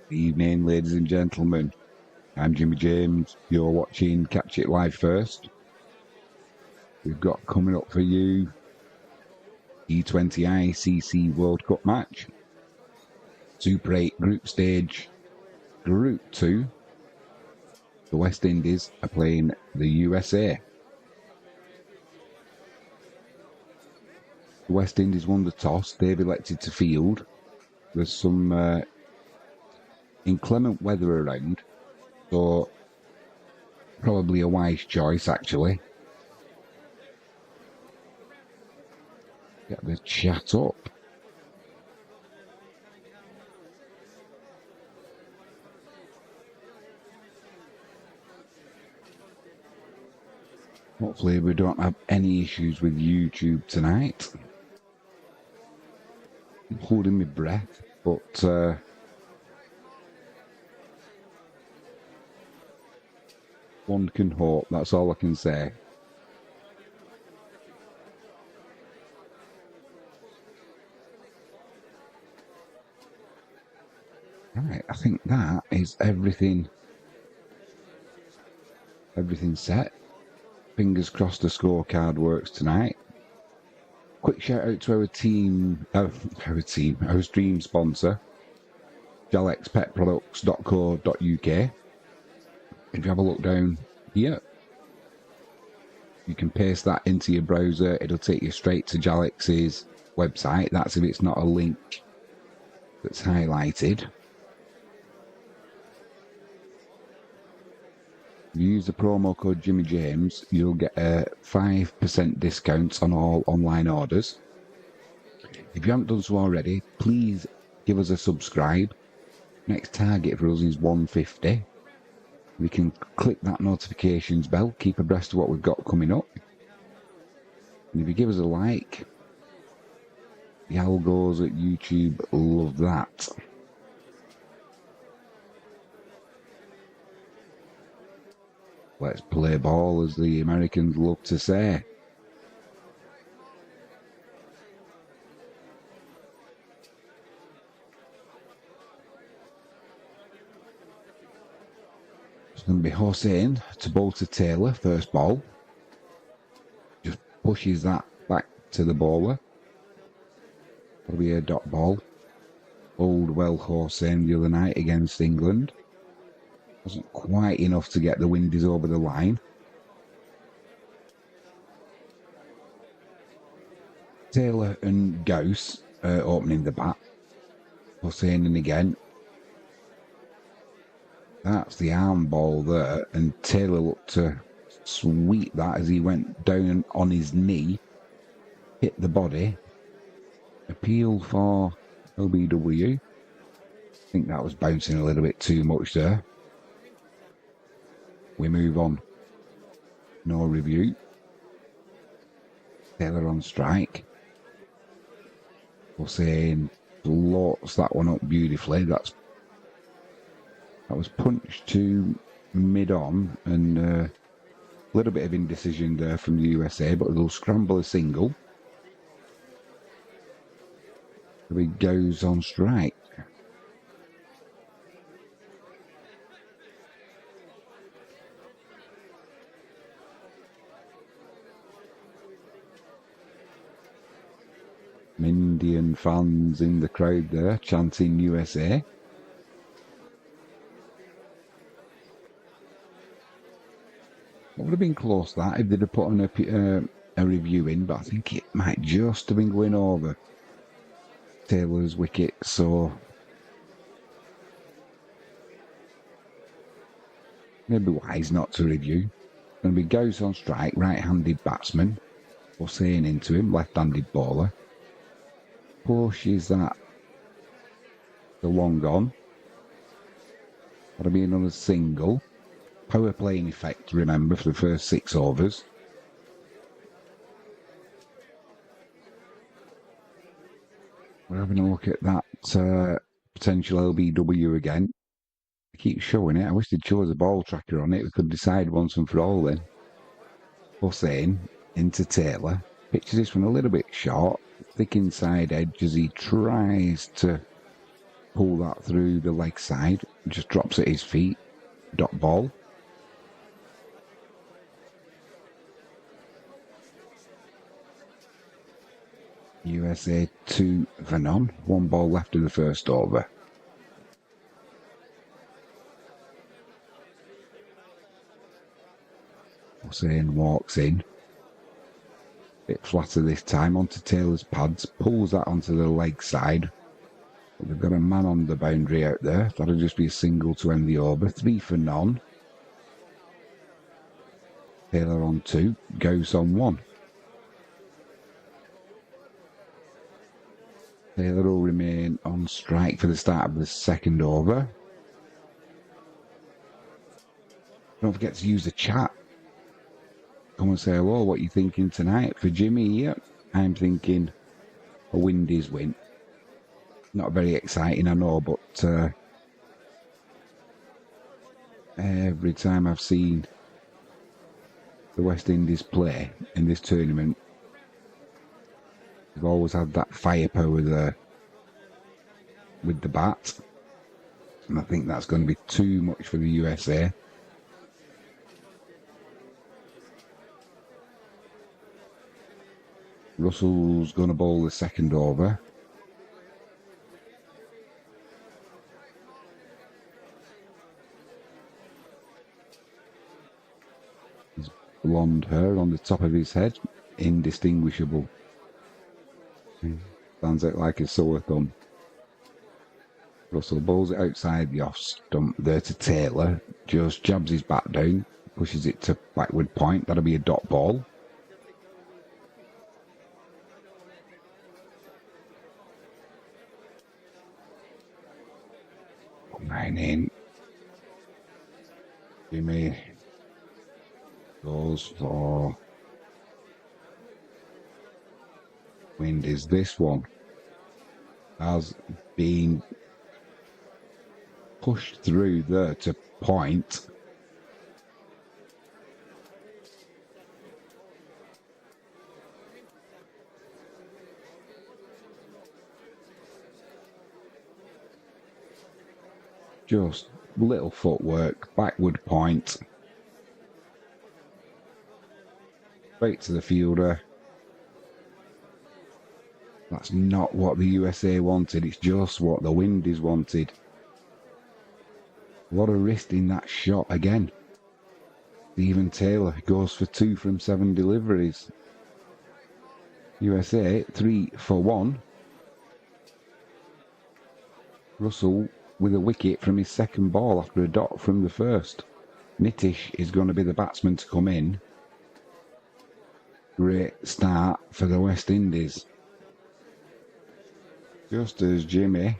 Good evening, ladies and gentlemen. I'm Jimmy James. You're watching Catch It Live First. We've got coming up for you T20 ICC World Cup match, Super 8 Group Stage, Group 2. The West Indies are playing the USA. The West Indies won the toss. They've elected to field. There's some inclement weather around, so probably a wise choice, actually. Get the chat up. Hopefully we don't have any issues with YouTube tonight. I'm holding my breath, but one can hope, that's all I can say. Right, I think that is everything set. Fingers crossed the scorecard works tonight. Quick shout out to our stream sponsor, jalexpetproducts.co.uk. If you have a look down here, you can paste that into your browser. It'll take you straight to Jalex's website. That's if it's not a link that's highlighted. If you use the promo code Jimmy James, you'll get a 5% discount on all online orders. If you haven't done so already, please give us a subscribe. Next target for us is 150. We can click that notifications bell, keep abreast of what we've got coming up. And if you give us a like, the algos at YouTube love that. Let's play ball, as the Americans love to say. It's going to be Hossein to bowl to Taylor, first ball. Just pushes that back to the bowler. Probably a dot ball. Bowled well Hossein the other night against England. Wasn't quite enough to get the Windies over the line. Taylor and Gauss opening the bat. Hossein in again. That's the arm ball there, and Taylor looked to sweep that as he went down on his knee, hit the body. Appeal for LBW. I think that was bouncing a little bit too much there. We move on. No review. Taylor on strike. Hossein lots that one up beautifully. That was punched to mid-on, and a little bit of indecision there from the USA, but they'll scramble a single. So he goes on strike. Indian fans in the crowd there chanting USA. It would have been close that if they'd have put on a review in, but I think it might just have been going over Taylor's wicket, so maybe wise not to review. Going to be Gauss on strike, right-handed batsman. Hossein into him, left-handed bowler. Pushes that the long on. That'll be another single. Power play in effect, remember, for the first 6 overs. We're having a look at that potential LBW again. I keep showing it. I wish they'd show us a ball tracker on it. We could decide once and for all then. Hossein into Taylor. Pitches this one a little bit short. Thick inside edge as he tries to pull that through the leg side, just drops at his feet, dot ball. USA 2 for none, 1 ball left in the first over. Hussein walks in. Bit flatter this time onto Taylor's pads, pulls that onto the leg side. But they've got a man on the boundary out there. That'll just be a single to end the over. 3 for none. Taylor on 2, goes on 1. Taylor will remain on strike for the start of the second over. Don't forget to use the chat. Come and say hello, what are you thinking tonight? For Jimmy here, I'm thinking a Windies win. Not very exciting, I know, but every time I've seen the West Indies play in this tournament, they've always had that firepower there with the bat. And I think that's going to be too much for the USA. Russell's going to bowl the second over. His blonde hair on the top of his head, indistinguishable. Stands out like a sore thumb. Russell bowls it outside the off stump there to Taylor. Just jabs his bat down, pushes it to backward point. That'll be a dot ball. Nine in. Jimmy goes for Windies. This one has been pushed through there to point. Just little footwork, backward point. Straight to the fielder. That's not what the USA wanted, it's just what the Windies wanted. A lot of wrist in that shot again. Stephen Taylor goes for 2 from 7 deliveries. USA 3 for 1. Russell with a wicket from his second ball after a dot from the first. Nitish is going to be the batsman to come in. Great start for the West Indies. Just as Jimmy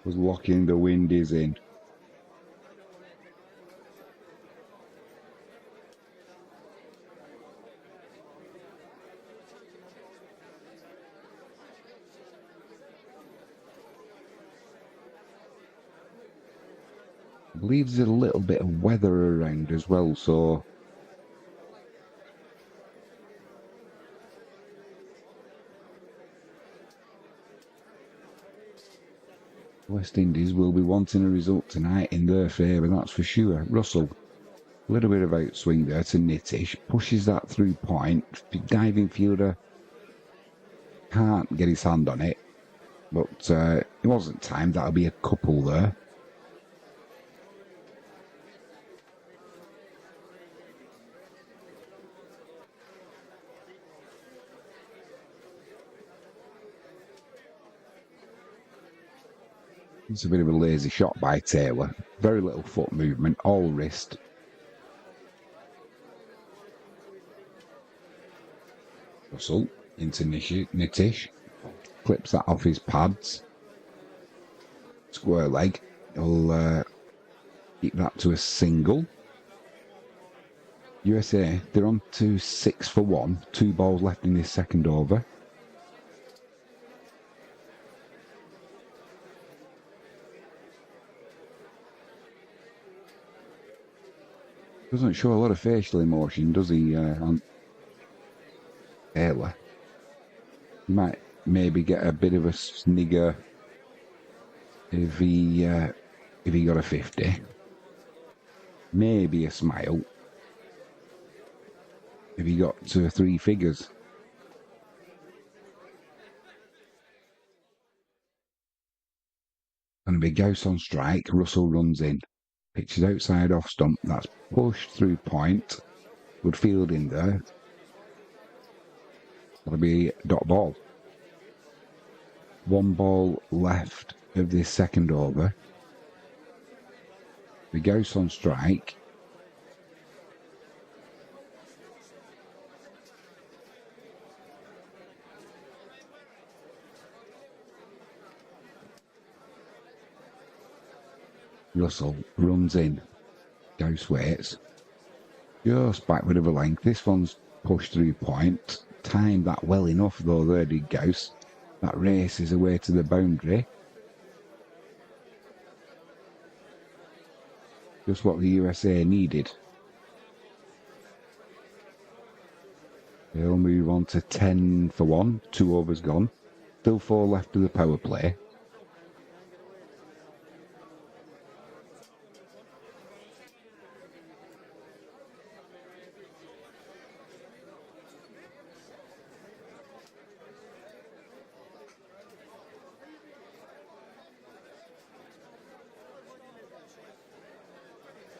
was locking the Windies in. I believe there's a little bit of weather around as well, so West Indies will be wanting a result tonight in their favour, that's for sure. Russell, a little bit of outswing there to Nitish, pushes that through point. Diving fielder can't get his hand on it, but it wasn't timed, that'll be a couple there. It's a bit of a lazy shot by Taylor. Very little foot movement, all wrist. Russell into Nitish. Clips that off his pads. Square leg. He'll keep that to a single. USA, they're on to 6 for 1. 2 balls left in this second over. Doesn't show a lot of facial emotion, does he, on Taylor? He might maybe get a bit of a snigger if he got a 50. Maybe a smile if he got to 3 figures. Gonna be Ghost on strike. Russell runs in. Pitches outside off stump. That's pushed through point. Good fielding there. That'll be dot ball. 1 ball left of this second over. The Ghost on strike. Russell runs in. Ghost waits. Just backward of a length. This one's pushed through point. Timed that well enough though there did Ghost. That race is away to the boundary. Just what the USA needed. They'll move on to 10 for 1. 2 overs gone. Still 4 left of the power play.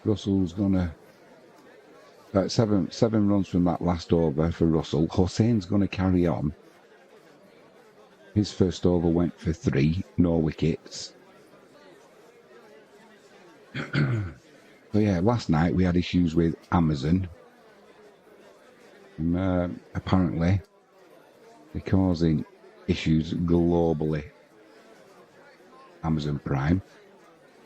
Russell's gonna seven runs from that last over for Russell. Hossain's gonna carry on. His first over went for 3, no wickets. So yeah, last night we had issues with Amazon. Apparently they're causing issues globally. Amazon Prime.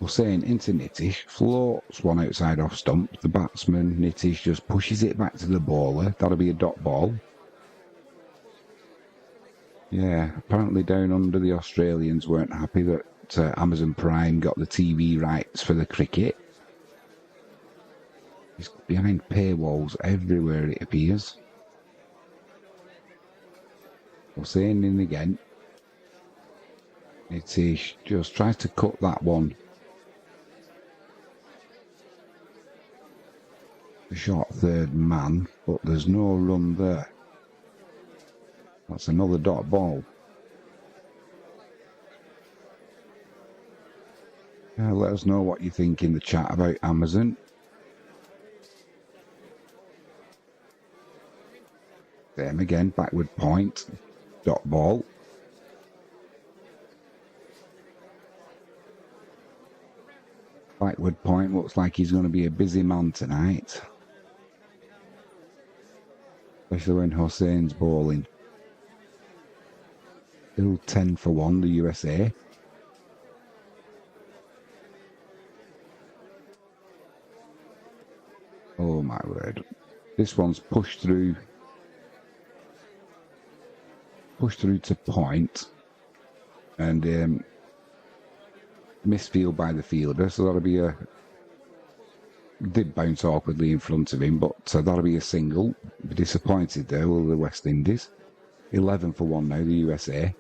Hossain into Nitish, floats one outside off stump. The batsman, Nitish, just pushes it back to the bowler. That'll be a dot ball. Yeah, apparently down under the Australians weren't happy that Amazon Prime got the TV rights for the cricket. He's behind paywalls everywhere, it appears. Hossain in again. Nitish just tries to cut that one. The short third man, but there's no run there. That's another dot ball. Yeah, let us know what you think in the chat about Amazon. Same again, backward point, dot ball. Backward point looks like he's going to be a busy man tonight. Especially when Hossain's bowling. Still 10 for 1, the USA. Oh my word. This one's pushed through to point. And misfield by the fielder, so that'll be a... Did bounce awkwardly in front of him, but that'll be a single. Be disappointed there, will the West Indies. 11 for 1 now, the USA.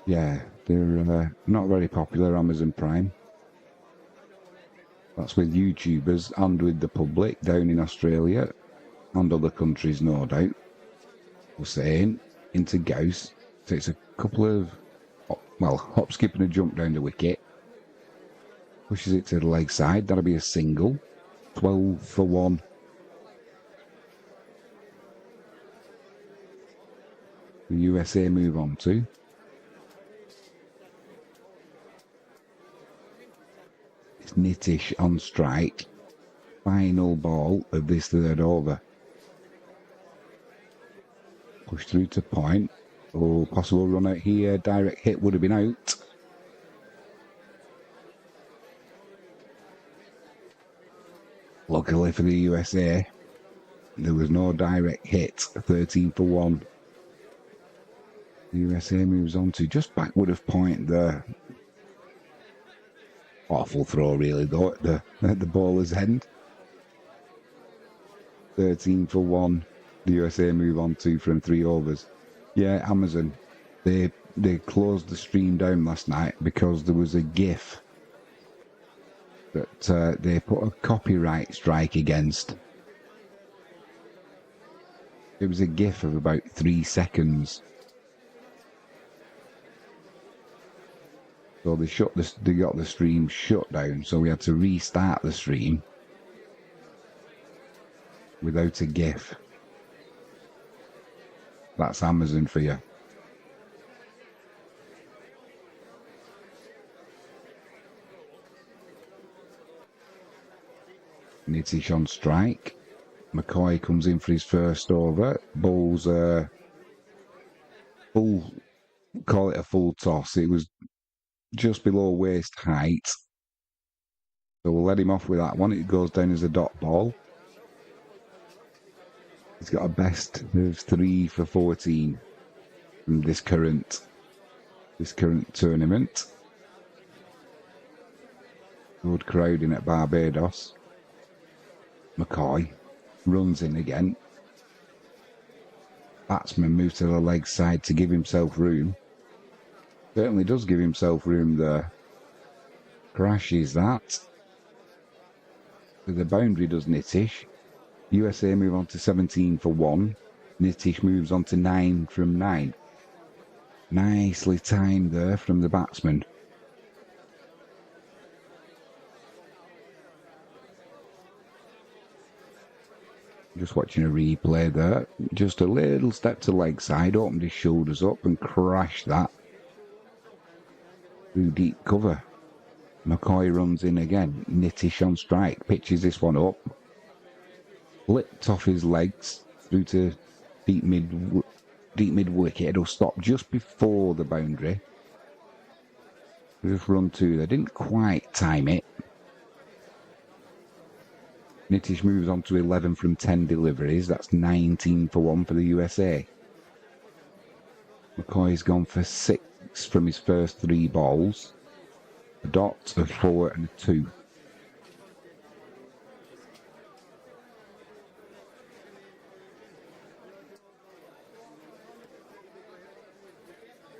Yeah, they're not very popular, Amazon Prime. That's with YouTubers and with the public down in Australia and other countries, no doubt. Hossain into Gauss. Takes a couple of, well, hop, skip and a jump down the wicket. Pushes it to the leg side. That'll be a single. 12 for 1. The USA move on to. It's Nitish on strike. Final ball of this third over. Push through to point. Oh, possible run out here. Direct hit would have been out. Luckily for the USA, there was no direct hit. 13 for 1. The USA moves on to just backward of point there. Awful throw really though at the bowler's end. 13 for 1. The USA move on to from 3 overs. Yeah, Amazon. They they closed the stream down last night because there was a GIF that they put a copyright strike against. It was a GIF of about 3 seconds. So they got the stream shut down, so we had to restart the stream without a GIF. That's Amazon for you. Nitish on strike. McCoy comes in for his first over. Bowls full, call it a full toss. It was just below waist height. So we'll let him off with that one. It goes down as a dot ball. He's got a best of 3 for 14 from this current tournament. Good crowd in at Barbados. McCoy runs in again. Batsman moves to the leg side to give himself room. Certainly does give himself room there. Crashes that. With the boundary does Nitish. USA move on to 17 for 1. Nitish moves on to 9 from 9. Nicely timed there from the batsman. Just watching a replay there. Just a little step to leg side, opened his shoulders up and crashed that through deep cover. McCoy runs in again. Nitish on strike, pitches this one up. Flipped off his legs through to deep mid wicket. It'll stop just before the boundary. Just run to there. Didn't quite time it. Nitish moves on to 11 from 10 deliveries. That's 19 for 1 for the USA. McCoy's gone for 6 from his first 3 balls. A dot, a 4 and a 2.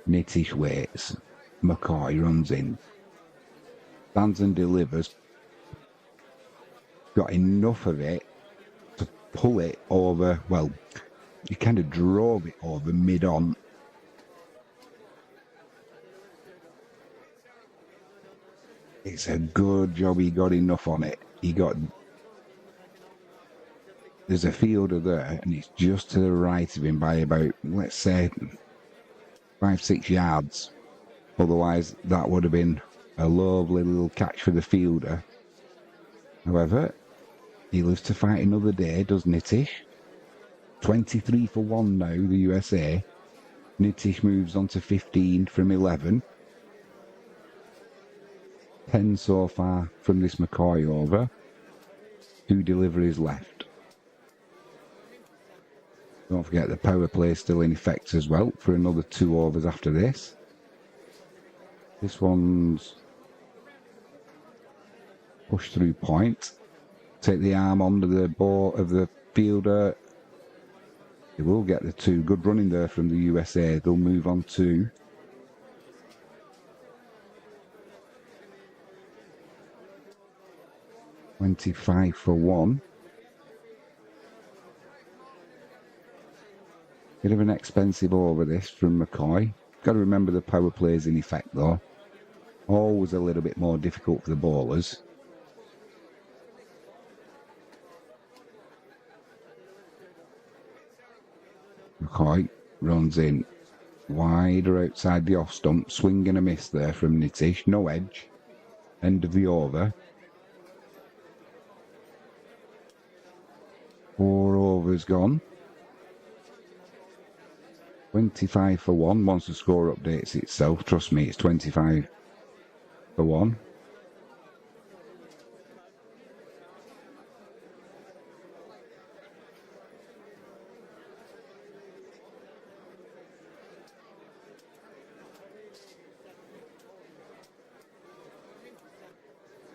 Nitish waits. McCoy runs in. Stands and delivers. Got enough of it to pull it over. Well, he kind of drove it over mid-on. It's a good job he got enough on it. There's a fielder there, and it's just to the right of him by about, let's say, 5-6 yards. Otherwise, that would have been a lovely little catch for the fielder. However, he lives to fight another day, does Nitish. 23 for 1 now, the USA. Nitish moves on to 15 from 11. 10 so far from this McCoy over. 2 deliveries left. Don't forget the power play is still in effect as well for another 2 overs after this. This one's push through point. Take the arm under the ball of the fielder. They will get the 2. Good running there from the USA. They'll move on to 25 for 1. Bit of an expensive over this from McCoy. Got to remember the power play is in effect though. Always a little bit more difficult for the bowlers. McCoy runs in. Wider outside the off stump. Swing and a miss there from Nitish. No edge. End of the over. 4 overs gone. 25 for 1. Once the score updates itself, trust me, it's 25 for 1.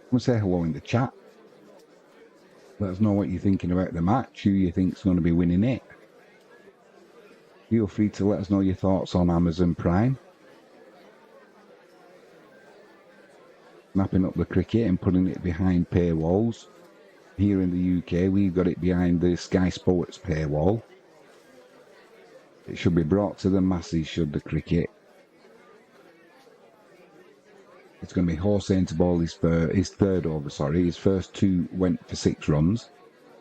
Come and say hello in the chat. Let us know what you're thinking about the match, who you think's going to be winning it. Feel free to let us know your thoughts on Amazon Prime. snapping up the cricket and putting it behind paywalls. Here in the UK, we've got it behind the Sky Sports paywall. It should be brought to the masses, should the cricket. It's going to be Hossain to bowl his third over, His first two went for 6 runs.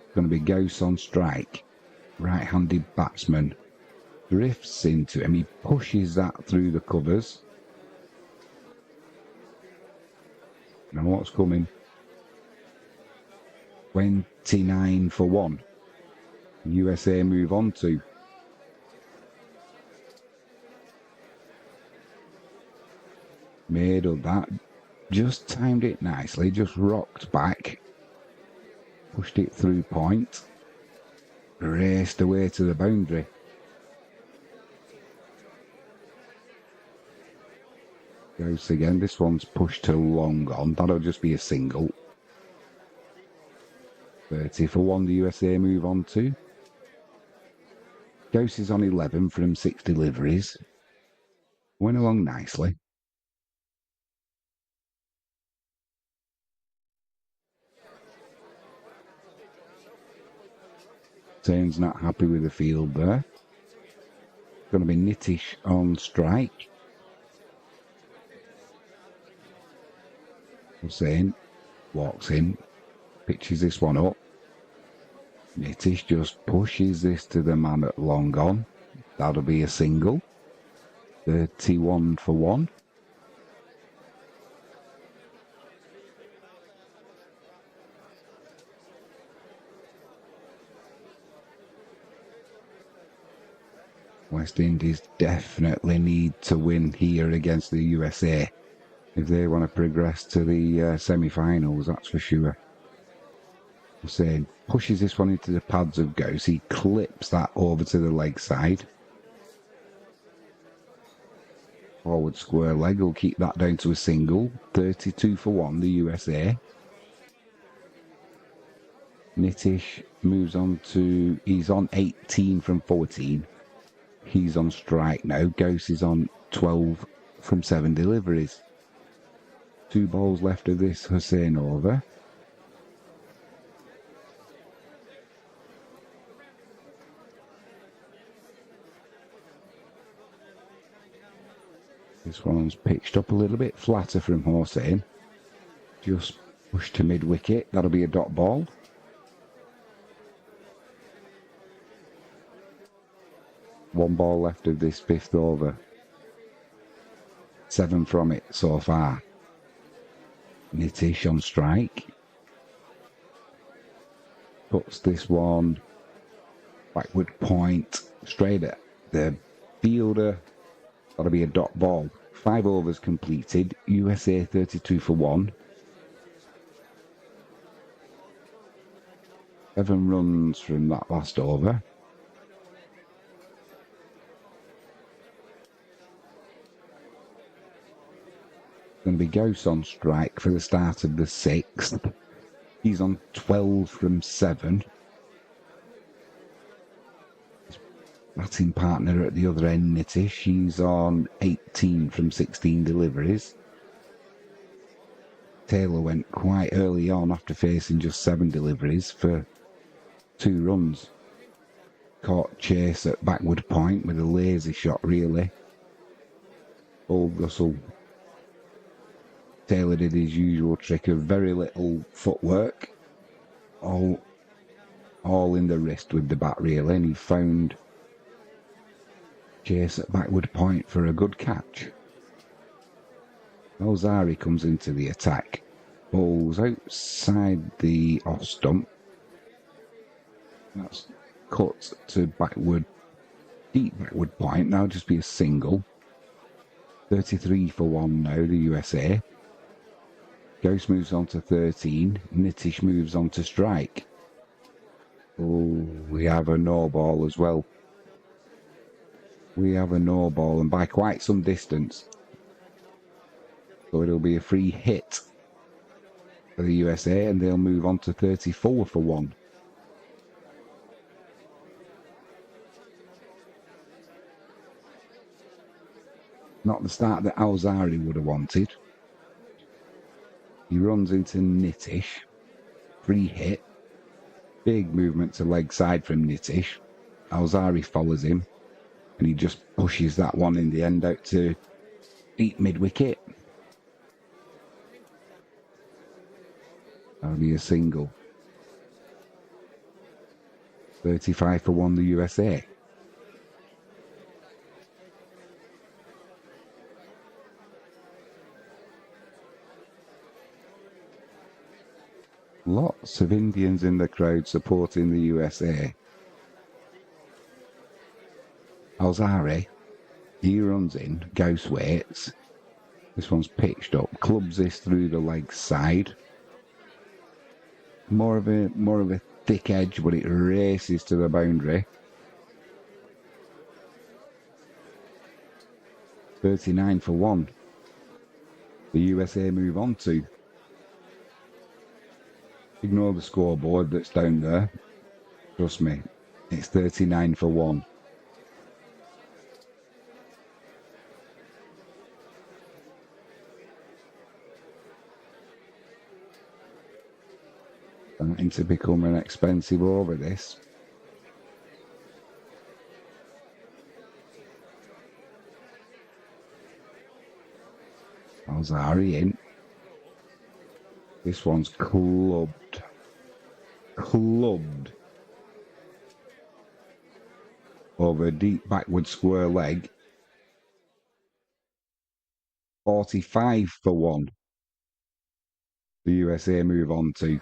It's going to be Gauss on strike. Right-handed batsman. Drifts into him. He pushes that through the covers. Now what's coming? 29 for 1. USA move on to. Made of that. Just timed it nicely. Just rocked back. Pushed it through point. Raced away to the boundary. Goes again. This one's pushed to long on. That'll just be a single. 30 for 1. The USA move on to. Gauss is on 11 from 6 deliveries. Went along nicely. Tane's not happy with the field there. Going to be Nitish on strike. Hossain walks in, pitches this one up. Nitish just pushes this to the man at long on. That'll be a single. 31 for 1. West Indies definitely need to win here against the USA if they want to progress to the semi-finals, that's for sure. Hossain pushes this one into the pads of Gauss. He clips that over to the leg side. Forward square leg will keep that down to a single. 32 for 1, the USA. Nitish moves on to, he's on 18 from 14. He's on strike now. Gauss is on 12 from 7 deliveries. 2 balls left of this Hossain over. This one's pitched up a little bit flatter from Hossain. Just pushed to mid-wicket. That'll be a dot ball. One ball left of this 5th over. 7 from it so far. Nitish on strike. Puts this one backward point straight at the fielder. That'll be a dot ball. 5 overs completed. USA 32 for 1. 7 runs from that last over. Going to be Gauss on strike for the start of the 6th. He's on 12 from 7. His batting partner at the other end, Nitish, she's on 18 from 16 deliveries. Taylor went quite early on after facing just 7 deliveries for 2 runs. Caught chase at backward point with a lazy shot, really. Old Russell. Taylor did his usual trick of very little footwork, all in the wrist with the bat really, and he found chase at backward point for a good catch. Alzari comes into the attack, bowls outside the off stump. That's cut to backward, deep backward point. That'll just be a single. 33 for 1 now, the USA. Gauss moves on to 13. Nitish moves on to strike. Oh, we have a no ball as well. We have a no ball, and by quite some distance. So it'll be a free hit for the USA, and they'll move on to 34 for 1. Not the start that Alzari would have wanted. He runs into Nitish. Free hit. Big movement to leg side from Nitish. Alzari follows him. And he just pushes that one in the end out to deep mid-wicket. That'll be a single. 35 for 1, the USA. Lots of Indians in the crowd supporting the USA. Alzari, he runs in, Ghost waits. This one's pitched up, clubs this through the leg side. More of a thick edge, but it races to the boundary. 39 for 1. The USA move on to. Ignore the scoreboard that's down there. Trust me, it's 39 for 1. Starting to become an expensive over, this. Alzari in. This one's clubbed. Clubbed. Over a deep backward square leg. 45 for 1. The USA move on to.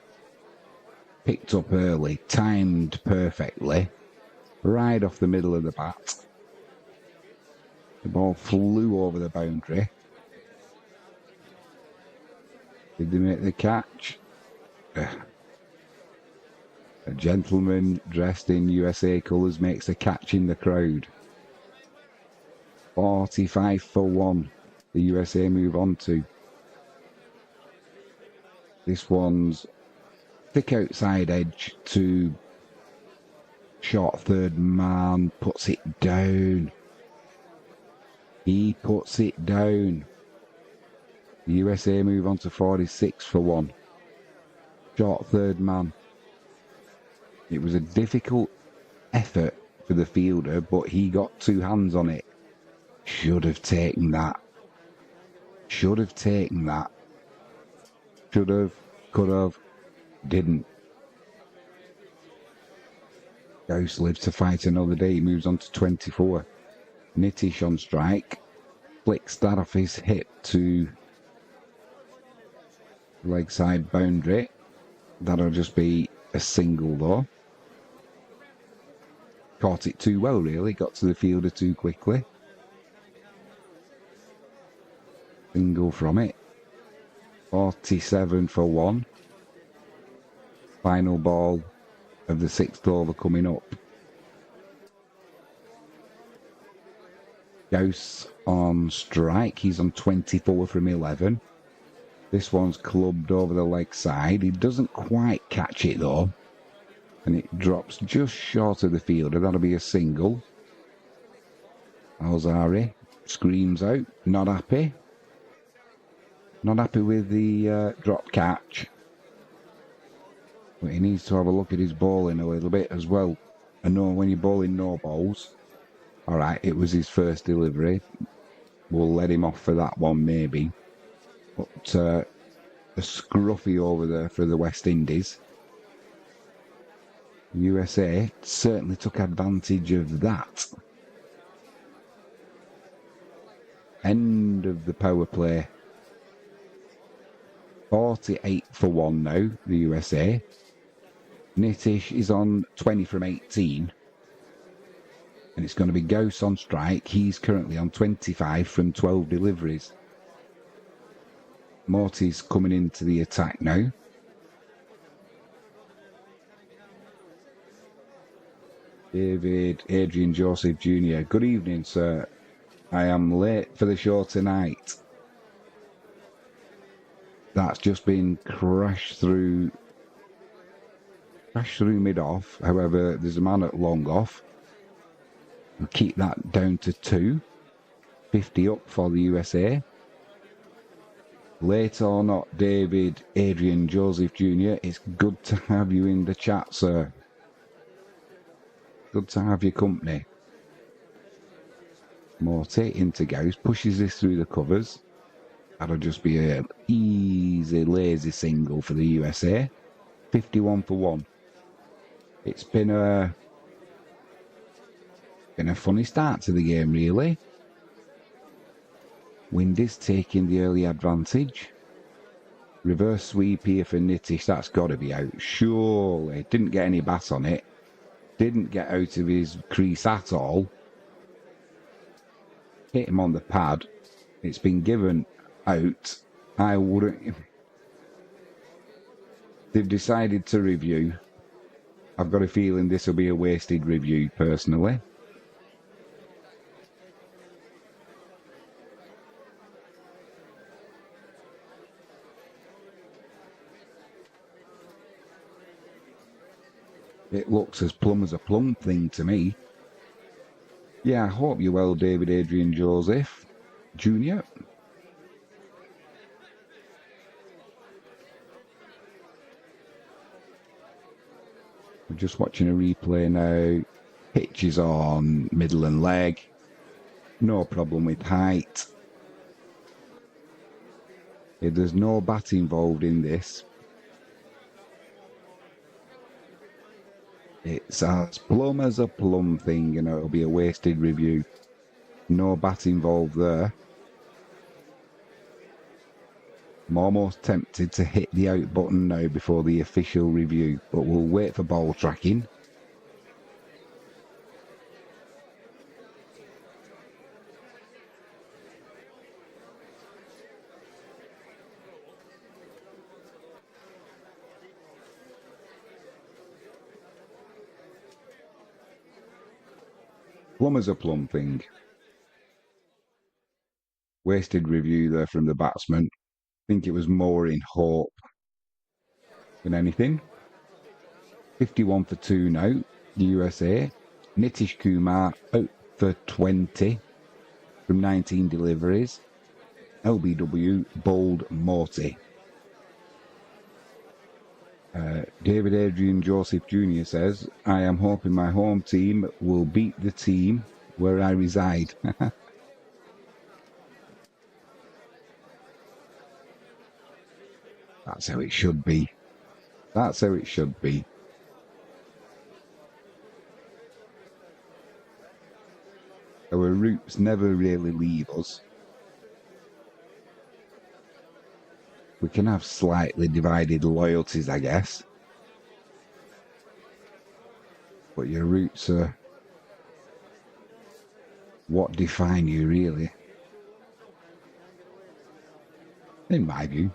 Picked up early, timed perfectly. Right off the middle of the bat. The ball flew over the boundary. Did they make the catch? A gentleman dressed in USA colours makes a catch in the crowd. 45 for 1. The USA move on to. This one's thick outside edge to short third man. Puts it down. He puts it down. The USA move on to 46 for 1. Short third man. It was a difficult effort for the fielder, but he got 2 hands on it. Should have taken that. Should have taken that. Should have, could have, didn't. Ghost lives to fight another day. He moves on to 24. Nitish on strike. Flicks that off his hip to leg side boundary. That'll just be a single though. Caught it too well, really. Got to the fielder too quickly. Single from it. 47 for 1. Final ball of the 6th over coming up. Ghost on strike. He's on 24 from 11. This one's clubbed over the leg side. He doesn't quite catch it though. And it drops just short of the fielder. That'll be a single. Alzari screams out. Not happy. Not happy with the drop catch. But he needs to have a look at his bowling a little bit as well. I know when you're bowling no balls. Alright, it was his first delivery. We'll let him off for that one maybe. But a scruffy over there for the West Indies. USA certainly took advantage of that. End of the power play. 48 for 1 now, the USA. Nitish is on 20 from 18. And it's going to be Ghost on strike. He's currently on 25 from 12 deliveries. Morty's coming into the attack now. David Adrian Joseph Jr. Good evening, sir. I am late for the show tonight. That's just been crashed through mid-off. However, there's a man at long off. We'll keep that down to 2. 50 up for the USA. Late or not, David, Adrian, Joseph Jr., it's good to have you in the chat, sir. Good to have your company. Morty into Gauss, pushes this through the covers. That'll just be a easy, lazy single for the USA. 51 for 1. It's been a funny start to the game, really. Wind is taking the early advantage. Reverse sweep here for Nitish. That's got to be out. Surely. Didn't get any bat on it. Didn't get out of his crease at all. Hit him on the pad. It's been given out. I wouldn't... They've decided to review. I've got a feeling this will be a wasted review, personally. It looks as plumb as a plum thing to me. Yeah, I hope you're well, David, Adrian, Joseph Jr. We're just watching a replay now. Pitch is on middle and leg. No problem with height. There's no bat involved in this. It's as plumb as a plum thing, you know, it'll be a wasted review. No bat involved there. I'm almost tempted to hit the out button now before the official review, but we'll wait for ball tracking. Plumb as a plum thing. Wasted review there from the batsman. I think it was more in hope than anything. 51 for 2 now, the USA. Nitish Kumar out for 20 from 19 deliveries. LBW bowled Morty. David Adrian Joseph Jr. says, I am hoping my home team will beat the team where I reside. That's how it should be. That's how it should be. Our roots never really leave us. We can have slightly divided loyalties, I guess. But your roots are what define you, really. In my view,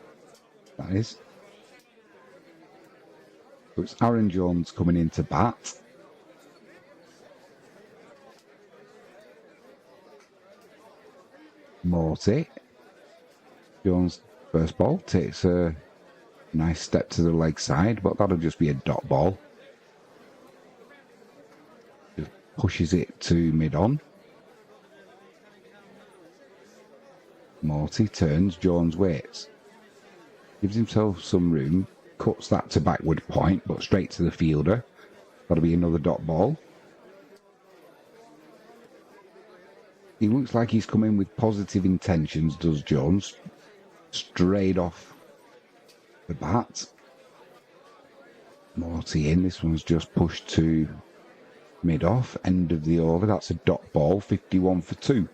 that is. So it's Aaron Jones coming into bat. Morty. Jones, first ball, takes a nice step to the leg side, but that'll just be a dot ball. Just pushes it to mid-on. Morty turns, Jones waits. Gives himself some room, cuts that to backward point, but straight to the fielder. That'll be another dot ball. He looks like he's come in with positive intentions, does Jones. Straight off the bat. Morty in. This one's just pushed to mid-off. End of the over. That's a dot ball. 51 for 2.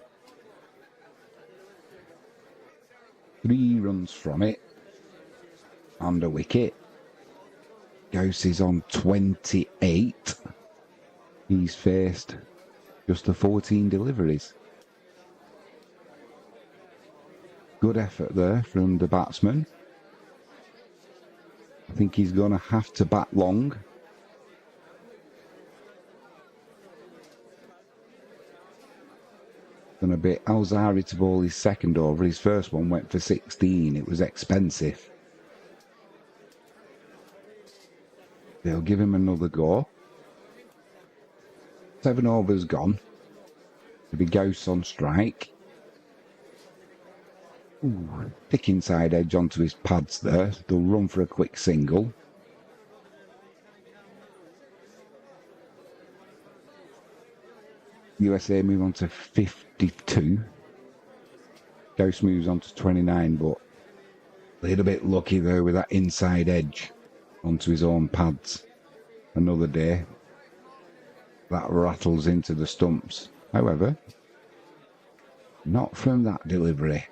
3 runs from it. And a wicket. Gauss is on 28. He's faced just the 14 deliveries. Good effort there from the batsman. I think he's going to have to bat long. Going to be Alzari to bowl his second over. His first one went for 16. It was expensive. They'll give him another go. 7 overs gone. It'll be Gauss on strike. Ooh, thick inside edge onto his pads there. They'll run for a quick single. USA move on to 52. Ghost moves on to 29, but a little bit lucky there with that inside edge onto his own pads. Another day. That rattles into the stumps. However, not from that delivery.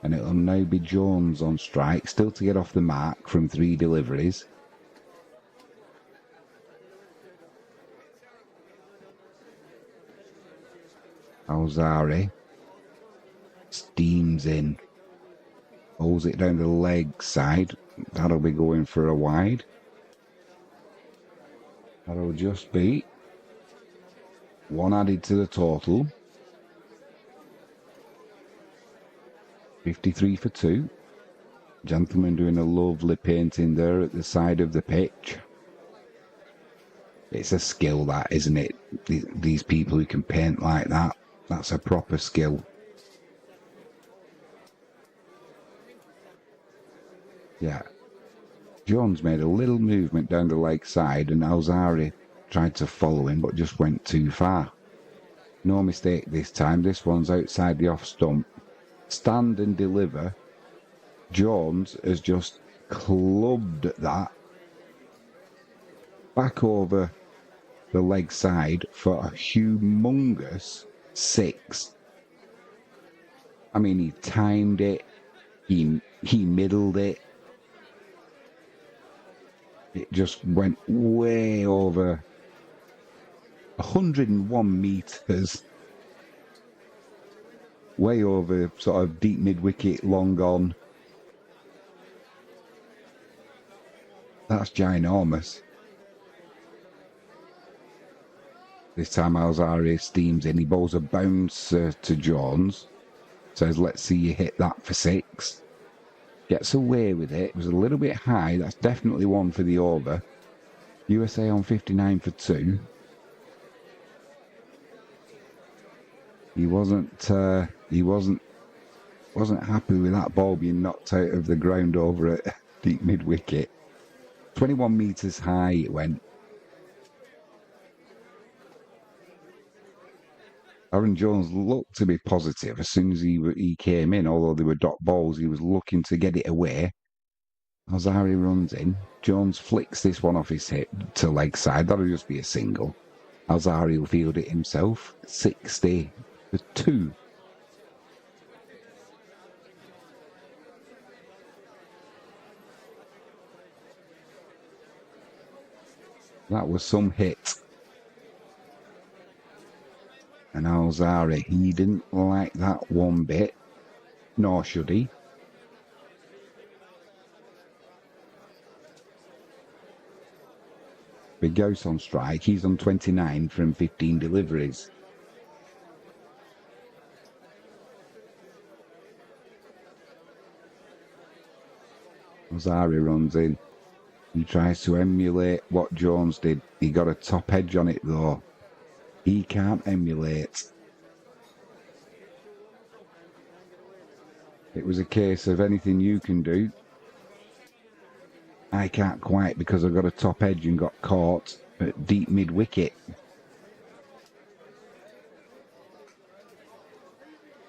And it'll now be Jones on strike, still to get off the mark from 3 deliveries. Alzari steams in, holds it down the leg side. That'll be going for a wide. That'll just be 1 added to the total. 53 for 2. Gentleman doing a lovely painting there at the side of the pitch. It's a skill, that, isn't it? These people who can paint like that, that's a proper skill. Yeah. Jones made a little movement down the leg side and Alzari tried to follow him but just went too far. No mistake this time. This one's outside the off stump. Stand and deliver. Jones has just clubbed that back over the leg side for a humongous 6. I mean, he timed it. He middled it. It just went way over 101 metres. Way over sort of deep mid-wicket, long on. That's ginormous. This time Alzari steams in. He bowls a bounce to Jones. Says, let's see you hit that for 6. Gets away with it. It was a little bit high. That's definitely 1 for the over. USA on 59 for 2. He wasn't happy with that ball being knocked out of the ground over at deep mid-wicket. 21 metres high it went. Aaron Jones looked to be positive as soon as he came in, although they were dot balls. He was looking to get it away. Alzari runs in. Jones flicks this one off his hip to leg side. That'll just be a single. Alzari will field it himself. 60 for 2. That was some hit. And Alzari, he didn't like that one bit, nor should he. Big Ghost on strike. He's on 29 from 15 deliveries. Alzari runs in. He tries to emulate what Jones did. He got a top edge on it though. He can't emulate. It was a case of anything you can do. I can't quite because I got a top edge and got caught at deep mid-wicket.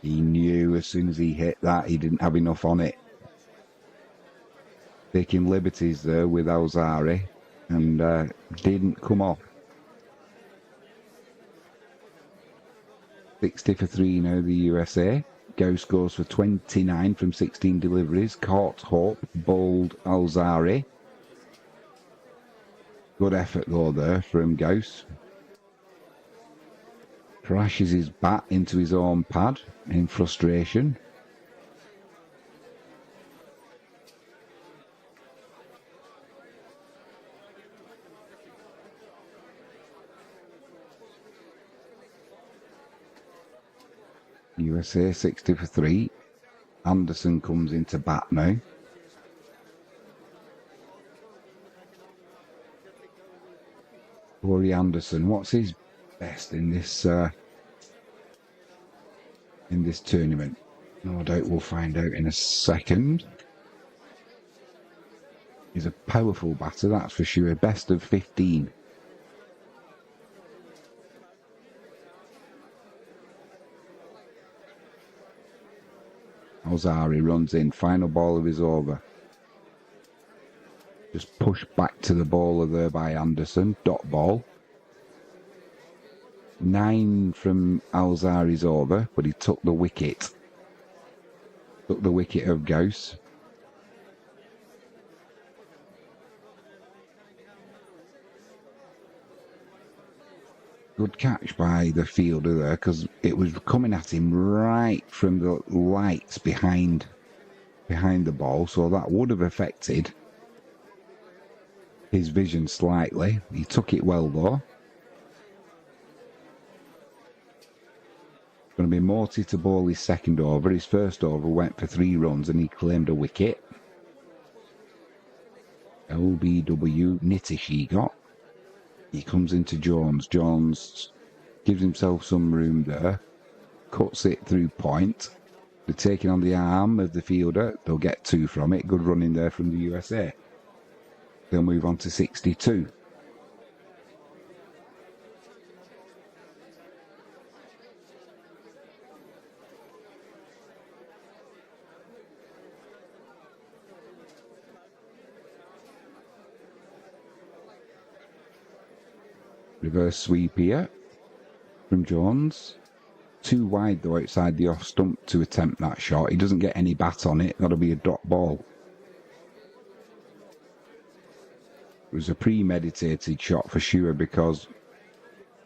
He knew as soon as he hit that he didn't have enough on it. Taking liberties there with Alzari and didn't come off. 60 for 3 now the USA. Ghost goes for 29 from 16 deliveries. Caught Hope, bowled Alzari. Good effort though there from Ghost. Crashes his bat into his own pad in frustration. USA 60 for 3. Anderson comes into bat now. Corey Anderson, what's his best in this tournament? No doubt we'll find out in a second. He's a powerful batter, that's for sure. Best of 15. Alzari runs in, final ball of his over. Just pushed back to the bowler there by Anderson, dot ball. 9 from Alzari's over, but he took the wicket. Took the wicket of Gauss. Good catch by the fielder there, because it was coming at him right from the lights behind the ball, so that would have affected his vision slightly. He took it well though. Going to be Morty to bowl his second over. His first over went for 3 runs and he claimed a wicket. LBW Nitish he got. He comes into Jones. Jones gives himself some room there. Cuts it through point. They're taking on the arm of the fielder. They'll get 2 from it. Good running there from the USA. They'll move on to 62. Reverse sweep here from Jones. Too wide though outside the off stump to attempt that shot. He doesn't get any bat on it. That'll be a dot ball. It was a premeditated shot for sure because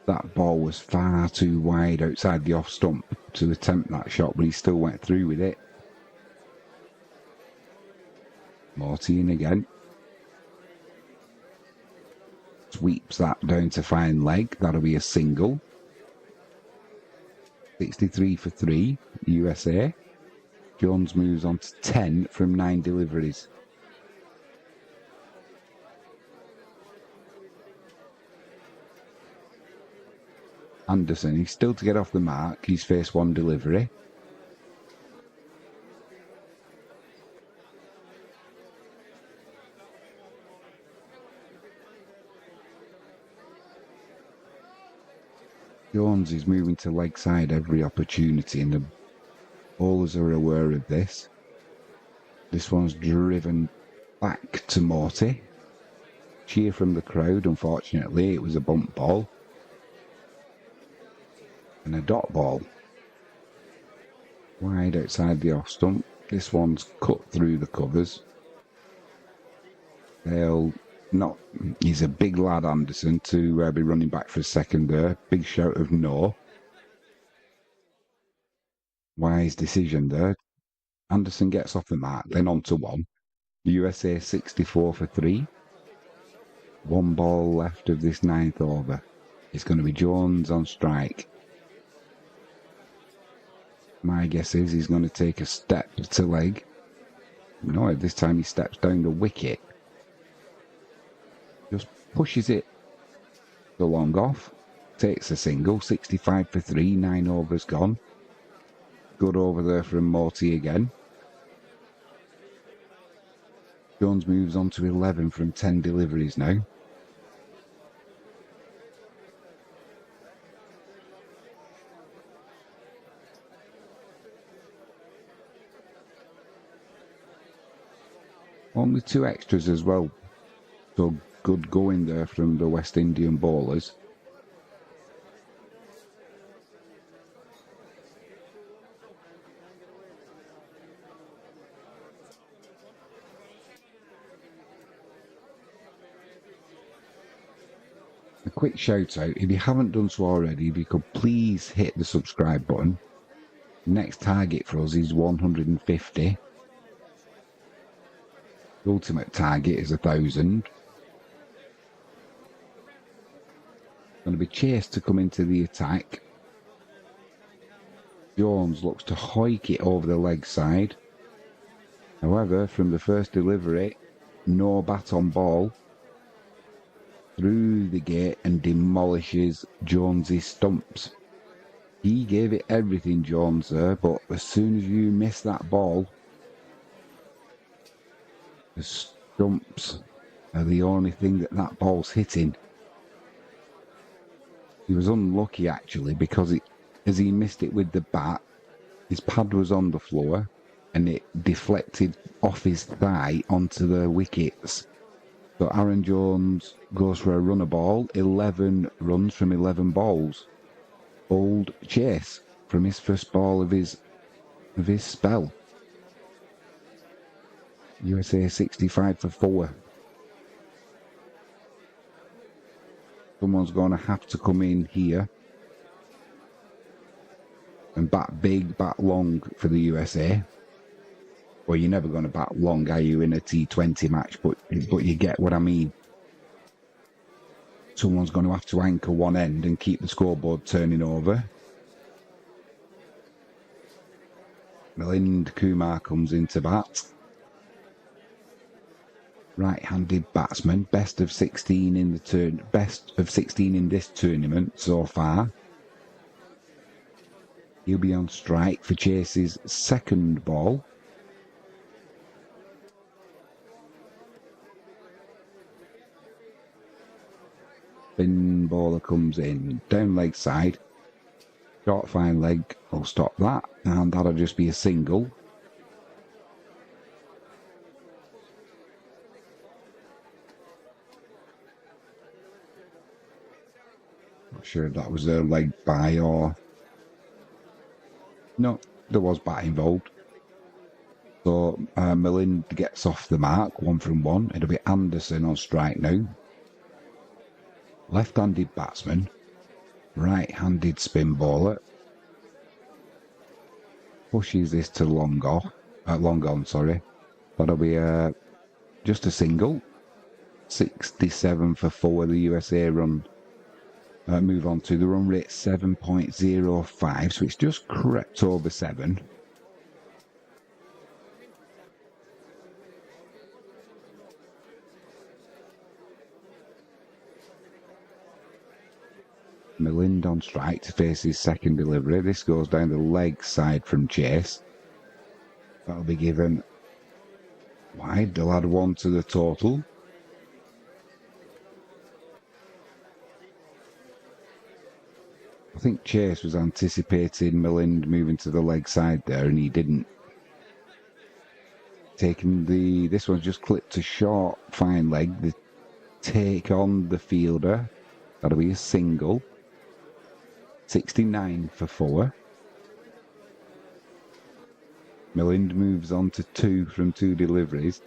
that ball was far too wide outside the off stump to attempt that shot, but he still went through with it. Morty in again. Sweeps that down to fine leg. That'll be a single. 63 for 3, USA. Jones moves on to 10 from 9 deliveries. Anderson, he's still to get off the mark. He's faced 1 delivery. Jones is moving to leg side every opportunity and the bowlers are aware of this. This one's driven back to Morty. Cheer from the crowd, unfortunately. It was a bump ball. And a dot ball. Wide outside the off stump. This one's cut through the covers. They'll not. He's a big lad, Anderson, to be running back for a second there. Big shout of no. Wise decision there. Anderson gets off the mark, then on to 1. The USA 64 for 3. 1 ball left of this 9th over. It's going to be Jones on strike. My guess is he's going to take a step to leg. No, this time he steps down the wicket. Just pushes it the long off. Takes a single. 65 for 3. 9 overs gone. Good over there from Morty again. Jones moves on to 11 from 10 deliveries now. Only 2 extras as well. So good going there from the West Indian bowlers. A quick shout out, if you haven't done so already, if you could please hit the subscribe button. Next target for us is 150. The ultimate target is 1,000. Going to be Chase to come into the attack. Jones looks to hoik it over the leg side. However, from the first delivery, no bat on ball. Through the gate and demolishes Jones's stumps. He gave it everything, Jones, there, but as soon as you miss that ball, the stumps are the only thing that ball's hitting. He was unlucky, actually, because as he missed it with the bat, his pad was on the floor and it deflected off his thigh onto the wickets. So Aaron Jones goes for a runner ball, 11 runs from 11 balls. Old Chase from his first ball of his spell. USA 65 for 4. Someone's going to have to come in here and bat big, bat long for the USA. Well, you're never going to bat long, are you, in a T20 match? But you get what I mean. Someone's going to have to anchor one end and keep the scoreboard turning over. Milind Kumar comes into bat. Right-handed batsman, best of 16 in this tournament so far. He'll be on strike for Chase's second ball. Spin bowler comes in, down leg side. Short fine leg will stop that, and that'll just be a single. Not sure if that was a leg by or... No, there was bat involved. So Milind gets off the mark, 1 from 1. It'll be Anderson on strike now. Left-handed batsman. Right-handed spin bowler. Pushes this to long on, sorry. That'll be just a single. 67 for 4, the USA run. Move on to the run rate 7.05, so it's just crept over 7. Milind on strike to face his second delivery. This goes down the leg side from Chase. That'll be given wide. They'll add 1 to the total. I think Chase was anticipating Milind moving to the leg side there, and he didn't. This one's just clipped to short, fine leg. The take on the fielder. That'll be a single. 69 for 4. Milind moves on to 2 from 2 deliveries.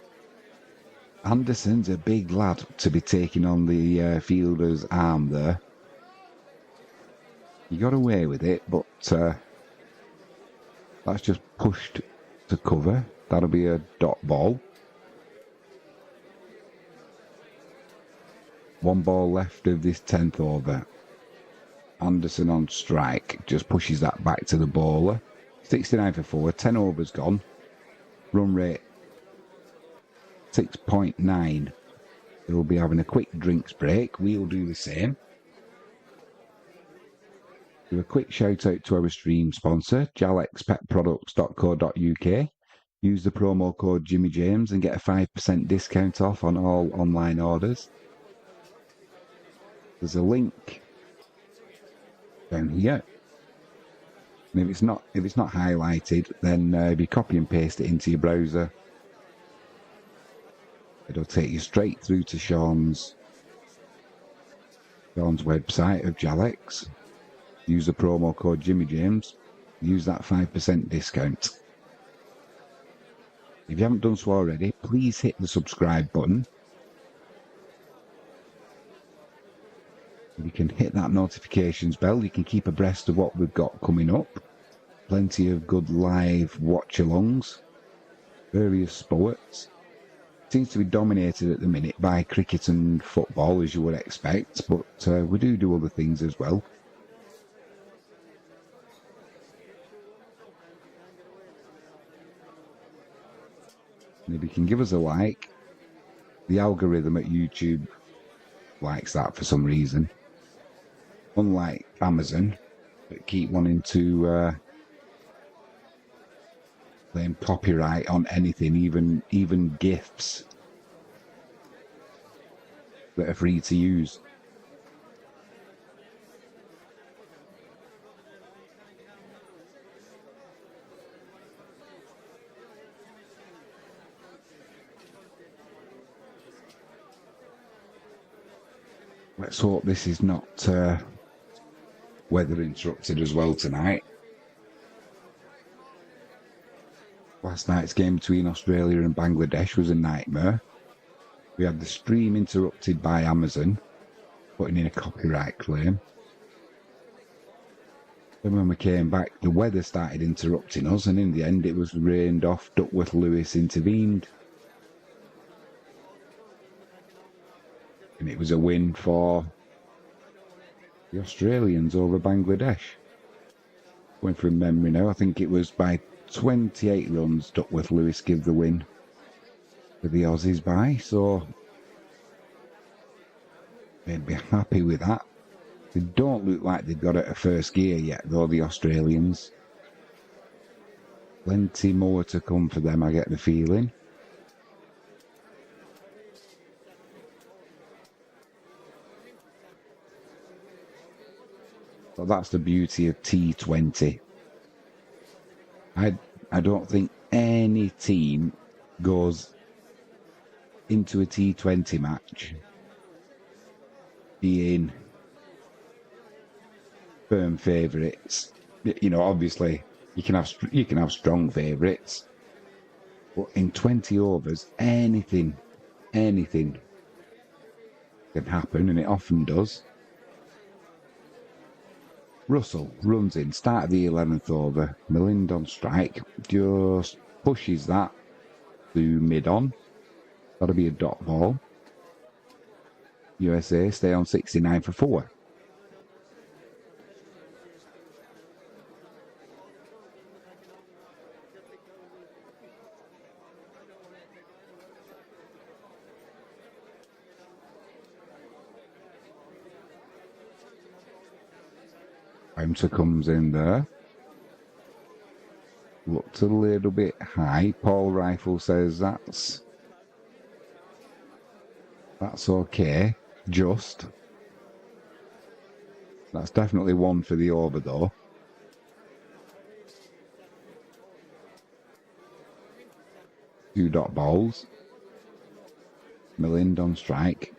Anderson's a big lad to be taking on the fielder's arm there. He got away with it, but that's just pushed to cover. That'll be a dot ball. 1 ball left of this 10th over. Anderson on strike, just pushes that back to the bowler. 69 for 4, 10 overs gone. Run rate 6.9. They'll be having a quick drinks break. We'll do the same. Do a quick shout out to our stream sponsor, jalexpetproducts.co.uk. Use the promo code Jimmy James and get a 5% discount off on all online orders. There's a link down here. And if it's not highlighted, then if you copy and paste it into your browser, it'll take you straight through to Sean's website of Jalex. Use the promo code Jimmy James. Use that 5% discount. If you haven't done so already, please hit the subscribe button. You can hit that notifications bell. You can keep abreast of what we've got coming up. Plenty of good live watch-alongs. Various sports. Seems to be dominated at the minute by cricket and football, as you would expect, but we do other things as well. And if you can give us a like, the algorithm at YouTube likes that for some reason. Unlike Amazon, that keep wanting to claim copyright on anything, even GIFs that are free to use. Let's hope this is not weather interrupted as well tonight. Last night's game between Australia and Bangladesh was a nightmare. We had the stream interrupted by Amazon, putting in a copyright claim. Then when we came back, the weather started interrupting us, and in the end it was rained off. Duckworth-Lewis intervened. And it was a win for the Australians over Bangladesh. Going from memory now, I think it was by 28 runs Duckworth-Lewis gave the win for the Aussies by, so they'd be happy with that. They don't look like they've got it a first gear yet, though, the Australians. Plenty more to come for them, I get the feeling. So that's the beauty of T20. I don't think any team goes into a T20 match being firm favourites. You know, obviously you can have strong favourites, but in 20 overs, anything can happen, and it often does. Russell runs in, start of the 11th over. Milind on strike, just pushes that to mid-on. That'll be a dot ball. USA stay on 69 for 4. Banter comes in there. Looked a little bit high. Paul Rifle says that's okay. Just. That's definitely one for the over, though. Two dot balls. Milind on strike.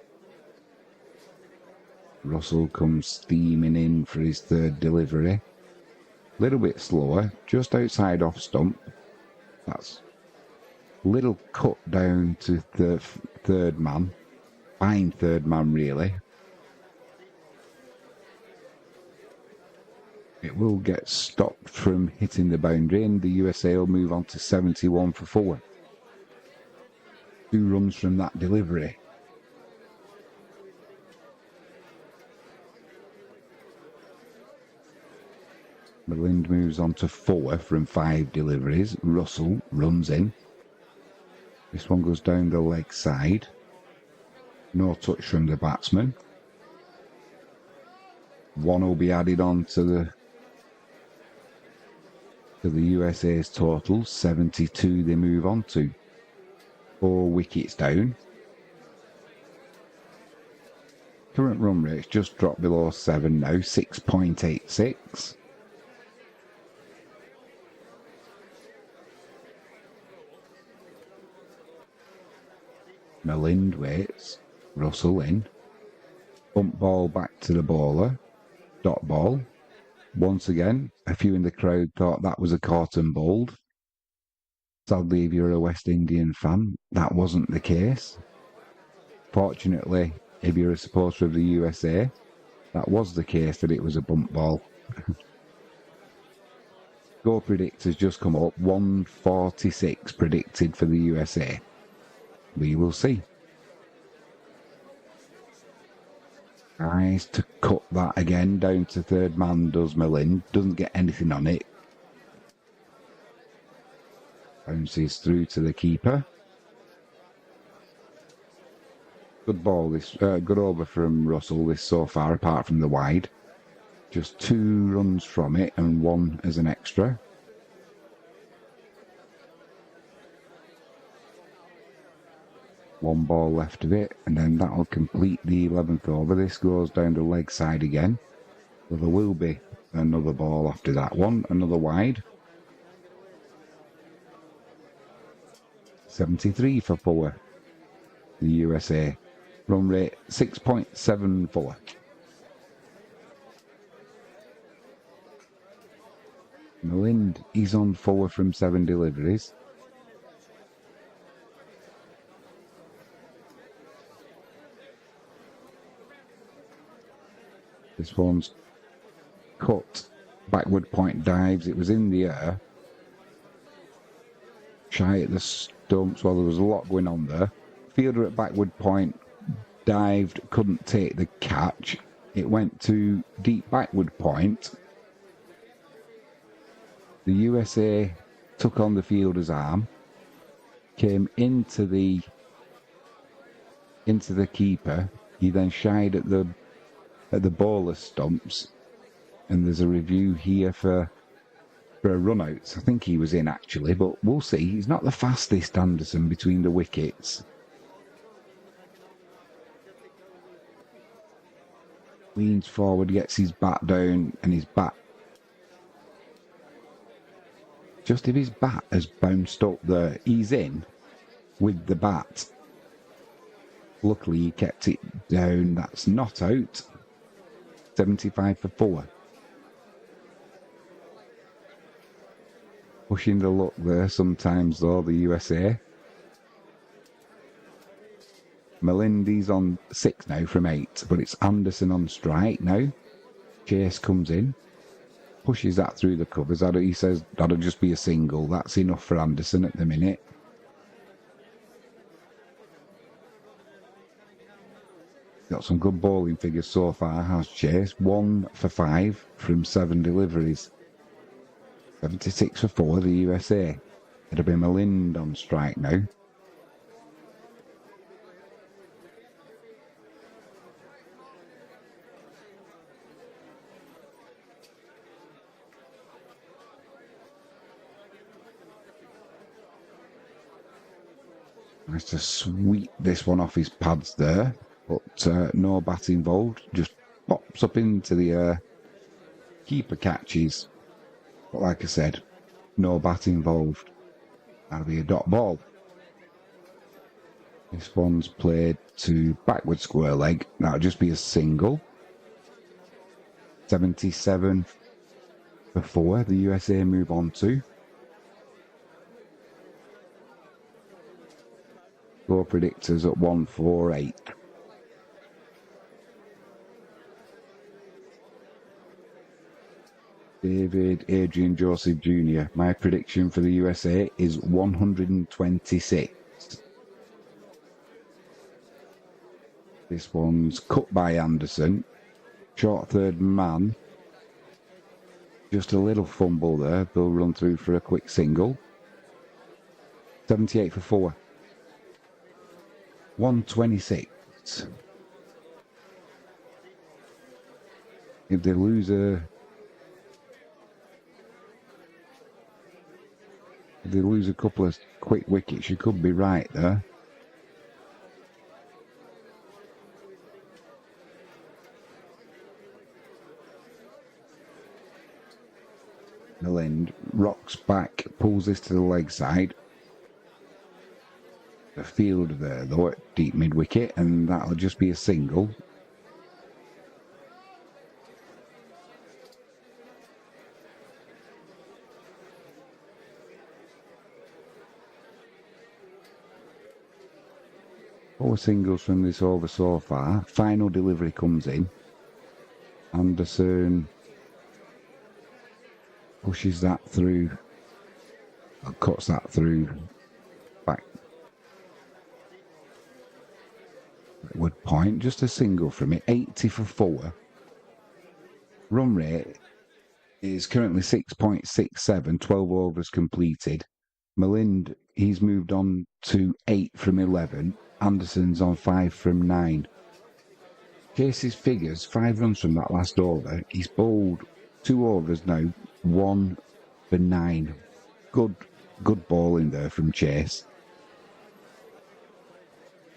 Russell comes steaming in for his third delivery. A little bit slower, just outside off stump. That's a little cut down to the third man. Fine third man, really. It will get stopped from hitting the boundary, and the USA will move on to 71 for 4. 2 runs from that delivery. Milind moves on to 4 from 5 deliveries. Russell runs in. This one goes down the leg side. No touch from the batsman. 1 will be added on to the USA's total. 72 they move on to. 4 wickets down. Current run rate's just dropped below 7 now. 6.86. Milind waits. Russell in. Bump ball back to the bowler. Dot ball. Once again, a few in the crowd thought that was a caught and bowled. Sadly, if you're a West Indian fan, that wasn't the case. Fortunately, if you're a supporter of the USA, that was the case, that it was a bump ball. Score predictors just come up. 146 predicted for the USA. We will see. Tries to cut that again down to third man, does Milind. Doesn't get anything on it. Bounces through to the keeper. Good ball, this good over from Russell this so far, apart from the wide. Just 2 runs from it and 1 as an extra. One ball left of it, and then that'll complete the 11th over. This goes down the leg side again. So there will be another ball after that one, another wide. 73 for 4. The USA. Run rate 6.74. Malind, he's on 4 from 7 deliveries. This one's cut, backward point dives, it was in the air. Shy at the stumps, well there was a lot going on there. Fielder at backward point, dived, couldn't take the catch. It went to deep backward point. The USA took on the fielder's arm, came into the keeper. He then shied at the bowler stumps, and there's a review here for a run out. I think he was in actually, but we'll see. He's not the fastest, Anderson, between the wickets. Leans forward, gets his bat down, and his bat, just if his bat has bounced up there, he's in with the bat. Luckily he kept it down. That's not out. 75 for 4. Pushing the luck there sometimes though, the USA. Melindy's on 6 now from 8, but it's Anderson on strike now. Chase comes in, pushes that through the covers. He says that'll just be a single. That's enough for Anderson at the minute. Got some good bowling figures so far, has Chase. 1 for 5 from 7 deliveries. 76 for 4, the USA. It'll be Malind on strike now. Nice to sweep this one off his pads there, but no bat involved. Just pops up into the air. Keeper catches. But like I said, no bat involved. That'll be a dot ball. This one's played to backward square leg. That'll just be a single. 77 for 4. The USA move on to. Score predictors at 148. David Adrian Joseph Jr. My prediction for the USA is 126. This one's cut by Anderson. Short third man. Just a little fumble there. They'll run through for a quick single. 78 for 4. 126. If they lose a couple of quick wickets, you could be right there. Malind rocks back, pulls this to the leg side. The field there though at deep mid wicket, and that'll just be a single. Four singles from this over so far. Final delivery comes in. Anderson pushes that through, or cuts that through back. Wood point, just a single from it. 80 for 4. Run rate is currently 6.67, 12 overs completed. Malind, he's moved on to 8 from 11. Anderson's on 5 from 9. Chase's figures, 5 runs from that last over. He's bowled 2 overs now, 1 for 9. Good ball in there from Chase.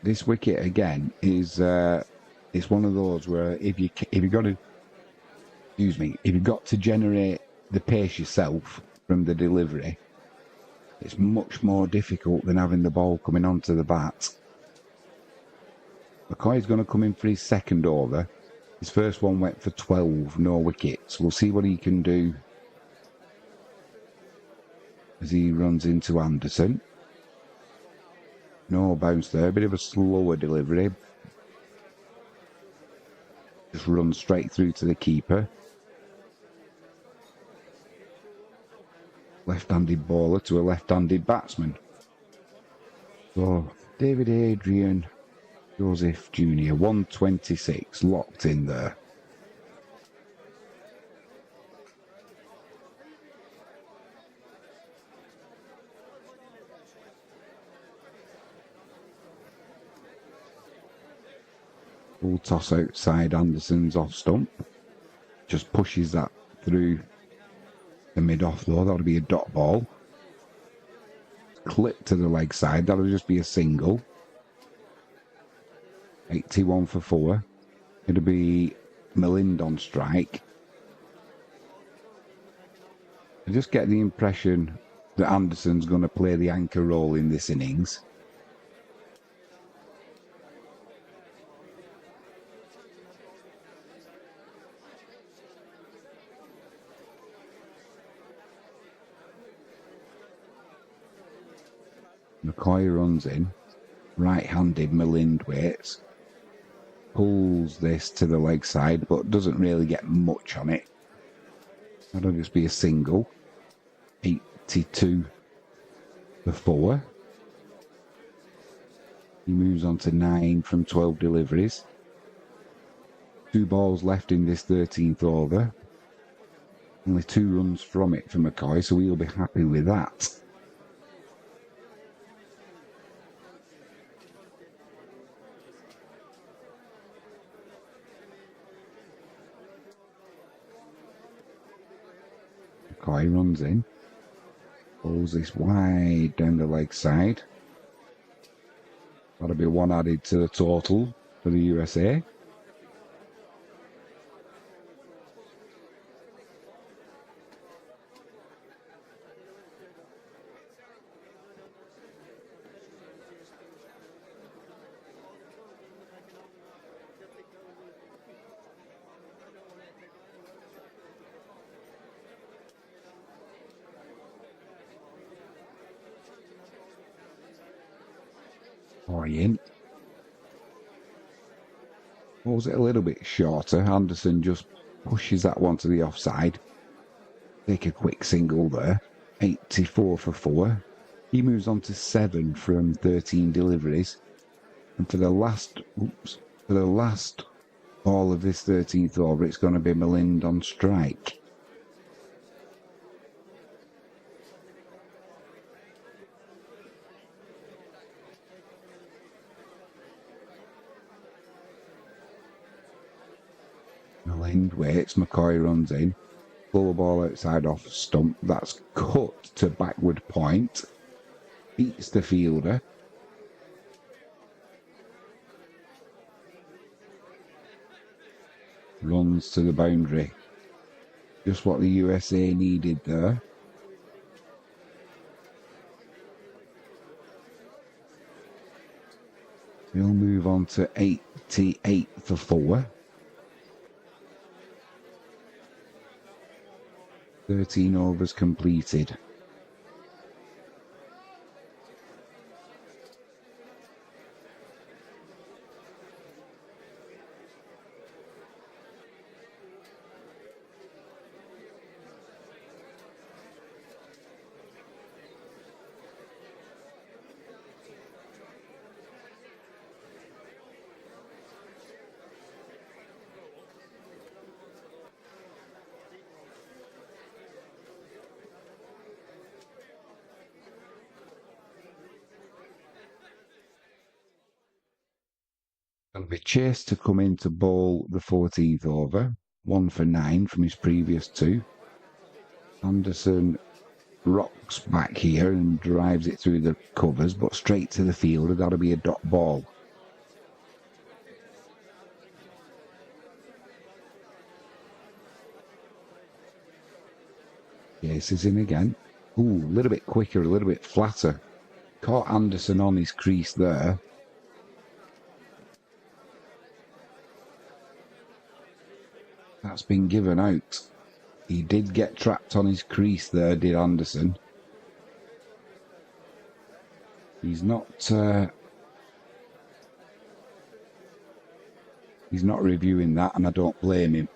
This wicket again is it's one of those where if you got to generate the pace yourself from the delivery, it's much more difficult than having the ball coming onto the bat. McCoy's going to come in for his second over. His first one went for 12, no wickets. We'll see what he can do as he runs into Anderson. No bounce there, a bit of a slower delivery. Just runs straight through to the keeper. Left-handed bowler to a left-handed batsman. So, David Adrian, Joseph Jr., 126, locked in there. Full toss outside, Anderson's off stump. Just pushes that through the mid-off though, that'll be a dot ball. Clip to the leg side, that'll just be a single. 81 for 4. It'll be Milind on strike. I just get the impression that Anderson's going to play the anchor role in this innings. McCoy runs in. Right-handed Milind waits. Pulls this to the leg side, but doesn't really get much on it. That'll just be a single. 82 for 4. He moves on to 9 from 12 deliveries. 2 balls left in this 13th over. Only 2 runs from it for McCoy, so he'll be happy with that. McCoy runs in. Pulls this wide down the leg side. That'll be 1 added to the total for the USA. In. Was it a little bit shorter? Anderson just pushes that one to the offside. Take a quick single there. 84 for 4. He moves on to 7 from 13 deliveries. And for the last ball of this 13th over, it's going to be Milind on strike. Milind waits, McCoy runs in. Blow a ball outside off stump. That's cut to backward point. Beats the fielder. Runs to the boundary. Just what the USA needed there. We'll move on to 88 for 4. 13 overs completed. Going to be Chase to come in to bowl the 14th over. 1 for 9 from his previous 2. Anderson rocks back here and drives it through the covers, but straight to the fielder. That'll be a dot ball. Chase is in again. Ooh, a little bit quicker, a little bit flatter. Caught Anderson on his crease there. That's been given out. He did get trapped on his crease there, did Anderson. He's not reviewing that, and I don't blame him.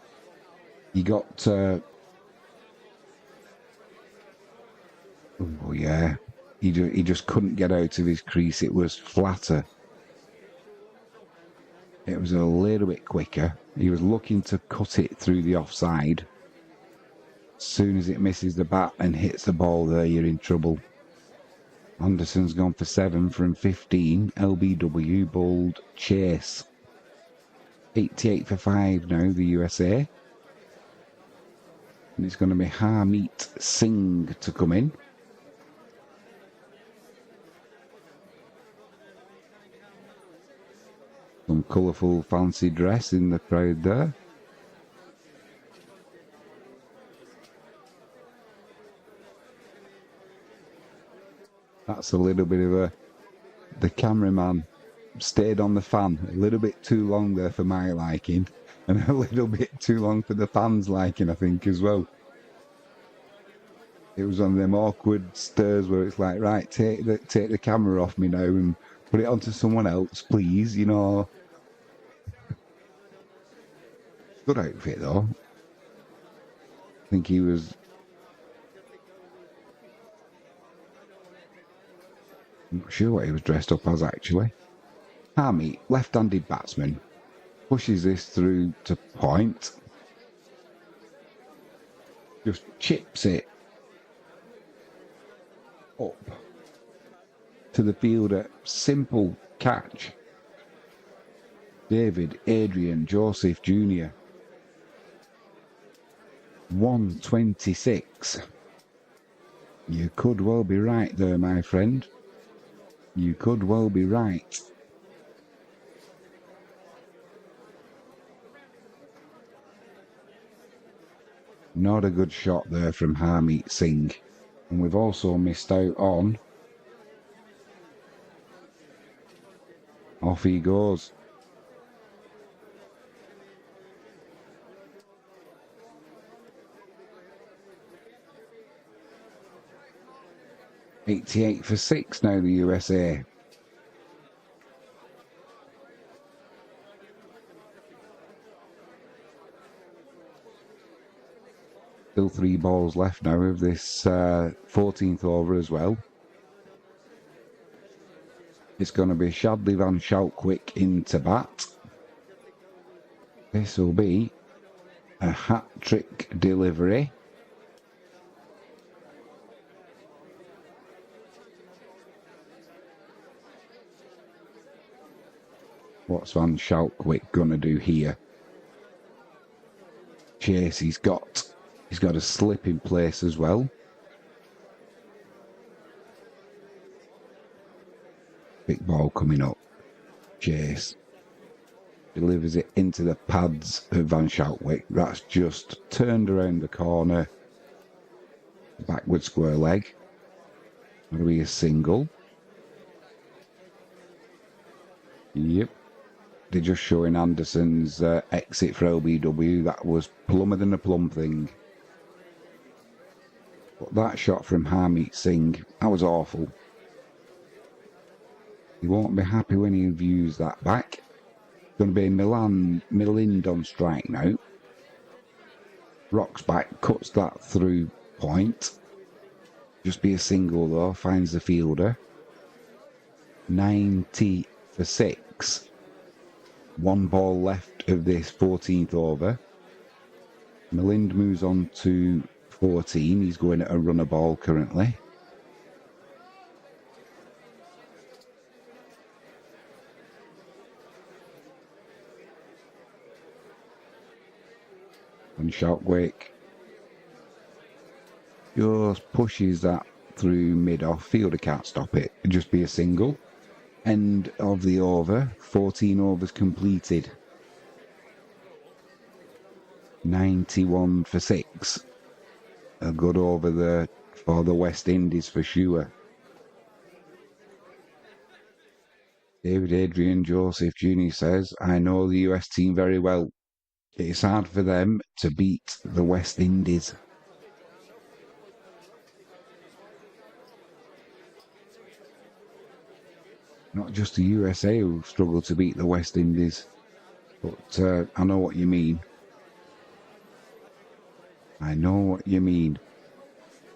He got oh yeah, he just couldn't get out of his crease. It was flatter. It was a little bit quicker. He was looking to cut it through the offside. As soon as it misses the bat and hits the ball there, you're in trouble. Anderson's gone for 7 from 15. LBW bowled Chase. 88 for 5 now, the USA. And it's going to be Harmeet Singh to come in. Some colourful fancy dress in the crowd there. That's a little bit of the cameraman stayed on the fan a little bit too long there for my liking, and a little bit too long for the fans' liking, I think, as well. It was one of them awkward stirs where it's like, right, take the camera off me now and put it onto someone else, please, you know. Good outfit, though. I think he was... I'm not sure what he was dressed up as, actually. Harmeet, left-handed batsman, pushes this through to point. Just chips it up to the fielder. Simple catch. David Adrian Joseph Jr. 126. You could well be right there, my friend. You could well be right. Not a good shot there from Harmeet Singh. And we've also missed out on... Off he goes. .88 for 6 now, the USA. Still 3 balls left now of this 14th over as well. It's going to be Shadley Van Schalkwijk into bat. This will be a hat-trick delivery. What's Van Schalkwijk gonna do here? Chase, he's got a slip in place as well. Big ball coming up. Chase delivers it into the pads of Van Schalkwijk. That's just turned around the corner. Backward square leg. That'll be a single. Yep. They're just showing Anderson's exit for LBW. That was plumber than a plum thing. But that shot from Harmeet Singh, that was awful. He won't be happy when he views that back. Going to be Milind on strike now. Rocks back, cuts that through point. Just be a single though, finds the fielder. 90 for 6. 1 ball left of this 14th over. Milind moves on to 14. He's going at a runner ball currently. Van Schalkwyk just pushes that through mid-off. Fielder can't stop it. It'd just be a single. End of the over. 14 overs completed. 91 for 6. A good over there for the West Indies for sure. David Adrian Joseph Jr. says, I know the US team very well. It's hard for them to beat the West Indies. Not just the USA who struggle to beat the West Indies, but I know what you mean. I know what you mean.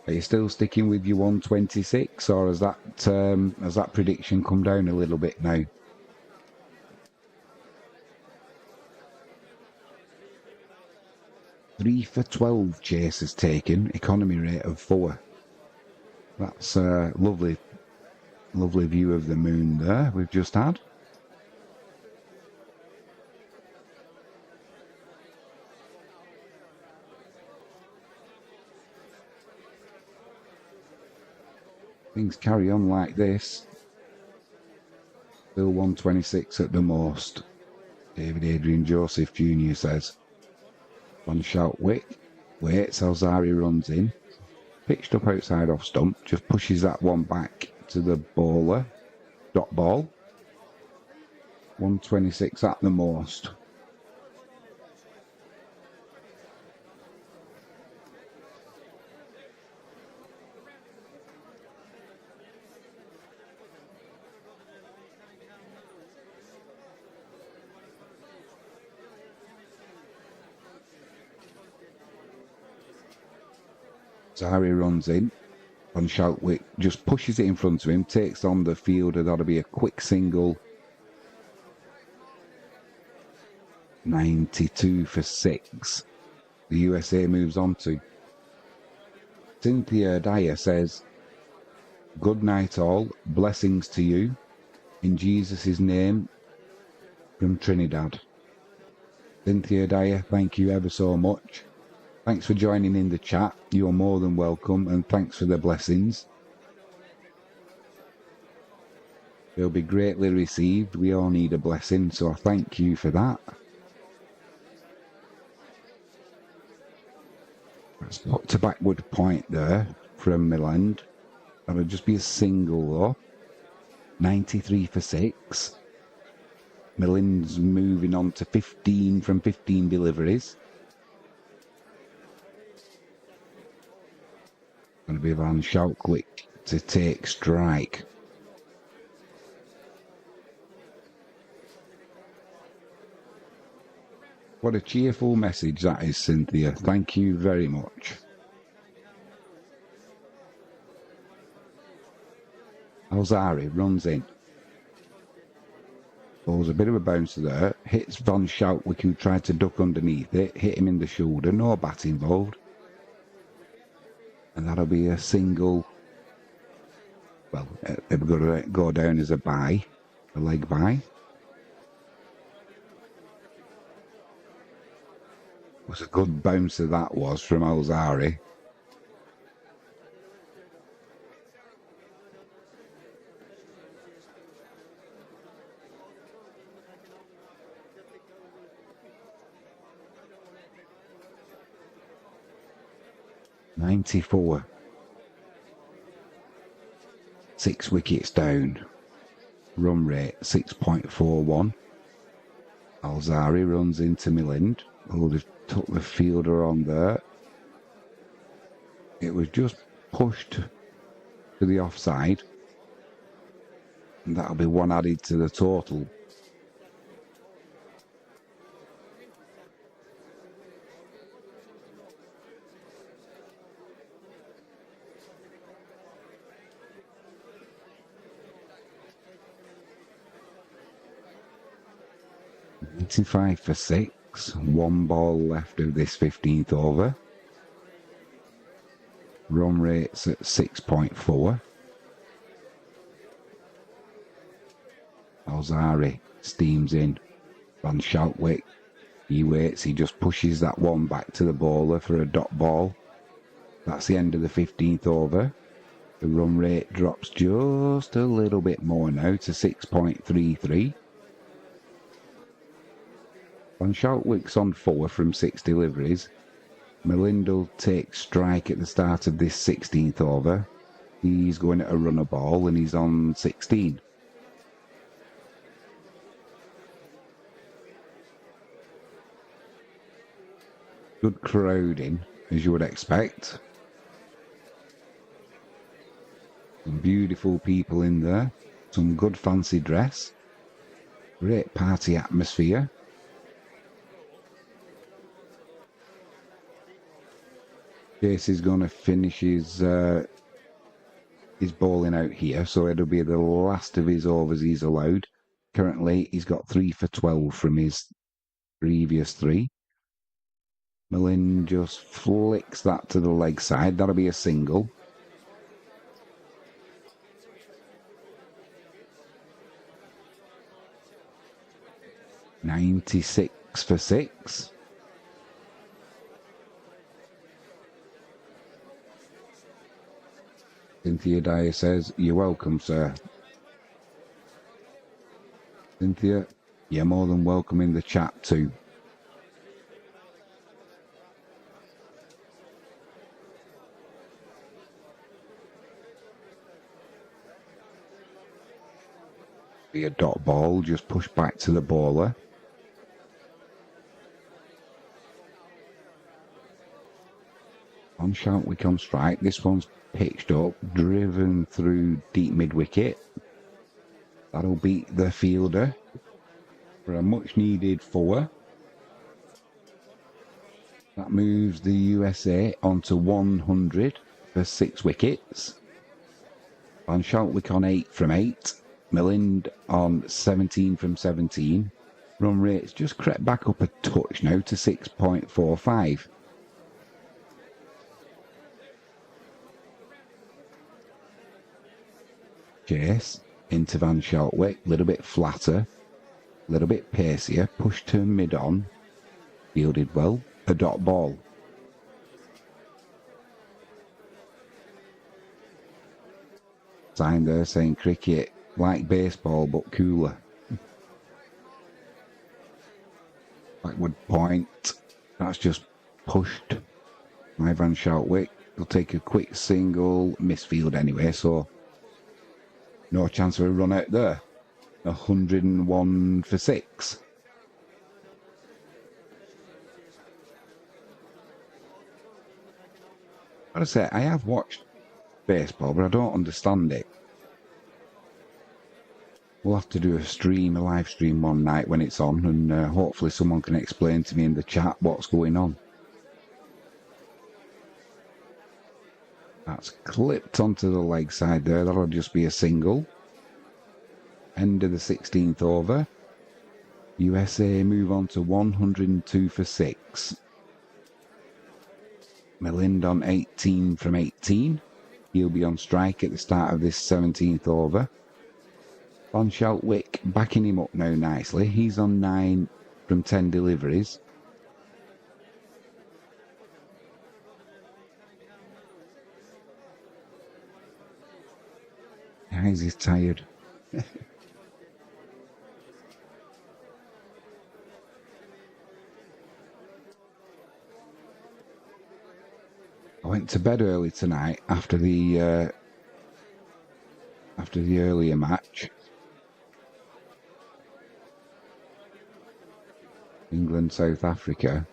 Are you still sticking with your 126, or has that prediction come down a little bit now? Three for 12 Chase has taken, economy rate of 4. That's a lovely view of the moon there we've just had. Things carry on like this. Still 126 at the most. David Adrian Joseph Jr. says. Van Schalkwyk waits, Alzari runs in. Pitched up outside off stump, just pushes that one back to the bowler. Dot ball. 126 at the most. Zari runs in. Van Schalkwyk just pushes it in front of him, takes on the fielder. That'll be a quick single. 92 for 6. The USA moves on to. Cynthia Dyer says, good night all, blessings to you, in Jesus' name, from Trinidad. Cynthia Dyer, thank you ever so much. Thanks for joining in the chat. You're more than welcome, and thanks for the blessings. They'll be greatly received. We all need a blessing, so I thank you for that. Let's put to backward point there from Milan. That'll just be a single though. 93 for 6. Milan's moving on to 15 from 15 deliveries. Going to be Van Schalkwyk to take strike. What a cheerful message that is, Cynthia. Thank you very much. Alzari runs in. Bowls a bit of a bouncer there. Hits Van Schalkwyk, who tried to duck underneath it. Hit him in the shoulder. No bat involved. And that'll be a single. Well, they're going to go down as a bye. A leg bye. Was a good bouncer that was from Alzari. .94. 6 wickets down. Run rate 6.41. Alzari runs into Milan. Oh, they've took the fielder on there. It was just pushed to the offside. And that'll be one added to the total. .95 for 6. One ball left of this 15th over. Run rate's at 6.4. Alzari steams in. Van Schalkwyk He waits, he just pushes that one back to the bowler for a dot ball. That's the end of the 15th over. The run rate drops just a little bit more now to 6.33. Van Schalkwyck's on 4 from 6 deliveries. Milind will take strike at the start of this 16th over. He's going at a runner ball and he's on 16. Good crowding, as you would expect. Some beautiful people in there. Some good fancy dress. Great party atmosphere. Chase is going to finish his bowling out here, so it'll be the last of his overs he's allowed. Currently, he's got 3 for 12 from his previous 3. Milind just flicks that to the leg side. That'll be a single. $96 for 6. Cynthia Dyer says, "You're welcome, sir." Cynthia, you're more than welcome in the chat too. Be a dot ball, just push back to the bowler. On Schalkwyck on strike. This one's pitched up, driven through deep mid-wicket. That'll beat the fielder for a much-needed 4. That moves the USA onto 100 for 6 wickets. Van Schalkwyck on 8 from 8. Milind on 17 from 17. Run rate's just crept back up a touch now to 6.45. Chase into Van Schalkwyck, a little bit flatter, a little bit pacier, push to mid on, fielded well, a dot ball. Sign there saying cricket like baseball but cooler. Backward point, that's just pushed by Van Schalkwyck. He'll take a quick single, misfield anyway, so no chance of a run out there. 101 for 6. Gotta say, I have watched baseball, but I don't understand it. We'll have to do a live stream one night when it's on, and hopefully someone can explain to me in the chat what's going on. That's clipped onto the leg side there. That'll just be a single. End of the 16th over. USA move on to 102 for 6. Milind on 18 from 18. He'll be on strike at the start of this 17th over. Van Schalkwyck backing him up now nicely. He's on 9 from 10 deliveries. Guys, he's tired. I went to bed early tonight after the earlier match. England, South Africa.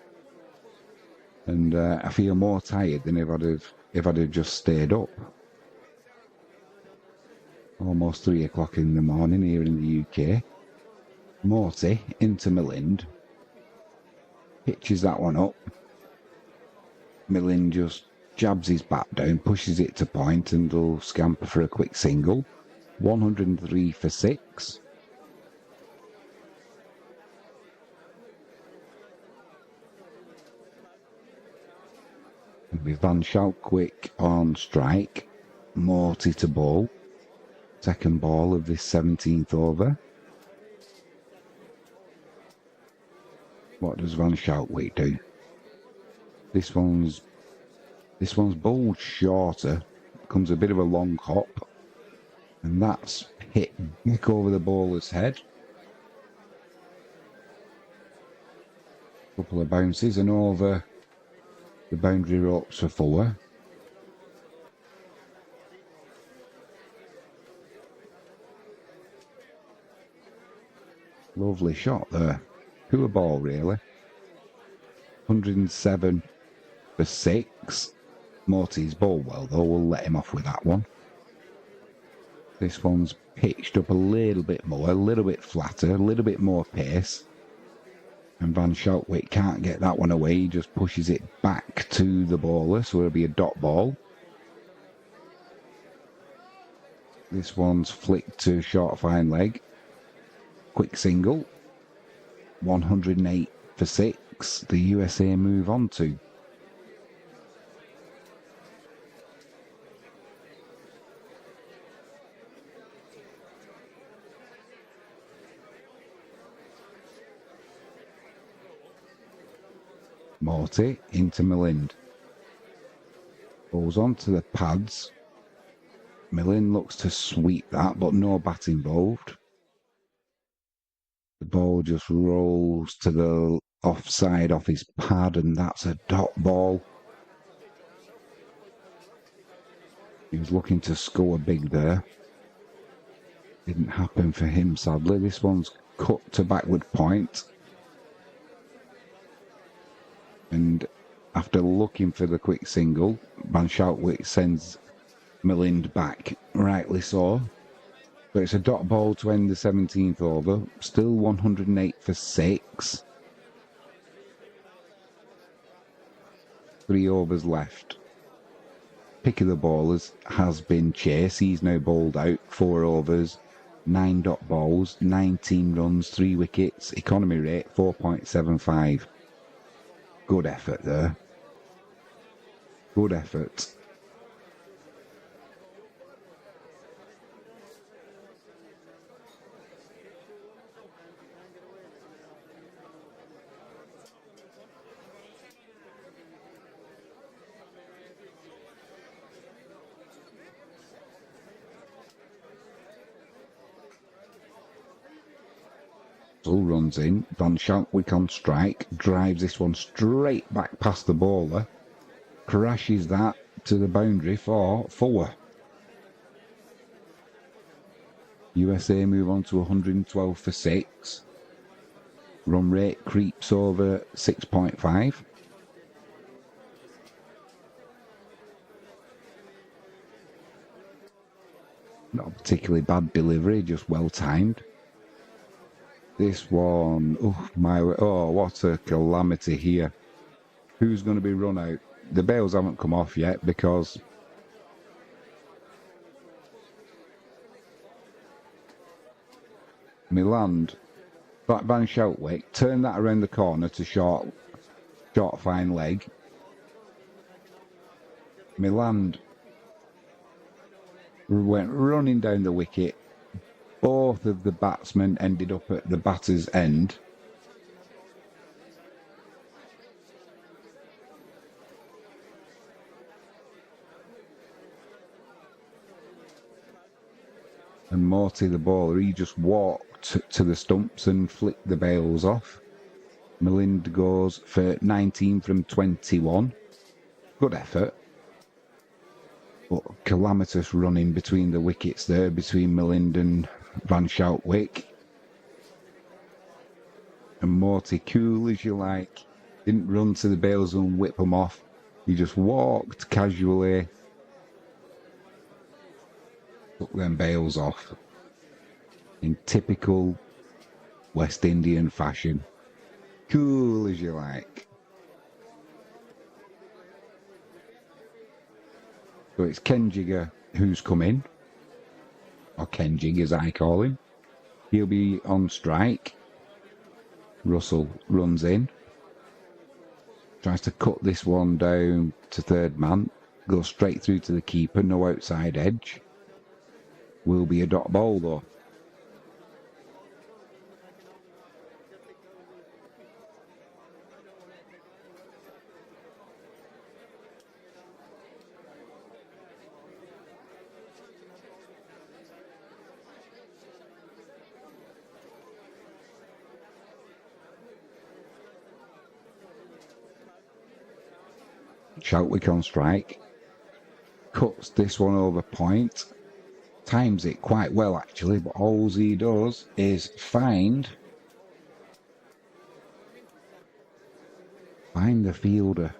And I feel more tired than if I'd have just stayed up. Almost 3 o'clock in the morning here in the UK. Morty into Milind. Pitches that one up. Milind just jabs his bat down, pushes it to point, and will scamper for a quick single. 103 for 6. With Van Schalkwyck on strike, Morty to bowl. Second ball of this 17th over. What does Van Shoutwick do? This one's bowled shorter, comes a bit of a long hop, and that's hit back over the bowler's head. Couple of bounces and over the boundary ropes for 4. Lovely shot there. Poor ball, really. 107 for 6. Morty's bowled well, though. We'll let him off with that one. This one's pitched up a little bit more, a little bit flatter, a little bit more pace. And Van Shoutwick can't get that one away. He just pushes it back to the bowler, so it'll be a dot ball. This one's flicked to short fine leg. Quick single. 108 for 6. The USA move on to. Morty into Milind. Goes on to the pads. Milind looks to sweep that, but no bat involved. The ball just rolls to the offside off his pad, and that's a dot ball. He was looking to score big there. Didn't happen for him, sadly. This one's cut to backward point. And after looking for the quick single, Van Shoutwick sends Milind back, rightly so. But it's a dot ball to end the 17th over. Still 108 for 6. 3 overs left. Pick of the bowlers has been Chase. He's now bowled out. 4 overs, 9 dot balls, 19 runs, 3 wickets. Economy rate 4.75. Good effort there. Good effort. Runs in, Van Shoutwick on strike, drives this one straight back past the bowler, crashes that to the boundary for 4. USA move on to 112 for 6. Run rate creeps over 6.5. Not a particularly bad delivery, just well timed. This one, what a calamity here. Who's going to be run out? The bails haven't come off yet because Miland, Van Shoutwick, turned that around the corner to short fine leg. Miland went running down the wicket. Both of the batsmen ended up at the batter's end. And Morty, the bowler, he just walked to the stumps and flicked the bails off. Milind goes for 19 from 21. Good effort. But calamitous running between the wickets there, between Milind and Van Shoutwick. And Morty, cool as you like, didn't run to the bails and whip them off. He just walked casually, took them bails off in typical West Indian fashion. Cool as you like. So it's Ken Jigger who's come in. Or Ken Jig as I call him. He'll be on strike. Russell runs in. Tries to cut this one down to third man. Goes straight through to the keeper. No outside edge. Will be a dot ball though. Chaltwick on strike. Cuts this one over point. Times it quite well, actually, but all he does is find the fielder.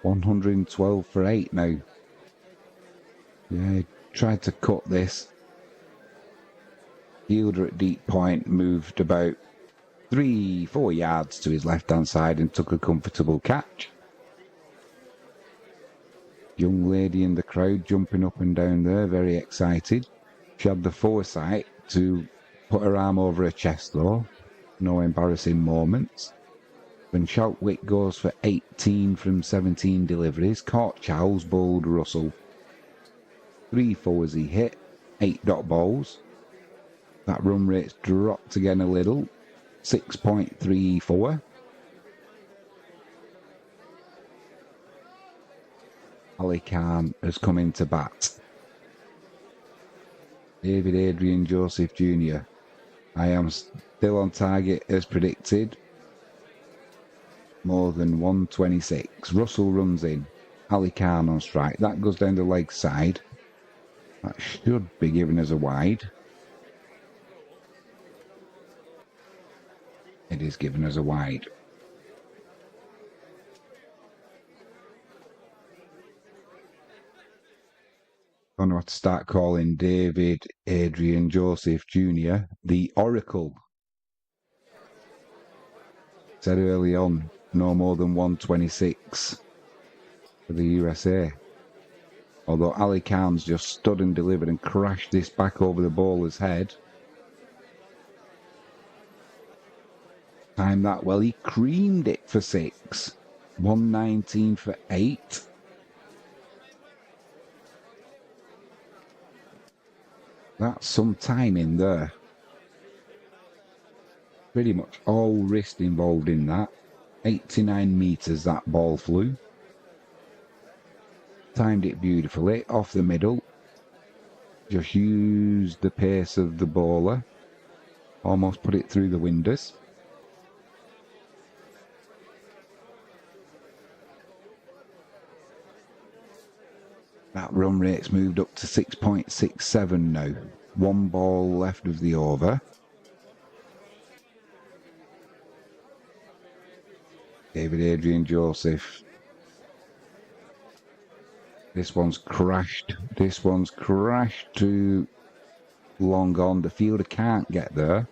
112 for 8 now. Yeah, tried to cut this. Fielder at deep point moved about 3-4 yards to his left-hand side and took a comfortable catch. Young lady in the crowd jumping up and down there, very excited. She had the foresight to put her arm over her chest though. No embarrassing moments. When Chaltwick goes for 18 from 17 deliveries, caught Charles, bowled Russell. 3-4 as he hit, 8 dot balls. That run rate's dropped again a little, 6.34. Ali Khan has come into bat. David Adrian Joseph Jr. I am still on target as predicted. More than 126. Russell runs in. Ali Khan on strike. That goes down the leg side. That should be giving us a wide. It is giving us a wide. I'm going to have to start calling David Adrian Joseph Jr. the Oracle. Said early on, no more than 126 for the USA. Although Ali Khan's just stood and delivered and crashed this back over the bowler's head. Timed that well, he creamed it for 6. 119 for 8. That's some timing there. Pretty much all wrist involved in that. 89 metres that ball flew. Timed it beautifully, off the middle. Just used the pace of the bowler. Almost put it through the windows. That run rate's moved up to 6.67 now. 1 ball left of the over. David Adrian Joseph. This one's crashed. This one's crashed to long on. The fielder can't get there.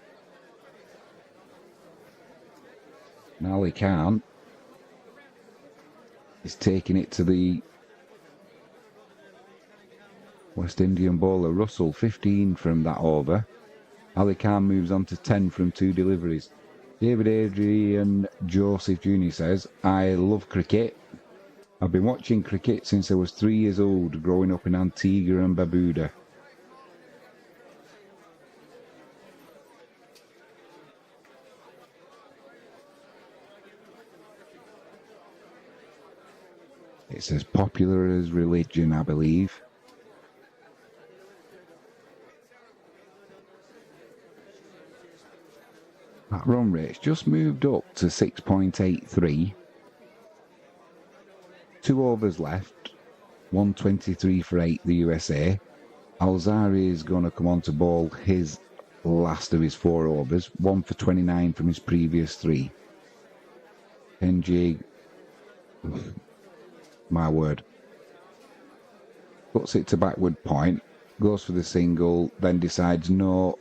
Now he can't. He's taking it to the West Indian bowler Russell, 15 from that over. Ali Khan moves on to 10 from 2 deliveries. David Adrian Joseph Jr. says, I love cricket. I've been watching cricket since I was 3 years old, growing up in Antigua and Barbuda. It's as popular as religion, I believe. That run rate's just moved up to 6.83. 2 overs left. 123 for 8, the USA. Alzari is going to come on to bowl his last of his 4 overs. 1 for 29 from his previous 3. NJ, my word. Puts it to backward point. Goes for the single. Then decides no.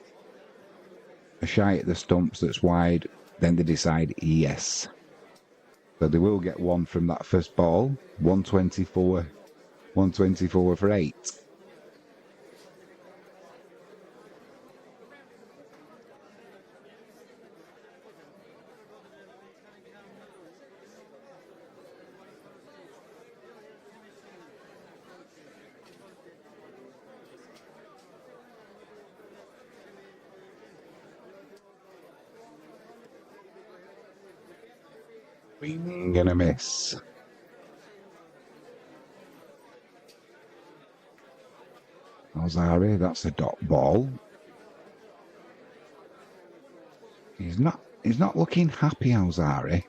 A shy at the stumps that's wide, then they decide yes. So they will get 1 from that first ball. 124 for 8. Swing and a miss. Alzari, that's a dot ball. He's not he's not looking happy, Alzari. He's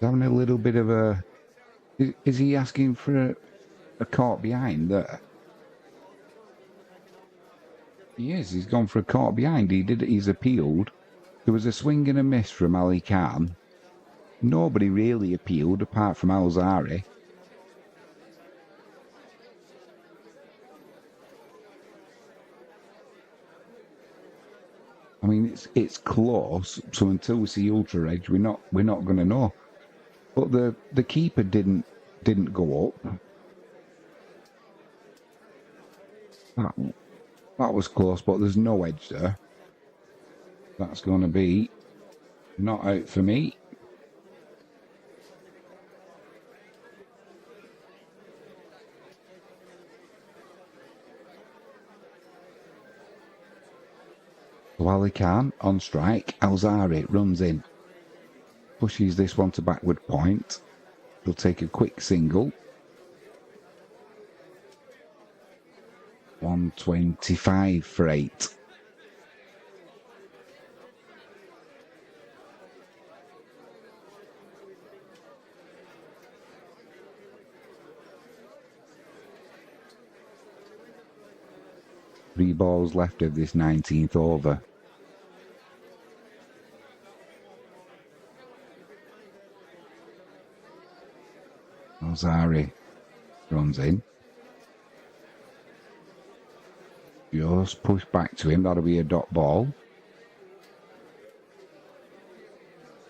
having a little bit of a... Is he asking for a caught behind there? He is. He's gone for a caught behind. He's appealed. There was a swing and a miss from Ali Khan. Nobody really appealed apart from Alzari. I mean, it's close. So until we see Ultra Edge, we're not going to know. But the keeper didn't go up. That was close, but there's no edge there. That's going to be not out for me. So Ali Khan on strike. Alzari runs in. Pushes this one to backward point. He'll take a quick single. 125 for 8. Three balls left of this 19th over. Alzari runs in. Just push back to him. That'll be a dot ball.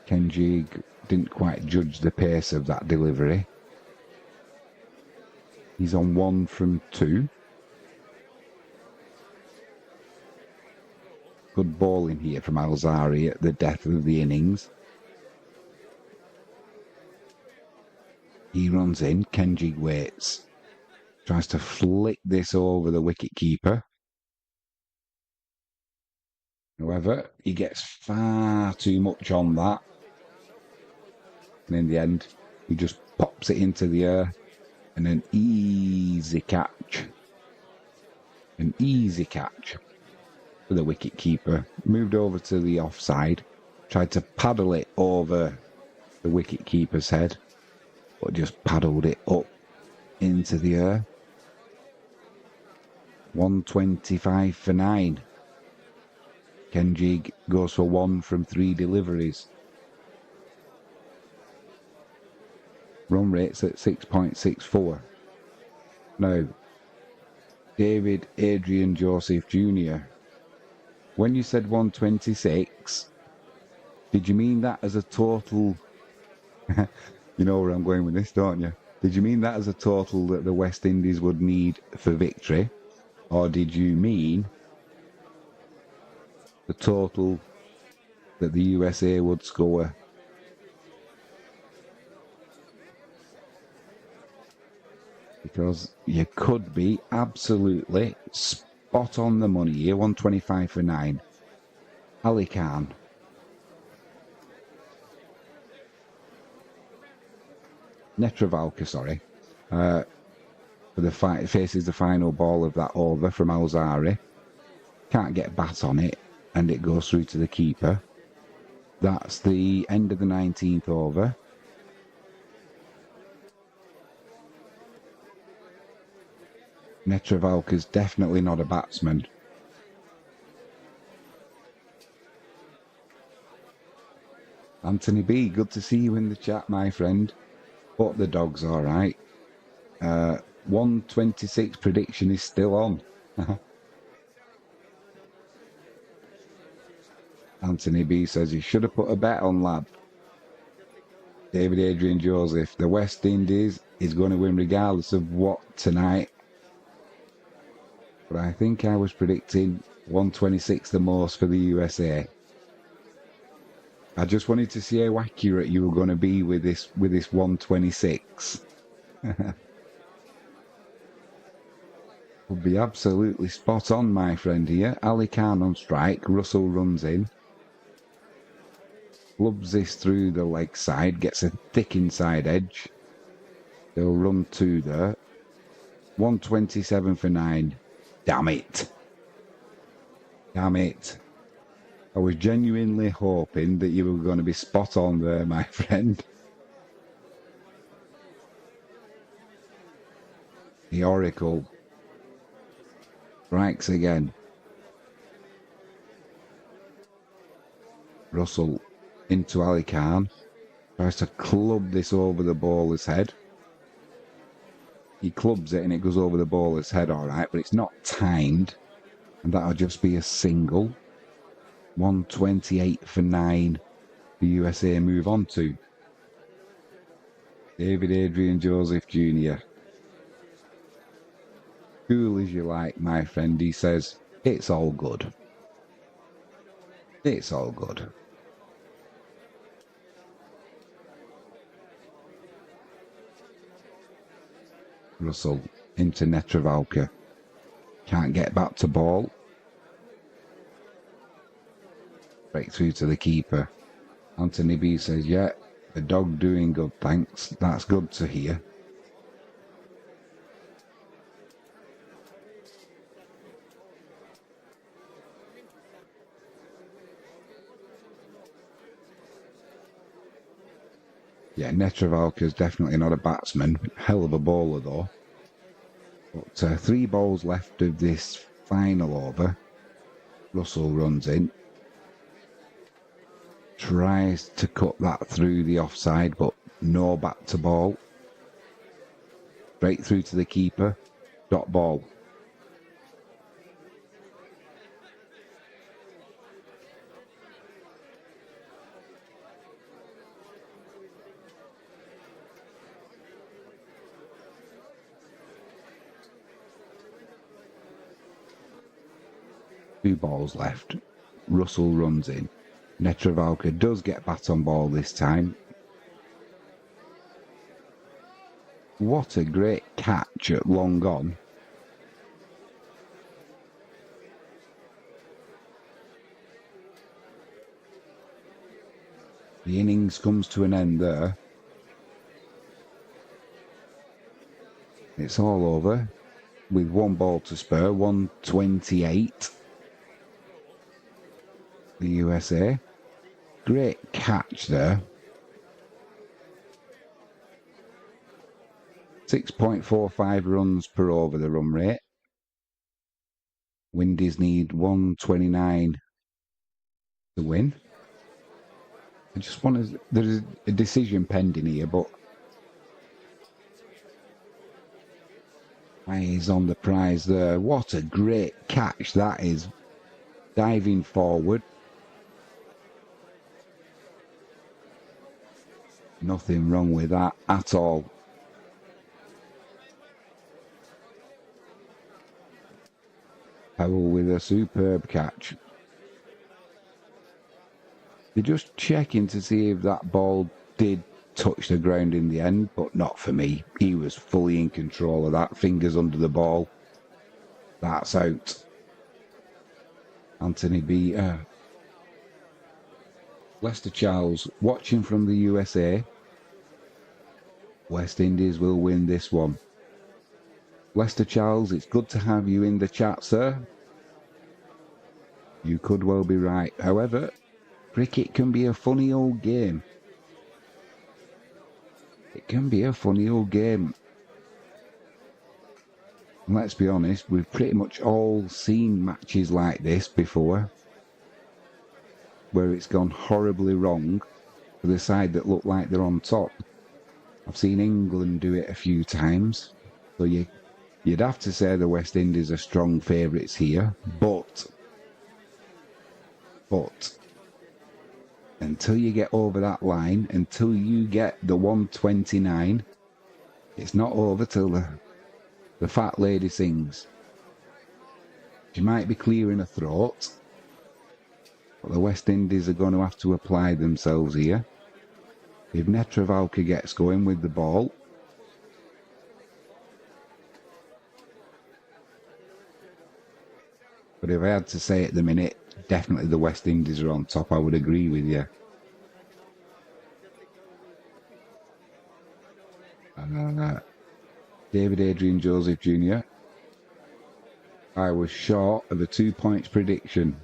Kenji didn't quite judge the pace of that delivery. He's on 1 from 2. Good bowling here from Alzari at the death of the innings. He runs in. Kenji waits. Tries to flick this over the wicket-keeper. However, he gets far too much on that. And in the end, he just pops it into the air. And an easy catch. An easy catch for the wicket-keeper. Moved over to the offside. Tried to paddle it over the wicket-keeper's head. But just paddled it up into the air. 125 for 9. Kenji goes for 1 from 3 deliveries. Run rate's at 6.64. Now, David Adrian Joseph Jr. When you said 126, did you mean that as a total? You know where I'm going with this, don't you? Did you mean that as a total that the West Indies would need for victory? Or did you mean the total that the USA would score? Because you could be absolutely spot on the money here. 125 for 9. Ali Khan. Netravalka, sorry. For the fight, faces the final ball of that over from Alzari. Can't get bat on it, and it goes through to the keeper. That's the end of the 19th over. Netravalka's definitely not a batsman. Anthony B, good to see you in the chat, my friend. But the dog's all right. 126 prediction is still on. Anthony B says he should have put a bet on, lad. David Adrian Joseph, the West Indies is going to win regardless of what tonight. But I think I was predicting 126 the most for the USA. I just wanted to see how accurate you were going to be with this 126. Would be absolutely spot on, my friend here. Ali Khan on strike. Russell runs in. Lubs this through the leg side. Gets a thick inside edge. They'll run 2 there. 127 for 9. Damn it. Damn it. I was genuinely hoping that you were going to be spot on there, my friend. The Oracle strikes again. Russell into Ali Khan. Tries to club this over the bowler's head. He clubs it and it goes over the bowler's head all right, but it's not timed. And that'll just be a single. 128 for 9. The USA move on to David Adrian Joseph Jr. Cool as you like, my friend, he says, it's all good. It's all good. Russell into Netravalka. Can't get back to ball. Break through to the keeper. Anthony B says, yeah, the dog doing good, thanks. That's good to hear. Yeah, Netravalka's definitely not a batsman. Hell of a bowler, though. But 3 balls left of this final over. Russell runs in. Tries to cut that through the offside, but no back to ball. Straight through to the keeper. Dot ball. Two balls left. Russell runs in. Netravalka does get bat on ball this time. What a great catch at long on. The innings comes to an end there. It's all over with 1 ball to spare, 128. The USA. Great catch there. 6.45 runs per over the run rate. Windies need 129 to win. I just want to... There's a decision pending here, but... Eyes on the prize there. What a great catch that is. Diving forward. Nothing wrong with that at all. Powell with a superb catch. They're just checking to see if that ball did touch the ground in the end, but not for me. He was fully in control of that. Fingers under the ball. That's out. Anthony B. Lester Charles watching from the USA. West Indies will win this one. Lester Charles, it's good to have you in the chat, sir. You could well be right. However, cricket can be a funny old game. It can be a funny old game. And let's be honest, we've pretty much all seen matches like this before, where it's gone horribly wrong for the side that look like they're on top. I've seen England do it a few times, so you'd have to say the West Indies are strong favourites here, but until you get over that line, until you get the 129, it's not over till the fat lady sings. She might be clearing her throat, but the West Indies are going to have to apply themselves here. If Netravalka gets going with the ball, but if I had to say at the minute, definitely the West Indies are on top. I would agree with you. David Adrian Joseph Jr. I was short of a 2 points prediction.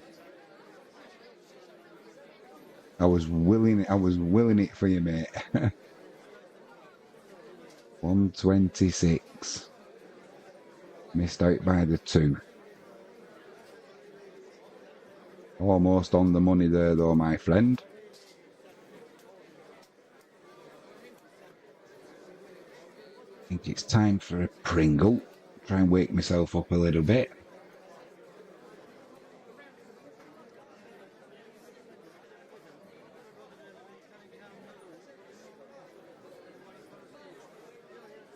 I was willing it for you, mate. 126. Missed out by the 2. Almost on the money there, though, my friend. I think it's time for a Pringle. Try and wake myself up a little bit.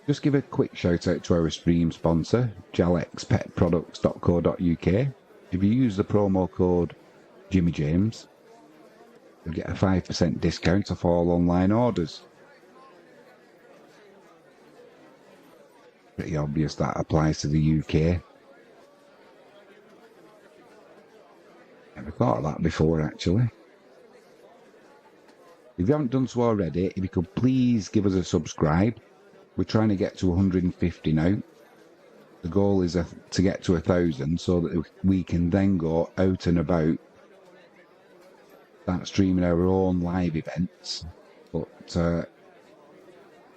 Just give a quick shout out to our stream sponsor, jalexpetproducts.co.uk. If you use the promo code Jimmy James, you'll get a 5% discount off all online orders. Pretty obvious that applies to the UK. Never thought of that before, actually. If you haven't done so already, if you could please give us a subscribe. We're trying to get to 150 now. The goal is to get to 1,000 so that we can then go out and about, start streaming our own live events. But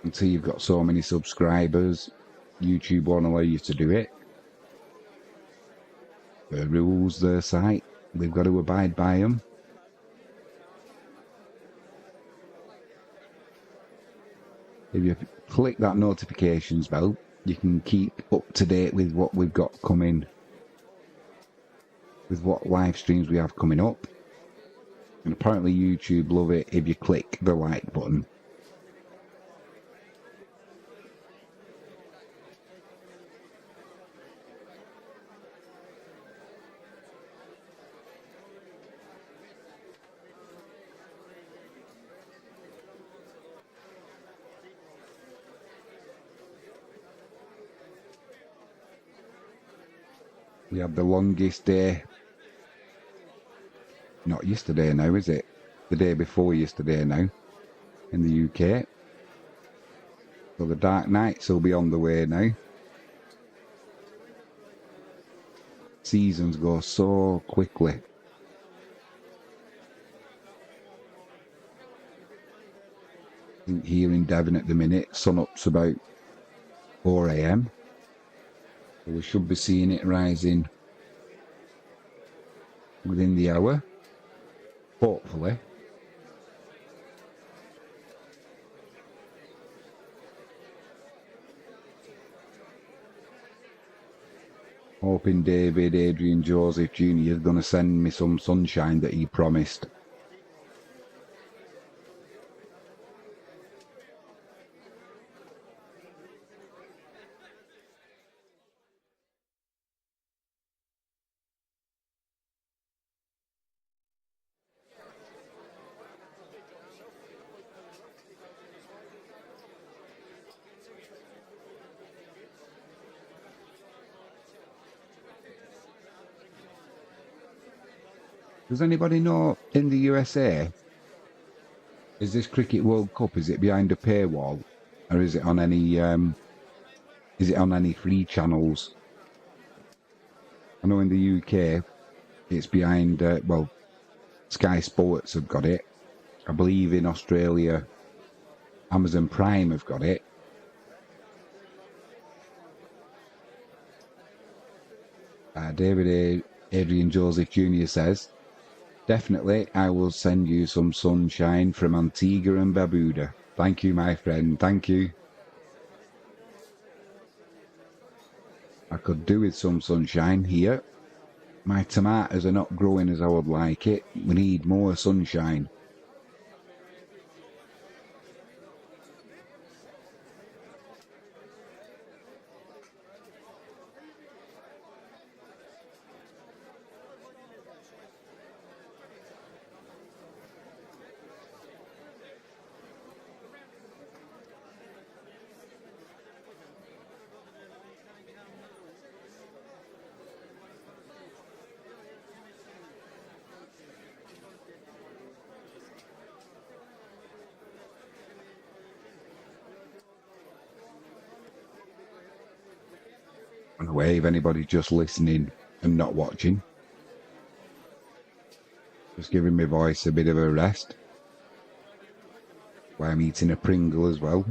until you've got so many subscribers, YouTube won't allow you to do it. The rules, their site, we've got to abide by them. If you click that notifications bell, you can keep up to date with what we've got coming, with what live streams we have coming up. And apparently YouTube love it if you click the like button. We had the longest day, not yesterday now, is it? The day before yesterday now, in the UK. So the dark nights will be on the way now. Seasons go so quickly. I think here in Devon at the minute, sun-up's about 4 AM. So we should be seeing it rising within the hour, hopefully. Hoping David Adrian Joseph Jr. is going to send me some sunshine that he promised. Does anybody know in the USA, is this Cricket World Cup, is it behind a paywall, or is it on any free channels? I know in the UK it's behind, Sky Sports have got it. I believe in Australia Amazon Prime have got it. David Adrian Joseph Jr. says, definitely, I will send you some sunshine from Antigua and Barbuda. Thank you, my friend. Thank you. I could do with some sunshine here. My tomatoes are not growing as I would like it. We need more sunshine. Away if anybody just listening and not watching. Just giving my voice a bit of a rest. Why I'm eating a Pringle as well.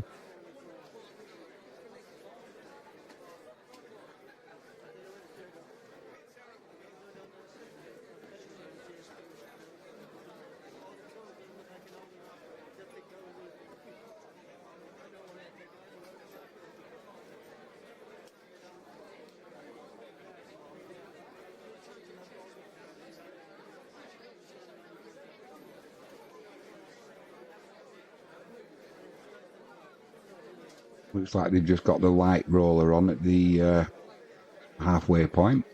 Looks like they've just got the light roller on at the halfway point.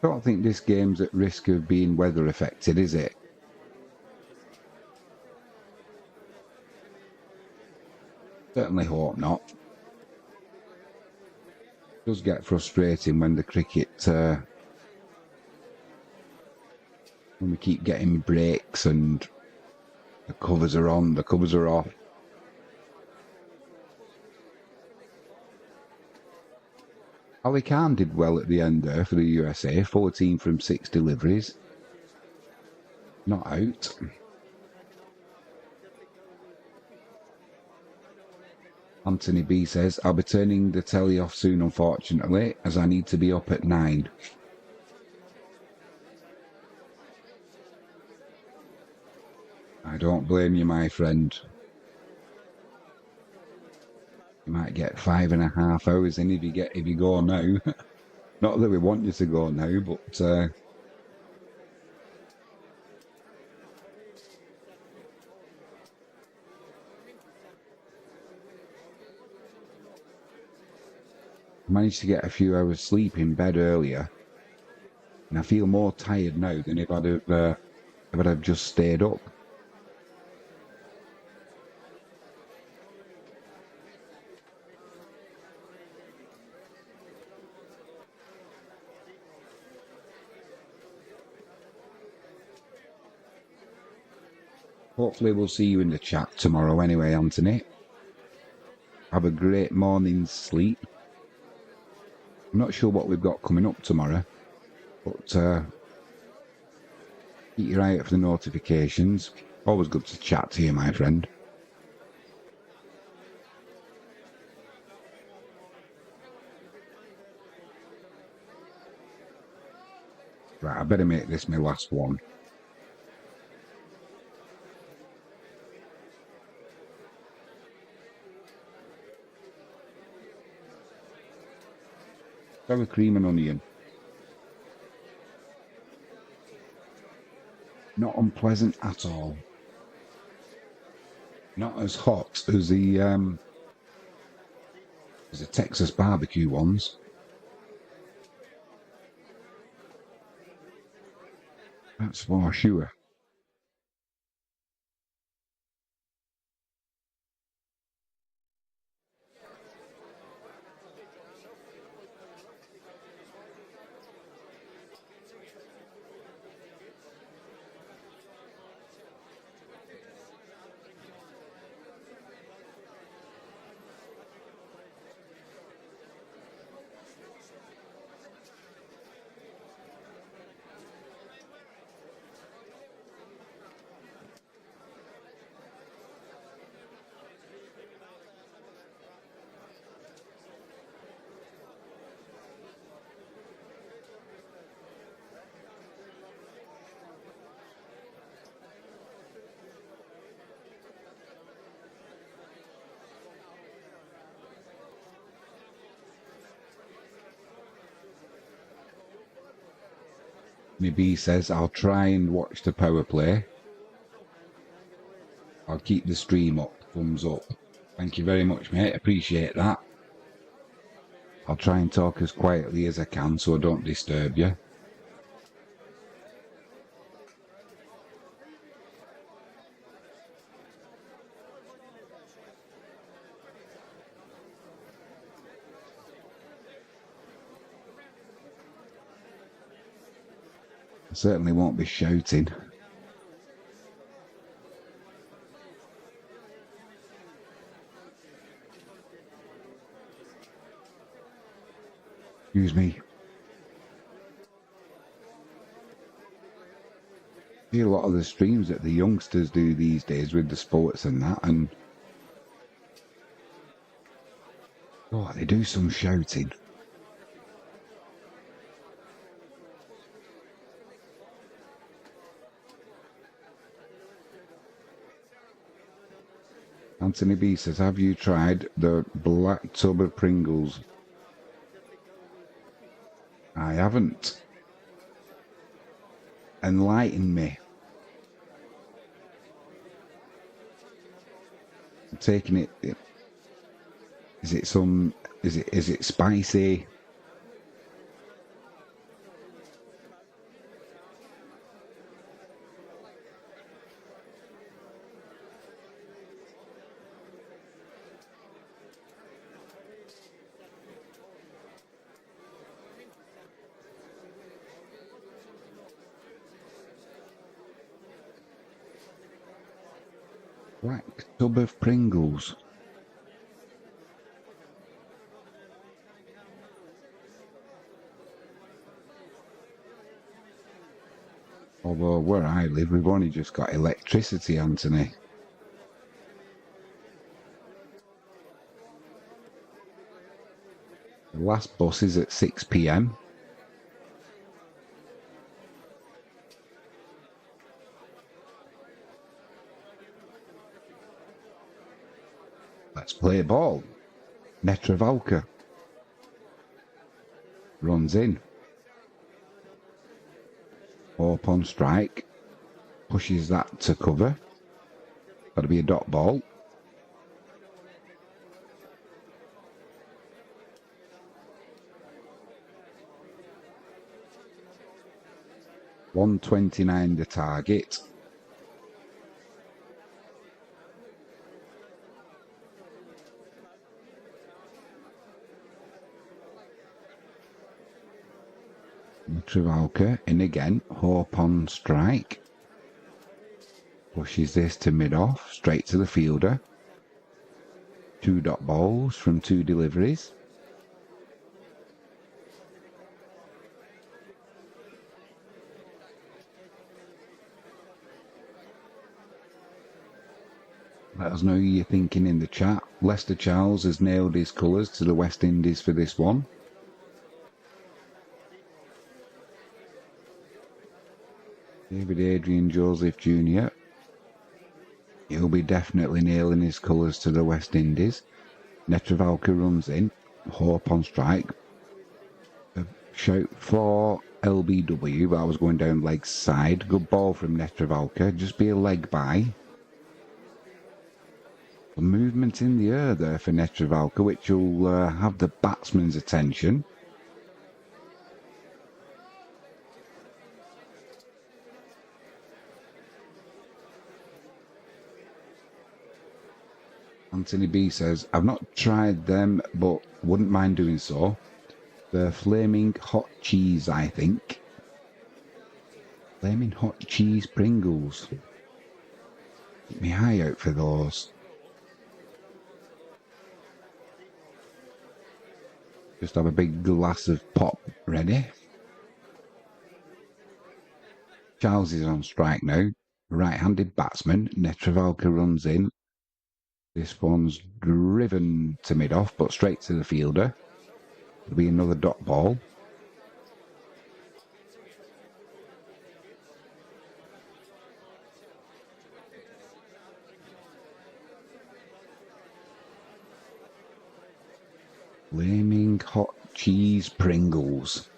I don't think this game's at risk of being weather affected, is it? Certainly hope not. It does get frustrating when the cricket, when we keep getting breaks and the covers are on, the covers are off. Ali Khan did well at the end there for the USA, 14 from 6 deliveries. Not out. Anthony B says, I'll be turning the telly off soon, unfortunately, as I need to be up at 9. I don't blame you, my friend. You might get 5.5 hours in if you go now. Not that we want you to go now, but I managed to get a few hours sleep in bed earlier, and I feel more tired now than if I'd have just stayed up. Hopefully we'll see you in the chat tomorrow anyway, Anthony. Have a great morning's sleep. I'm not sure what we've got coming up tomorrow, but keep your eye out for the notifications. Always good to chat to you, my friend. Right, I better make this my last one. Sour cream and onion. Not unpleasant at all. Not as hot as the Texas barbecue ones. That's for sure. Maybe says, I'll try and watch the power play. I'll keep the stream up. Thumbs up. Thank you very much, mate. Appreciate that. I'll try and talk as quietly as I can so I don't disturb you. I certainly won't be shouting. Excuse me. I see a lot of the streams that the youngsters do these days with the sports and that, and oh, they do some shouting. Anthony B says, have you tried the black tub of Pringles? I haven't. Enlighten me. I'm taking it. Is it spicy? Black tub of Pringles. Although where I live, we've only just got electricity, Anthony. The last bus is at 6 p.m. Let's play ball. Netravalka runs in. Hope on strike. Pushes that to cover. Got to be a dot ball. $129 the target. Netravalka in again. Hope on strike. Pushes this to mid-off, straight to the fielder. 2 dot balls from 2 deliveries. Let us know who you're thinking in the chat. Lester Charles has nailed his colours to the West Indies for this one. David Adrian Joseph Jr. He'll be definitely nailing his colours to the West Indies. Netravalka runs in. Hope on strike. A shout for LBW, but I was going down leg side. Good ball from Netravalka. Just be a leg by. A movement in the air there for Netravalka, which will have the batsman's attention. Anthony B says, I've not tried them, but wouldn't mind doing so. They're flaming hot cheese, I think. Flaming hot cheese Pringles. Keep me eye out for those. Just have a big glass of pop ready. Charles is on strike now. Right-handed batsman. Netravalka runs in. This one's driven to mid-off, but straight to the fielder. It'll be another dot ball. Flaming hot cheese Pringles.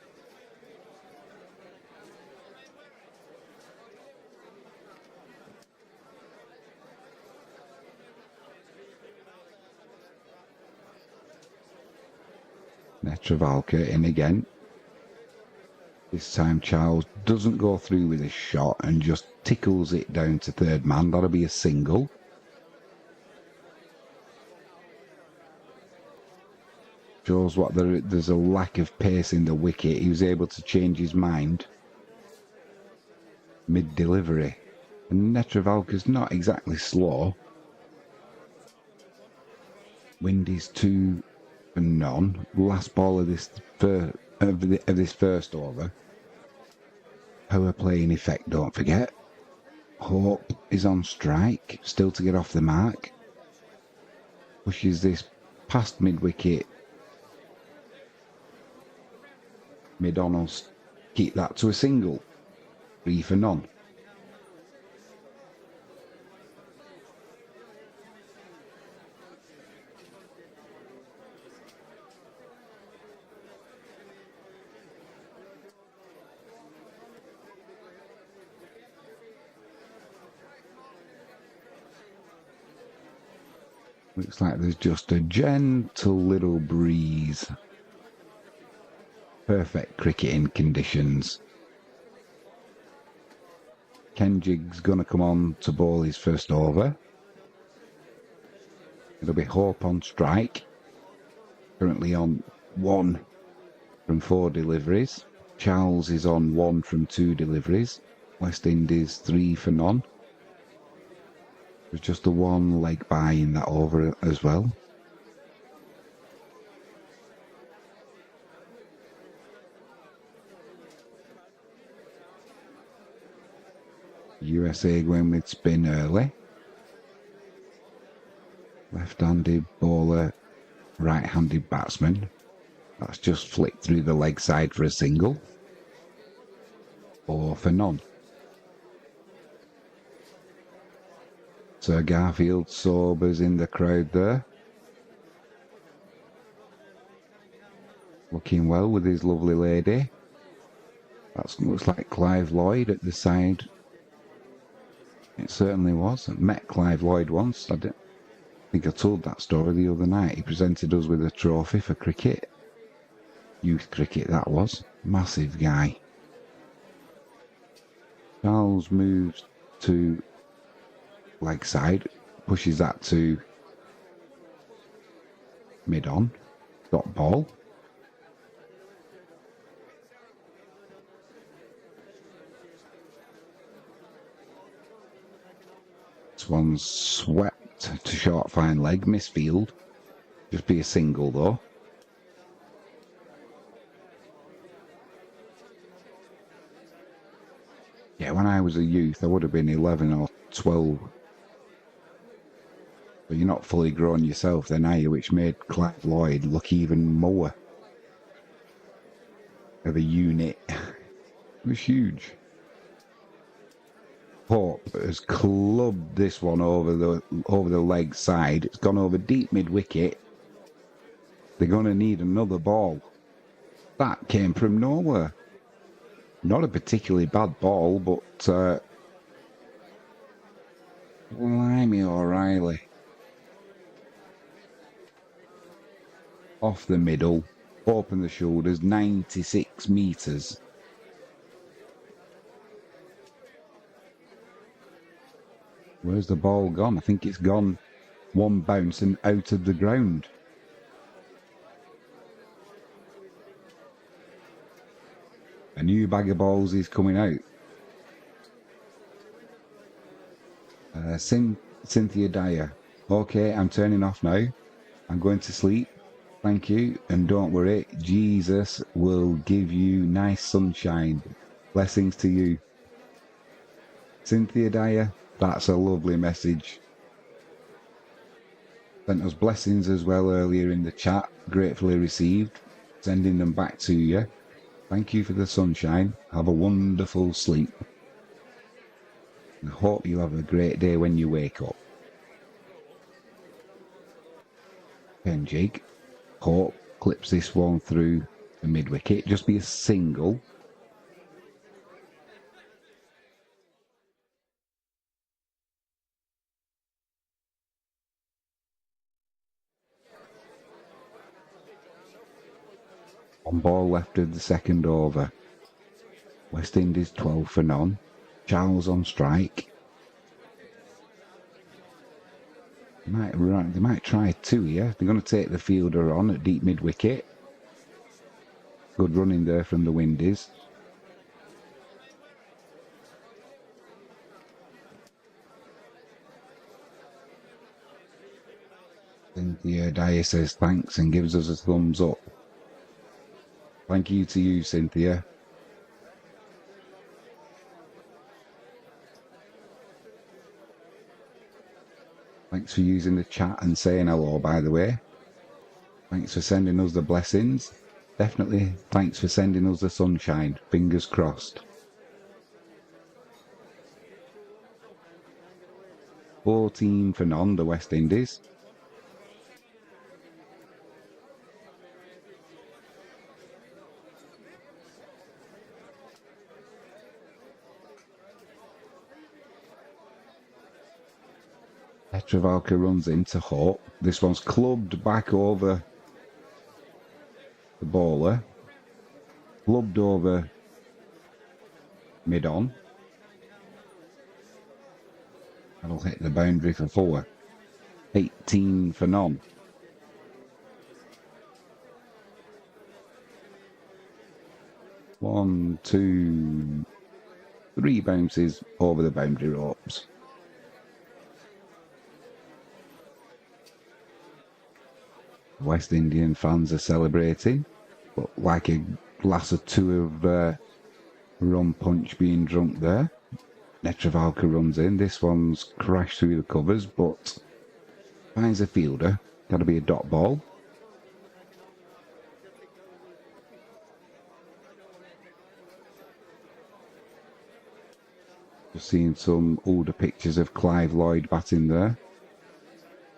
Netravalka in again. This time Charles doesn't go through with his shot and just tickles it down to third man. That'll be a single. Shows what there's a lack of pace in the wicket. He was able to change his mind. mid-delivery. And Netravalka's not exactly slow. Wind is 2 for none. Last ball of this first over. Power play in effect, don't forget. Hope is on strike, still to get off the mark. Pushes this past mid-wicket. Mid-on will keep that to a single. 3 for none. Looks like there's just a gentle little breeze. Perfect cricketing conditions. Kenjig's going to come on to bowl his first over. It'll be Hope on strike. Currently on 1 from 4 deliveries. Charles is on 1 from 2 deliveries. West Indies 3 for none. There's just a 1 leg by in that over as well. USA going with spin early. Left-handed bowler, right-handed batsman. That's just flicked through the leg side for a single. 4 for none. Sir Garfield Sobers in the crowd there. Looking well with his lovely lady. That looks like Clive Lloyd at the side. It certainly was. I met Clive Lloyd once. I think I told that story the other night. He presented us with a trophy for cricket. Youth cricket, that was. Massive guy. Charles moves to leg side. Pushes that to mid-on. Dot ball. This one's swept to short fine leg, misfield. Just be a single though. Yeah, when I was a youth, I would have been 11 or 12. But you're not fully grown yourself then, are you? Which made Clive Lloyd look even more of a unit. It was huge. Hope has clubbed this one over the leg side. It's gone over deep mid wicket. They're going to need another ball. That came from nowhere. Not a particularly bad ball, but blimey O'Reilly. Off the middle, open the shoulders, 96 metres. Where's the ball gone? I think it's gone 1 bounce and out of the ground. A new bag of balls is coming out. Cynthia Dyer. Okay, I'm turning off now. I'm going to sleep. Thank you. And don't worry, Jesus will give you nice sunshine. Blessings to you. Cynthia Dyer, that's a lovely message. Sent us blessings as well earlier in the chat. Gratefully received. Sending them back to you. Thank you for the sunshine. Have a wonderful sleep. I hope you have a great day when you wake up. Kenjig. Hope clips this one through the mid-wicket. Just be a single. On ball left of the second over. West Indies 12 for none. Charles on strike. They might try 2 here. They're going to take the fielder on at deep mid-wicket. Good running there from the Windies. Cynthia Dyer says thanks and gives us a thumbs up. Thank you to you, Cynthia. Thanks for using the chat and saying hello, by the way. Thanks for sending us the blessings. Definitely thanks for sending us the sunshine. Fingers crossed. 14 for none, the West Indies. Petrovalka runs into Hope. This one's clubbed back over the bowler. Clubbed over mid-on. That'll hit the boundary for 4. 18 for none. One, two, 3 bounces over the boundary ropes. West Indian fans are celebrating, but like a glass or two of rum punch being drunk there. Netravalka runs in. This one's crashed through the covers, but finds a fielder. Got to be a dot ball. Just seeing some older pictures of Clive Lloyd batting there.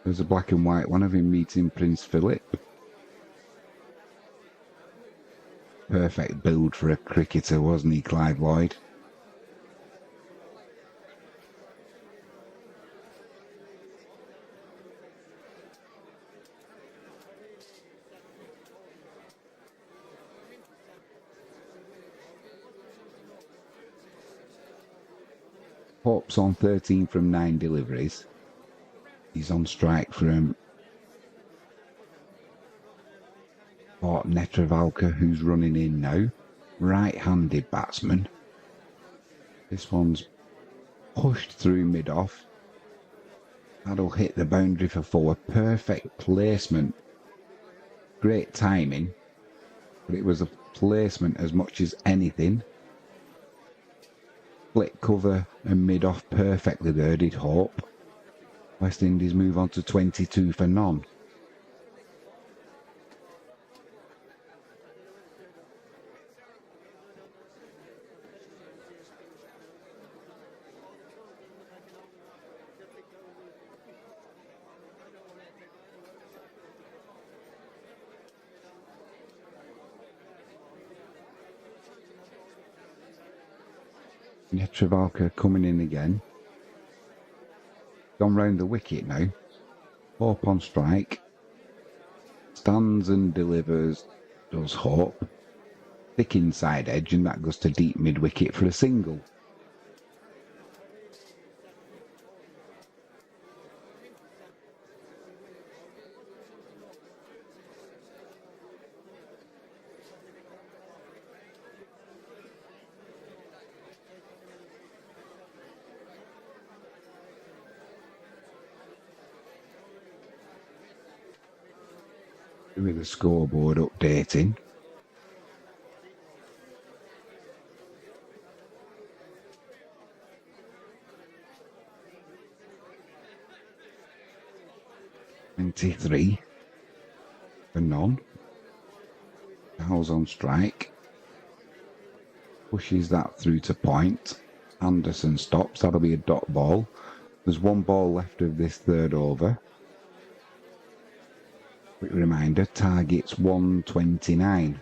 There's a black and white one of him meeting Prince Philip. Perfect build for a cricketer, wasn't he, Clive Lloyd? Hope's on 13 from 9 deliveries. He's on strike from Netravalka, who's running in now. Right-handed batsman. This one's pushed through mid-off. That'll hit the boundary for 4. Perfect placement. Great timing. But it was a placement as much as anything. Split cover and mid-off perfectly there, did Hope. West Indies move on to 22 for none. Netravalka coming in again. Gone round the wicket now. Hope on strike. Stands and delivers, does Hope. Thick inside edge, and that goes to deep mid-wicket for a single. With the scoreboard updating. Three for none. Howell's on strike. Pushes that through to point. Anderson stops. That'll be a dot ball. There's 1 ball left of this 3rd over. Quick reminder, target's 129.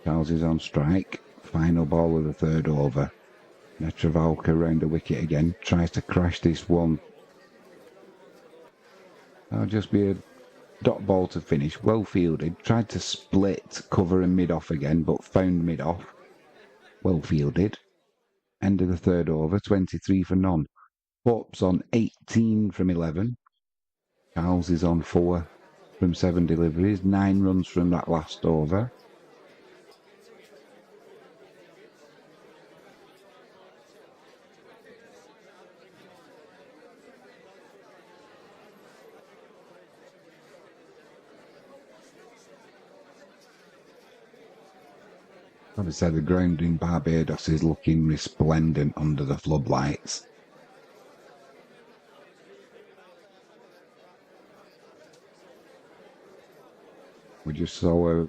Charles is on strike. Final ball of the 3rd over. Netravalka round the wicket again. Tries to crash this one. That'll just be a dot ball to finish. Well fielded. Tried to split cover and mid-off again, but found mid-off. Well fielded. End of the 3rd over. 23 for none. Hope's on 18 from 11. Charles is on 4 from 7 deliveries, 9 runs from that last over. As I said, the ground in Barbados is looking resplendent under the floodlights. We just saw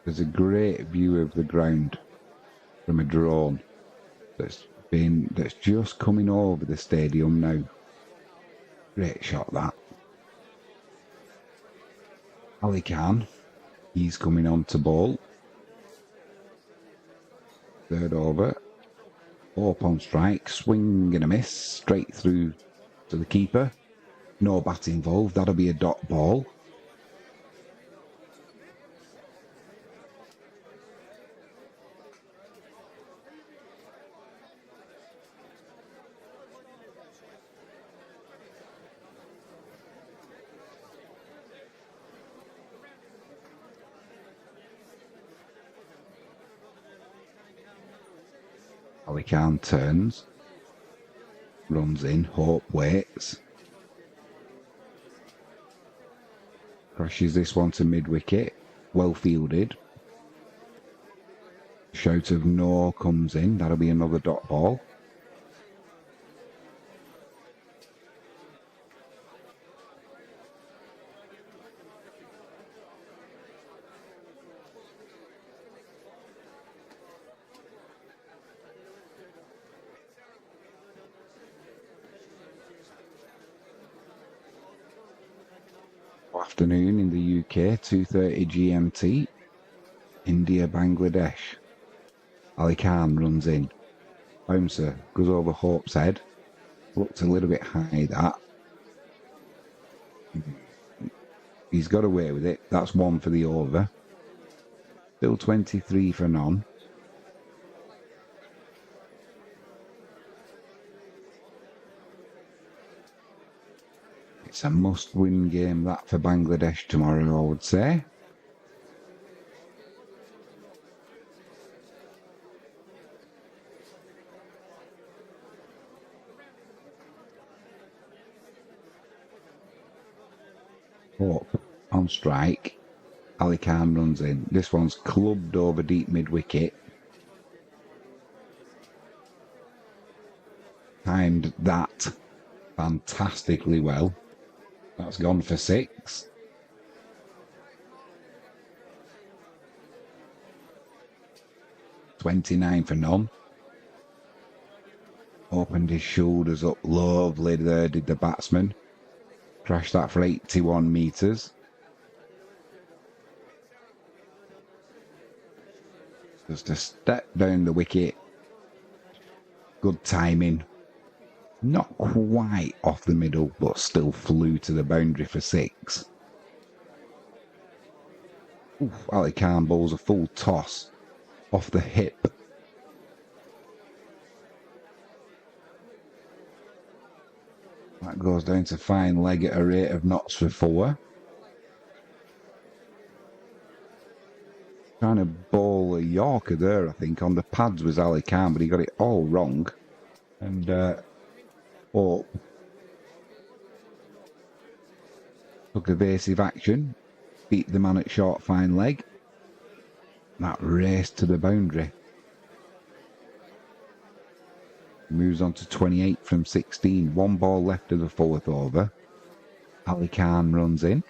there's a great view of the ground from a drone that's just coming over the stadium now. Great shot that. Ali Khan, he's coming on to bowl. Third over. Up on strike, swing and a miss, straight through to the keeper. No bat involved, that'll be a dot ball. Ali Khan turns, runs in, Hope waits. Crashes this one to mid-wicket, well fielded. Shout of no comes in, that'll be another dot ball. Afternoon in the UK, 2:30 GMT, India, Bangladesh. Ali Khan runs in. Bouncer goes over Hope's head. Looked a little bit high, that. He's got away with it. That's 1 for the over. Still 23 for none. It's a must-win game, that, for Bangladesh tomorrow, I would say. Hope on strike. Ali Khan runs in. This one's clubbed over deep mid-wicket. Timed that fantastically well. That's gone for 6. $29 for none. Opened his shoulders up lovely there, did the batsman. Crashed that for 81 metres. Just a step down the wicket. Good timing. Not quite off the middle, but still flew to the boundary for 6. Ali Khan bowls a full toss off the hip. That goes down to fine leg at a rate of knots for 4. Trying to bowl a Yorker there, I think. On the pads was Ali Khan, but he got it all wrong. And Hope took evasive action, beat the man at short fine leg. That raced to the boundary. Moves on to 28 from 16. 1 ball left of the 4th over. Ali Khan runs in.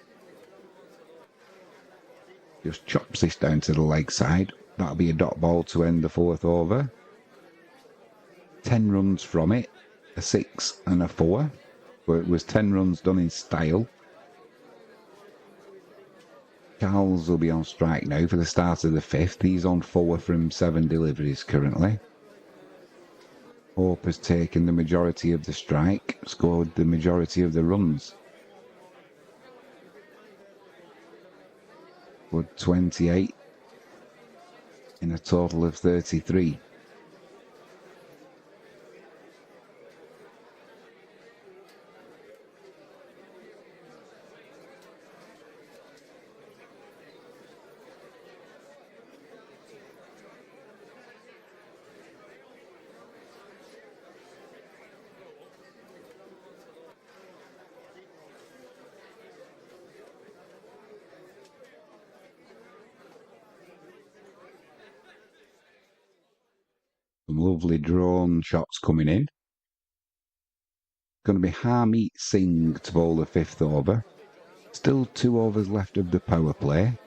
Just chops this down to the leg side. That'll be a dot ball to end the 4th over. 10 runs from it. A 6 and a 4. But it was 10 runs done in style. Charles will be on strike now for the start of the 5th. He's on 4 from 7 deliveries currently. Hope has taken the majority of the strike, scored the majority of the runs. Scored 28 in a total of 33. Some lovely drone shots coming in. Going to be Harmeet Singh to bowl the 5th over. Still 2 overs left of the power play.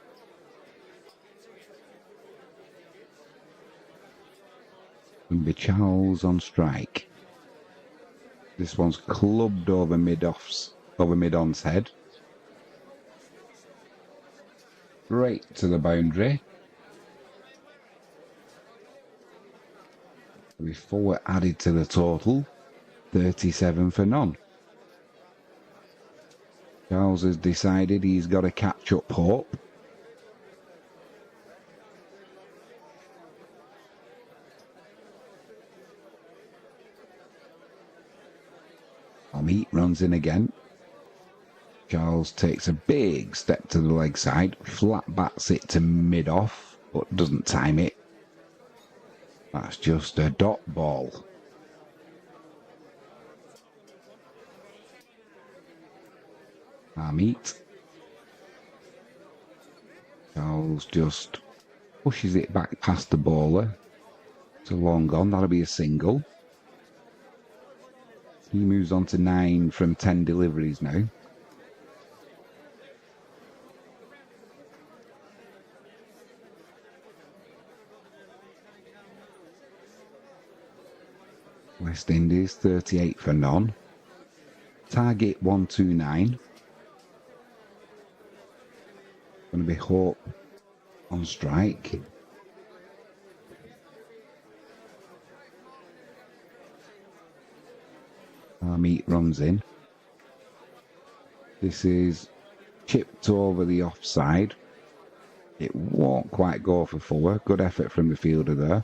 Going to be Charles on strike. This one's clubbed over mid-on's head. Right to the boundary. With 4 added to the total. 37 for none. Charles has decided he's got to catch up hope. Amit runs in again. Charles takes a big step to the leg side, flat bats it to mid-off, but doesn't time it. That's just a dot ball. Amit. Charles just pushes it back past the bowler. It's a long on, that'll be a single. He moves on to 9 from 10 deliveries now. West Indies 38 for none. Target 129. Going to be Hope on strike. Harmeet runs in. This is chipped over the offside. It won't quite go for 4. Good effort from the fielder there.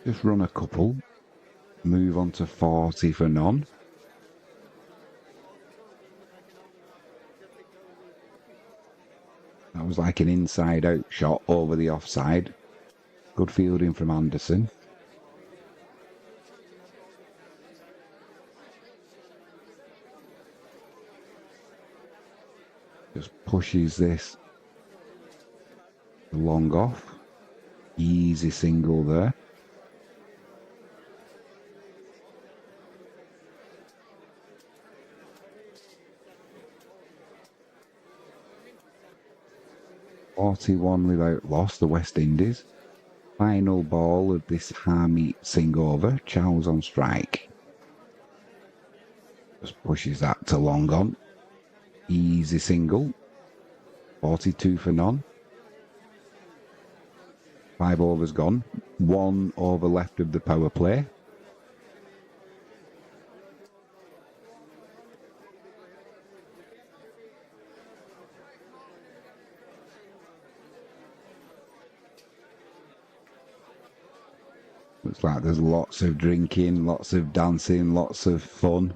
Just run a couple. Move on to 40 for none. That was like an inside-out shot over the offside. Good fielding from Anderson. Just pushes this long off. Easy single there. .41 without loss, the West Indies. Final ball of this Harmeet Singh over. Charles on strike. Just pushes that to long on. Easy single. 42 for none. 5 overs gone. 1 over left of the power play. Looks like there's lots of drinking, lots of dancing, lots of fun.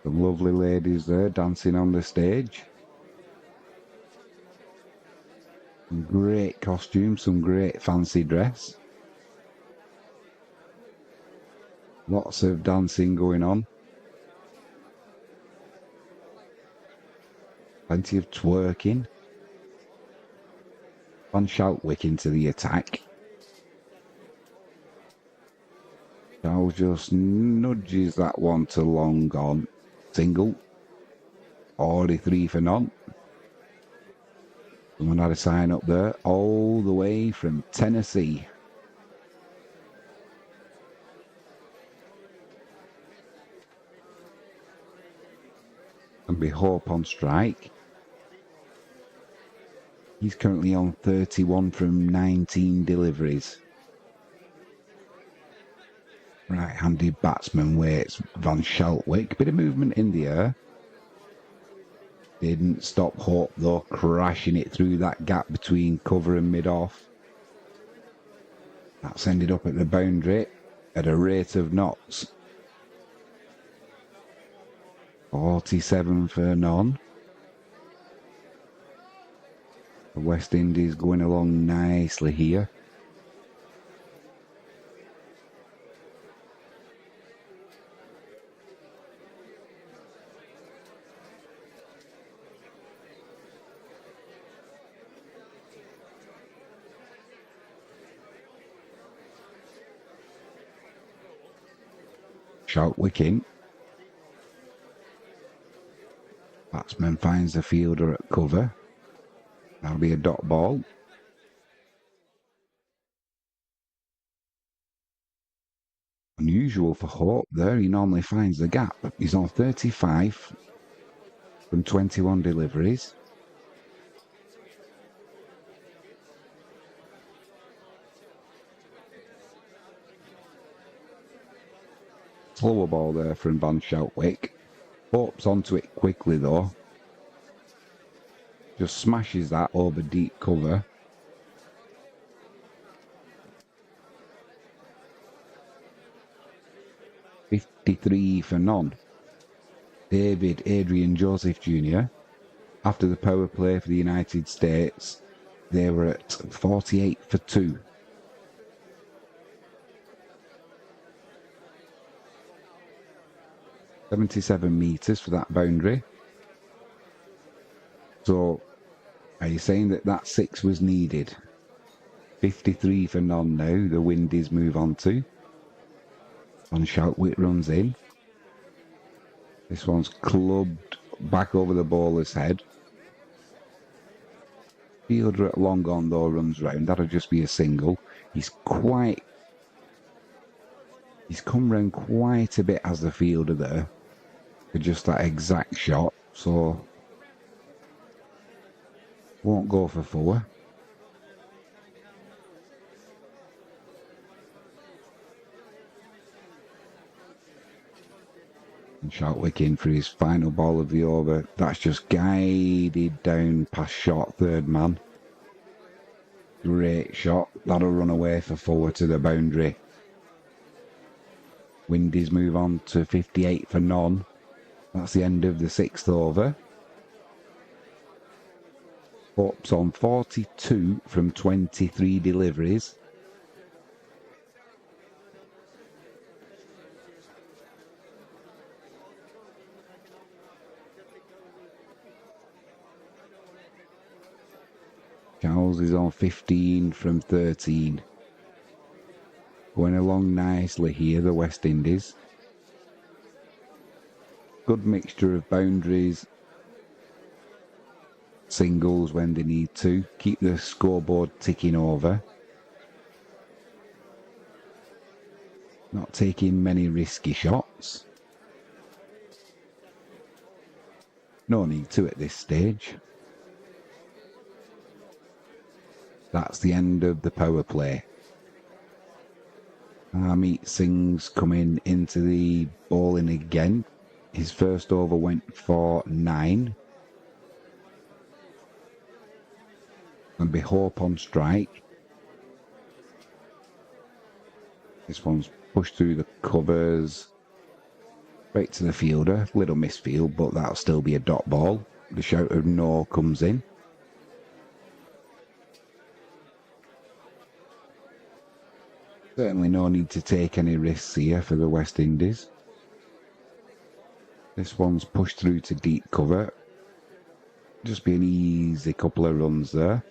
Some lovely ladies there dancing on the stage. Some great costumes, some great fancy dress. Lots of dancing going on. Plenty of twerking. Van Schalkwyk into the attack. Charles just nudges that one to long on. Single. 43 for none. Someone had a sign up there. All the way from Tennessee. And be Hope on strike. He's currently on 31 from 19 deliveries. Right-handed batsman waits Van Schalkwyk. Bit of movement in the air. Didn't stop Hope though, crashing it through that gap between cover and mid-off. That's ended up at the boundary at a rate of knots. 47 for none. The West Indies going along nicely here. Shout wicking. Batsman finds the fielder at cover. That'll be a dot ball. Unusual for Hope there. He normally finds the gap. He's on 35 from 21 deliveries. Slower ball there from Van Shoutwick. Hope's onto it quickly though. Just smashes that over deep cover. .53 for none. David Adrian Joseph Jr. After the power play for the United States, they were at 48 for 2. .77 metres for that boundary. So, are you saying that 6 was needed? 53 for none now, the Windies move on to. Van Shoutwick runs in. This one's clubbed back over the bowler's head. Fielder at long on though runs round. That'll just be a single. He's come round quite a bit as the fielder there for just that exact shot. So won't go for 4. And Shoutwick in for his final ball of the over. That's just guided down past short third man. Great shot. That'll run away for 4 to the boundary. Windies move on to 58 for none. That's the end of the 6th over. Hope's on 42 from 23 deliveries. Charles is on 15 from 13. Going along nicely here, the West Indies. Good mixture of boundaries, singles when they need to. Keep the scoreboard ticking over. Not taking many risky shots. No need to at this stage. That's the end of the power play. Harmeet Singh's coming into the bowling again. His first over went for 9. And be Hope on strike. This one's pushed through the covers. Straight to the fielder. Little misfield, but that'll still be a dot ball. The shout of no comes in. Certainly no need to take any risks here for the West Indies. This one's pushed through to deep cover. Just be an easy couple of runs there.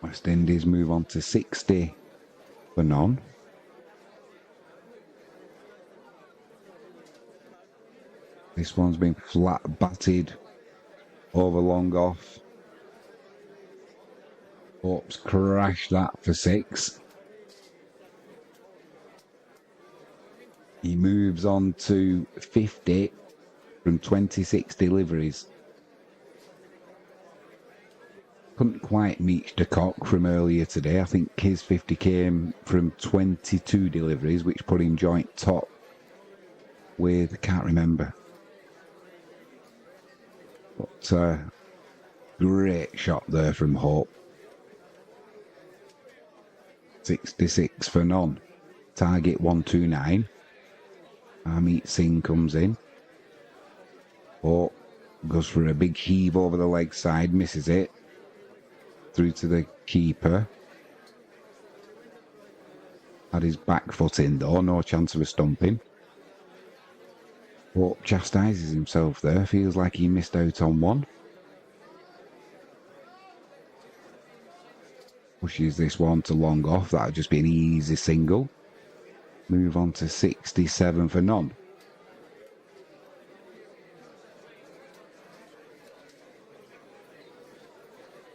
West Indies move on to 60 for none. This one's been flat batted over long off. Hope's crashed that for 6. He moves on to 50 from 26 deliveries. Couldn't quite meet de Kock from earlier today. I think his 50 came from 22 deliveries, which put him joint top with, I can't remember. But great shot there from Hope. 66 for none. Target 129. Harmeet Singh comes in. Hope goes for a big heave over the leg side, misses it. Through to the keeper. Had his back foot in though, no chance of a stumping. But chastises himself there, feels like he missed out on one. Pushes this one to long off, that'll just be an easy single. Move on to 67 for none.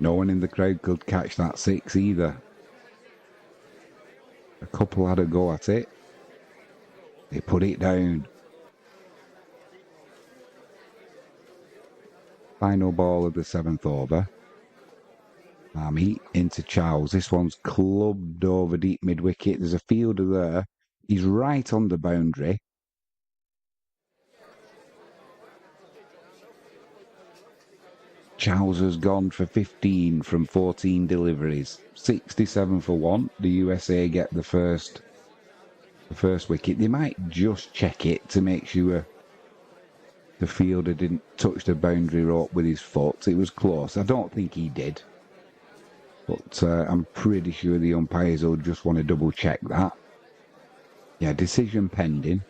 No one in the crowd could catch that 6 either. A couple had a go at it. They put it down. Final ball of the 7th over. Army into Charles. This one's clubbed over deep mid-wicket. There's a fielder there. He's right on the boundary. Charles has gone for 15 from 14 deliveries. 67 for 1. The USA get the first wicket. They might just check it to make sure the fielder didn't touch the boundary rope with his foot. It was close. I don't think he did. But I'm pretty sure the umpires will just want to double check that. Yeah, decision pending.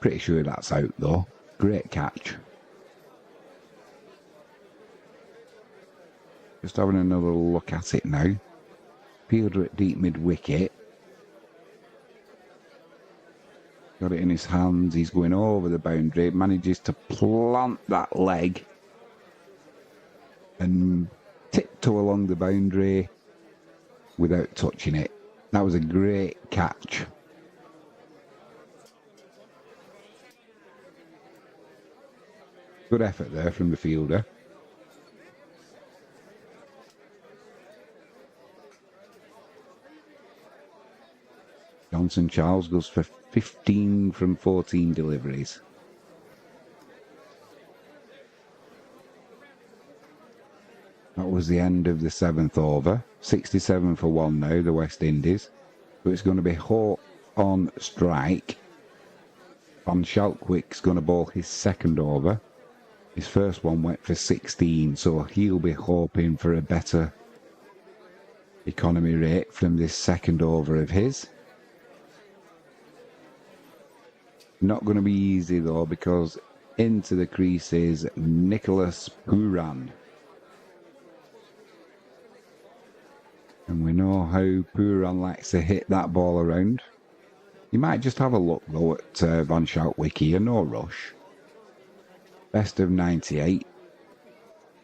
Pretty sure that's out though. Great catch. Just having another look at it now. Fielder at deep mid-wicket. Got it in his hands. He's going over the boundary. Manages to plant that leg. And tiptoe along the boundary without touching it. That was a great catch. Good effort there from the fielder. Johnson Charles goes for 15 from 14 deliveries. That was the end of the 7th over. 67 for 1 now, the West Indies. So it's going to be Hope on strike. Van Schalkwyk's going to bowl his 2nd over. His first one went for 16, so he'll be hoping for a better economy rate from this 2nd over of his. Not going to be easy though, because into the creases Nicholas Pooran. And we know how Pooran likes to hit that ball around. You might just have a look though at Van Schalkwyk here, no rush. Best of 98.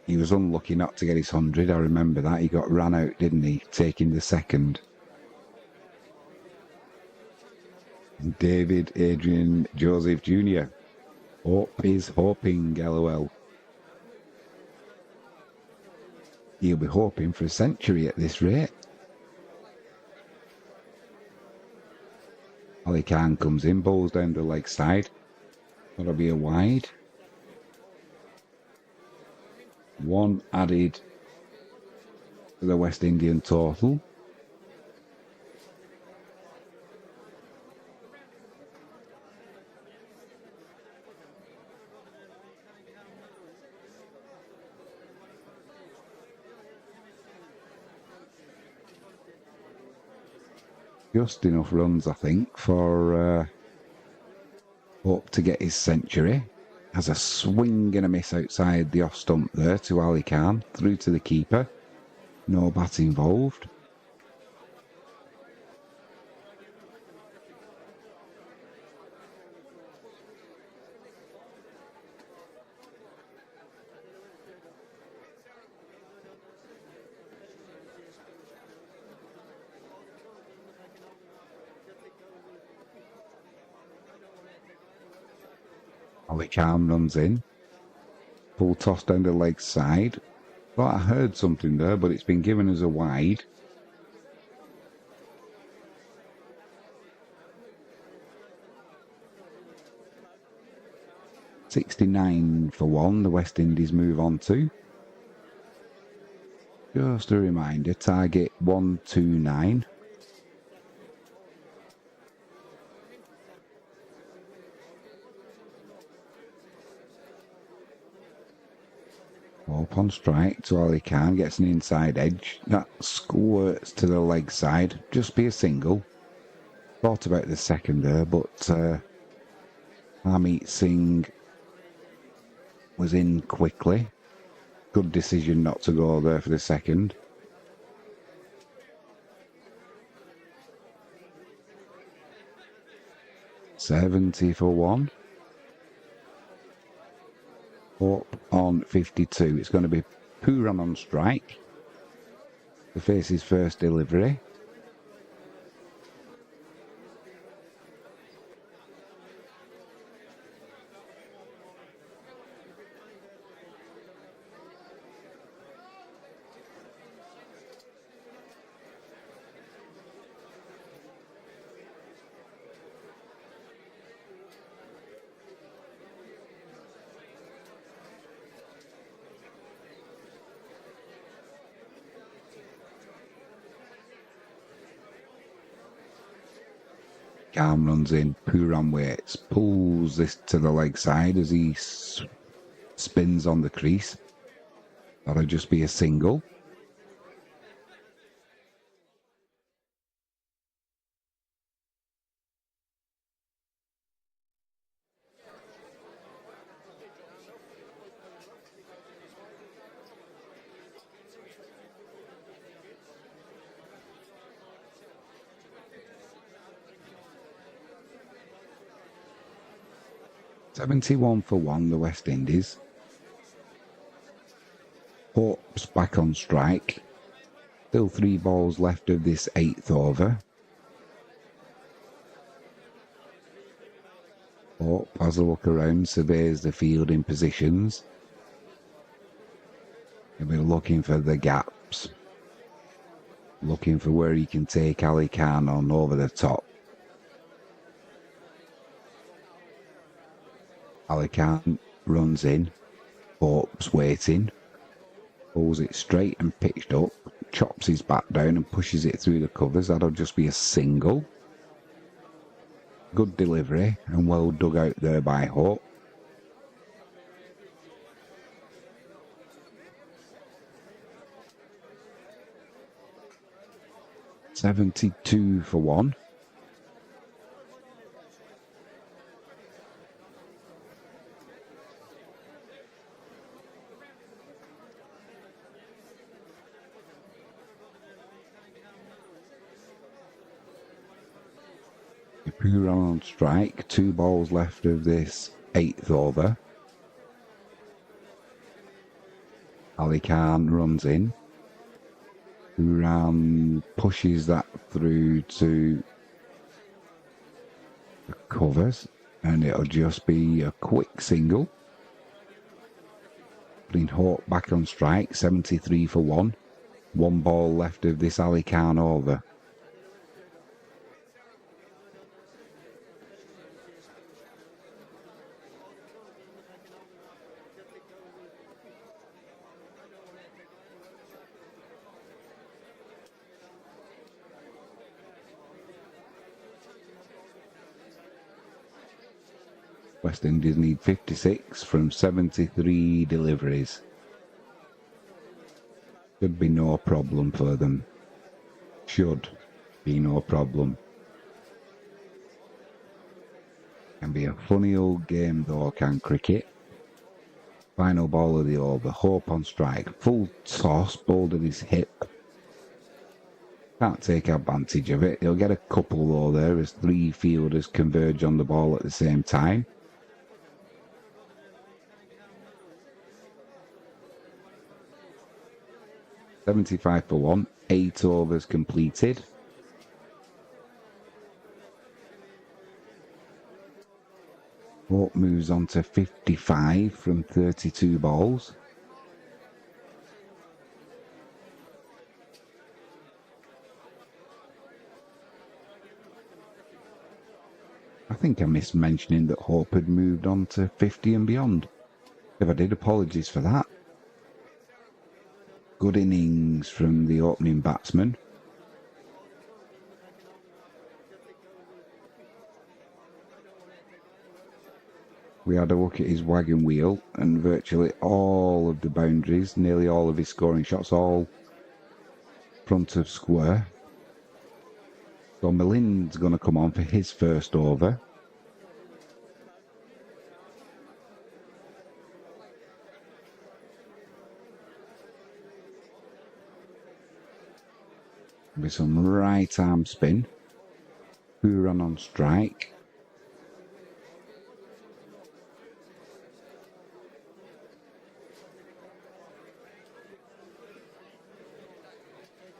He was unlucky not to get his 100, I remember that. He got ran out, didn't he, taking the 2nd. David Adrian Joseph Jr. Hope is hoping, LOL. He'll be hoping for a century at this rate. Ali Khan comes in, bowls down the leg side. That'll be a wide. 1 added to the West Indian total. Just enough runs, I think, for Hope to get his century. Has a swing and a miss outside the off stump there to Ali Khan. Through to the keeper. No bat involved. Ali Khan runs in. Full toss down the leg side. Thought I heard something there, but it's been given as a wide. $69 for 1, the West Indies move on to. Just a reminder, target 129. Hope on strike to Ali Khan, gets an inside edge. That squirts to the leg side. Just be a single. Thought about the 2nd there, but Harmeet Singh was in quickly. Good decision not to go there for the second. $70 for one. Up on 52. It's going to be Puran on strike to face his first delivery. Arm runs in, Puran waits, pulls this to the leg side as he spins on the crease. That'll just be a single. $71 for one, the West Indies. Hope's back on strike. Still 3 balls left of this 8th over. Hope has a look around, surveys the fielding positions. He'll be looking for the gaps. Looking for where he can take Ali Khan on over the top. Ali Khan runs in. Hope's waiting. Pulls it straight and pitched up. Chops his bat down and pushes it through the covers. That'll just be a single. Good delivery and well dug out there by Hope. $72 for one. Puran on strike, 2 balls left of this 8th over. Ali Khan runs in. Puran pushes that through to the covers, and it'll just be a quick single. Putting Hope back on strike, 73 for one. 1 ball left of this Ali Khan over. West Indies need 56 from 73 deliveries. Should be no problem for them. Should be no problem. Can be a funny old game though, can cricket. Final ball of the over. Hope on strike. Full toss, bowled at his hip. Can't take advantage of it. He'll get a couple though there as 3 fielders converge on the ball at the same time. $75 for one, 8 overs completed. Hope moves on to 55 from 32 balls. I think I missed mentioning that Hope had moved on to 50 and beyond. If I did, apologies for that. Good innings from the opening batsman. We had a look at his wagon wheel and virtually all of the boundaries, nearly all of his scoring shots, all front of square. So Milind's going to come on for his first over. With some right arm spin. Who ran on strike?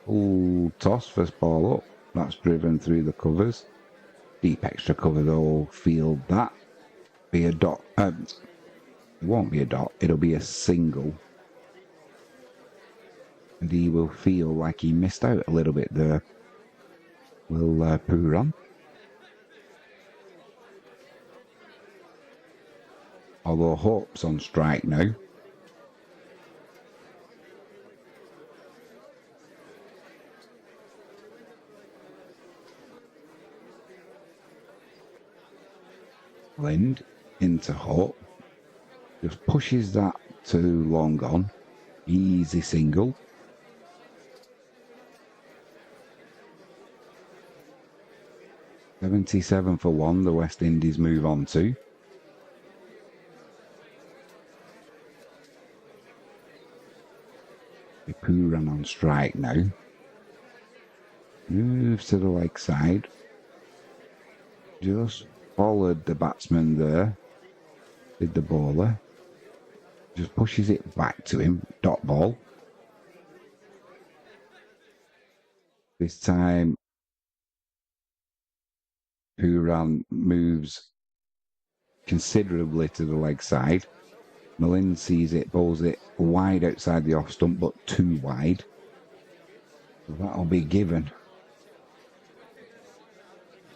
Oh, toss, first ball up. That's driven through the covers. Deep extra cover though, field that. Be a dot. It won't be a dot, it'll be a single. And he will feel like he missed out a little bit there. Will Pooh run? Although Hope's on strike now. Lind into Hope. Just pushes that too long on. Easy single. $77 for 1, the West Indies move on to. The Pooh ran on strike now. Moves to the leg side. Just followed the batsman there. Did the bowler. Just pushes it back to him. Dot ball. This time, Pooh ran moves considerably to the leg side. Malin sees it, bowls it wide outside the off stump, but too wide. That'll be given.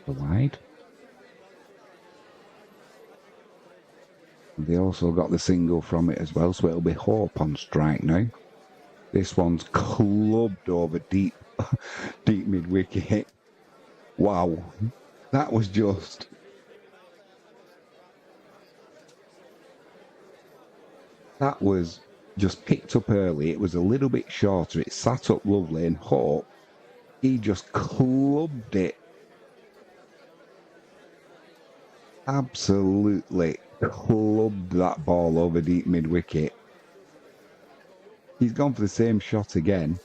The wide. They also got the single from it as well, so it'll be Hope on strike now. This one's clubbed over deep, deep mid wicket. Wow, that was just. That was just picked up early. It was a little bit shorter. It sat up lovely, and Hope, he just clubbed it. Absolutely clubbed that ball over deep mid wicket. He's gone for the same shot again.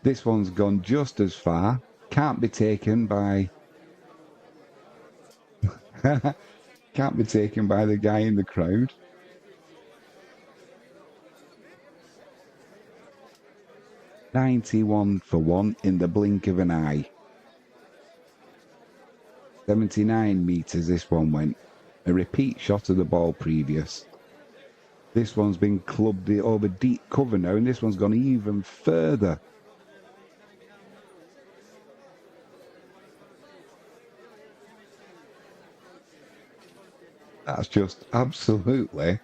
This one's gone just as far. Can't be taken by. Can't be taken by the guy in the crowd. $91 for 1 in the blink of an eye. 79 metres this one went. A repeat shot of the ball previous. This one's been clubbed over deep cover now, and this one's gone even further. That's just absolutely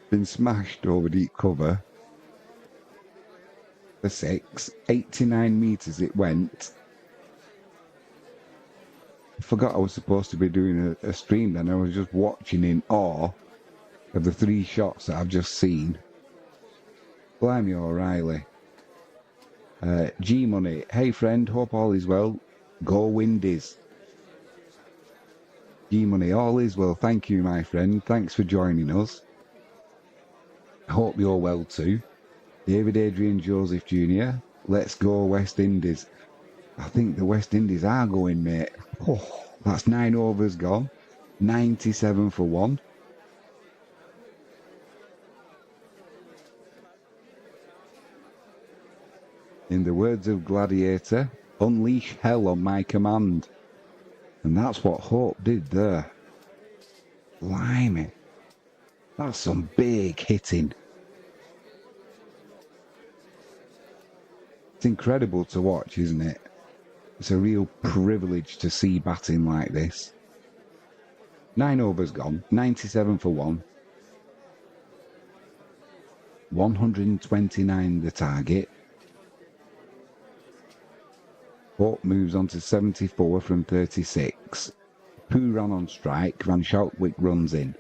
been smashed over deep cover. For 6, 89 metres it went. I forgot I was supposed to be doing a stream then. I was just watching in awe of the 3 shots that I've just seen. Blimey O'Reilly. G Money. Hey friend, hope all is well. Go Windies. G Money, all is well. Thank you, my friend. Thanks for joining us. I hope you're well too. David Adrian Joseph Jr. Let's go West Indies. I think the West Indies are going, mate. Oh, that's 9 overs gone. 97 for 1. In the words of Gladiator, unleash hell on my command. And that's what Hope did there. Blimey. That's some big hitting. It's incredible to watch, isn't it? It's a real privilege to see batting like this. 9 overs gone, 97 for 1. 129 the target. Hope moves on to 74 from 36. Pooh ran on strike, Van Schalkwyk runs in.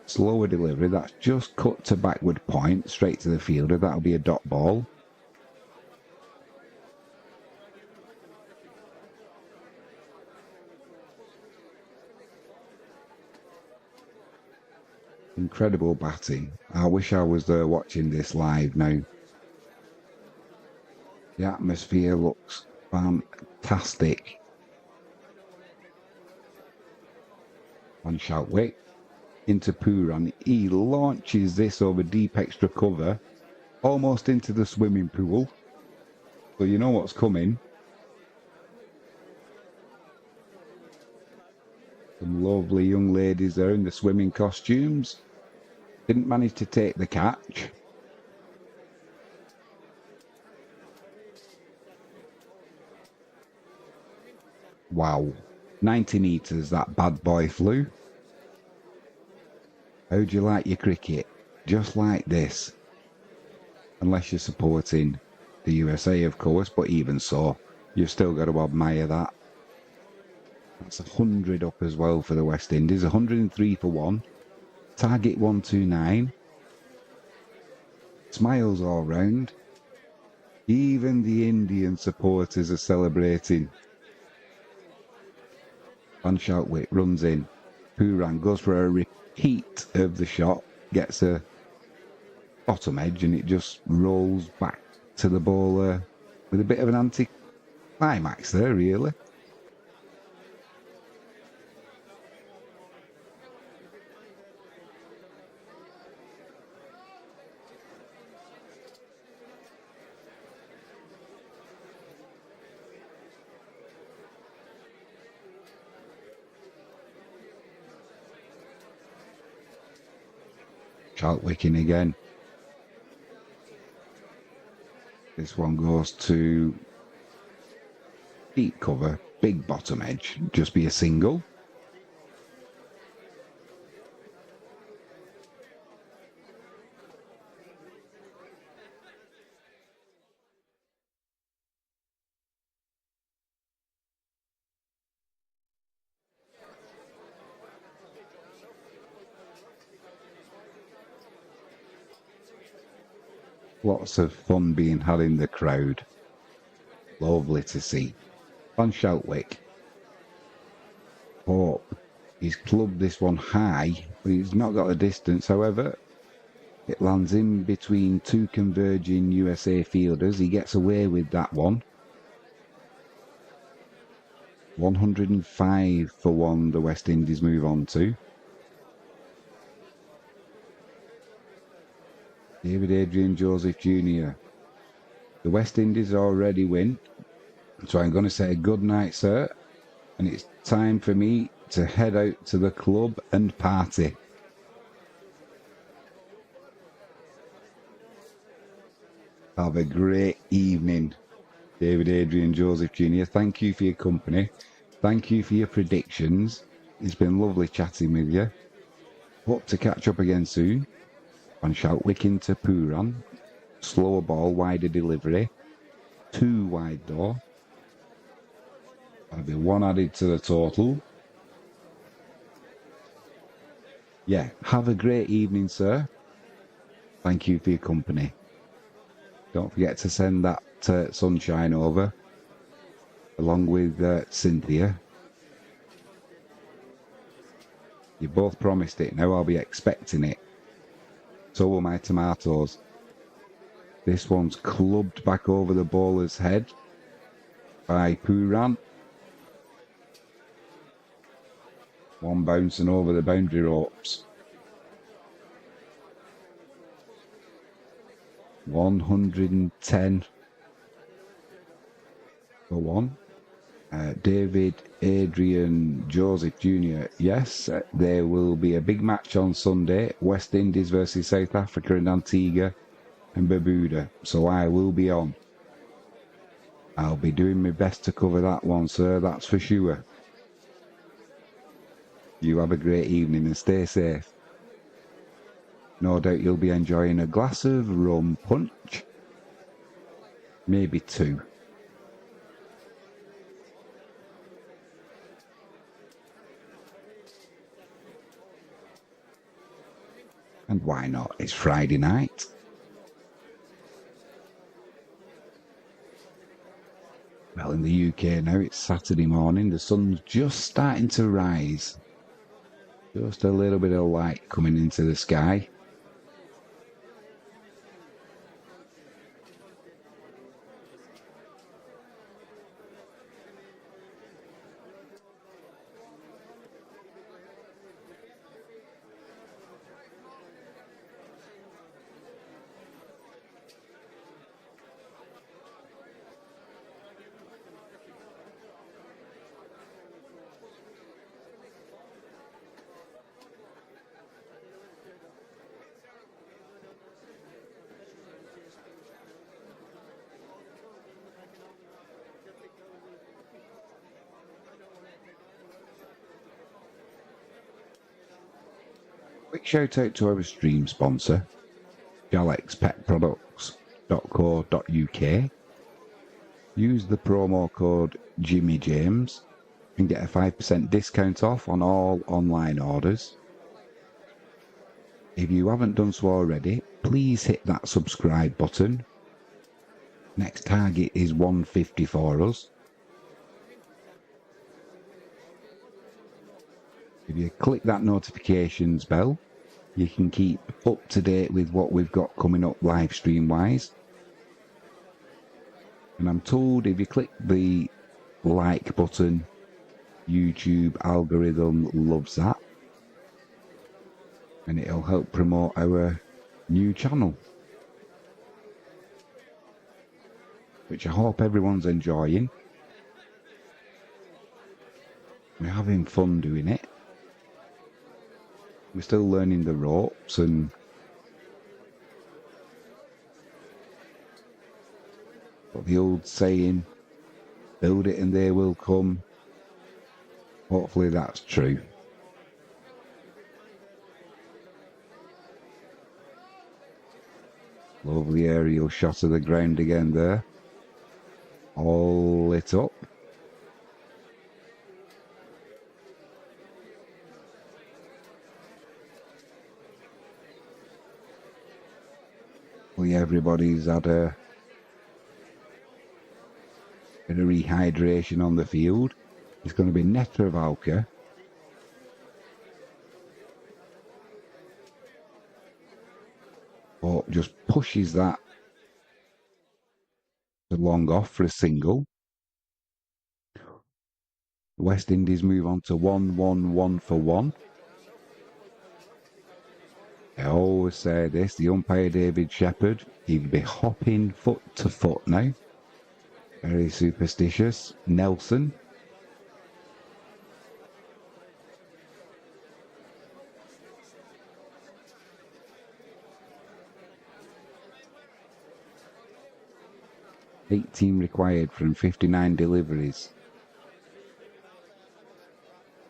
Slower delivery, that's just cut to backward point, straight to the fielder, that'll be a dot ball. Incredible batting. I wish I was there watching this live now. The atmosphere looks fantastic. On Shoutwick into Puran, he launches this over deep extra cover, almost into the swimming pool. So you know what's coming. Some lovely young ladies there in the swimming costumes. Didn't manage to take the catch. Wow. 90 metres that bad boy flew. How'd you like your cricket? Just like this. Unless you're supporting the USA, of course, but even so, you've still got to admire that. That's 100 up as well for the West Indies. 103 for one. Target 129. Smiles all round. Even the Indian supporters are celebrating. Van Shoutwick runs in. Puran goes for a repeat of the shot. Gets a bottom edge and it just rolls back to the bowler with a bit of an anti-climax there, really. Shoutwick in again. This one goes to deep cover, big bottom edge, just be a single. Lots of fun being had in the crowd. Lovely to see. Van Shoutwick. Hope he's clubbed this one high, but he's not got the distance. However, it lands in between two converging USA fielders. He gets away with that one. 105 for one, the West Indies move on to. David Adrian Joseph Jr. The West Indies already win. So I'm going to say good night, sir. And it's time for me to head out to the club and party. Have a great evening, David Adrian Joseph Jr. Thank you for your company. Thank you for your predictions. It's been lovely chatting with you. Hope to catch up again soon. Van Shoutwick into Puran. Slower ball, wider delivery. Too wide though. That'll be one added to the total. Yeah, have a great evening, sir. Thank you for your company. Don't forget to send that sunshine over, along with Cynthia. You both promised it, now I'll be expecting it. So will my tomatoes. This one's clubbed back over the bowler's head by Puran. One bouncing over the boundary ropes. 110 for one. David Adrian Joseph Jr. Yes, there will be a big match on Sunday. West Indies versus South Africa and Antigua and Barbuda. So I will be on. I'll be doing my best to cover that one, sir. That's for sure. You have a great evening and stay safe. No doubt you'll be enjoying a glass of rum punch. Maybe two. And why not? It's Friday night. Well, in the UK now, it's Saturday morning. The sun's just starting to rise. Just a little bit of light coming into the sky. Quick shout out to our stream sponsor, galexpetproducts.co.uk. Use the promo code Jimmy James and get a 5% discount off on all online orders. If you haven't done so already, please hit that subscribe button. Next target is 150 for us. If you click that notifications bell, you can keep up to date with what we've got coming up live stream wise. And I'm told if you click the like button, YouTube algorithm loves that. And it'll help promote our new channel, which I hope everyone's enjoying. We're having fun doing it. We're still learning the ropes, and but the old saying, build it and they will come. Hopefully that's true. Lovely aerial shot of the ground again there. All lit up. Hopefully everybody's had a bit of rehydration on the field. It's going to be Netravalka. But just pushes that long off for a single. West Indies move on to 1-1-1 for 1. I always say this, the umpire David Shepherd, he'd be hopping foot to foot now. Very superstitious. Nelson. $18 required from 59 deliveries.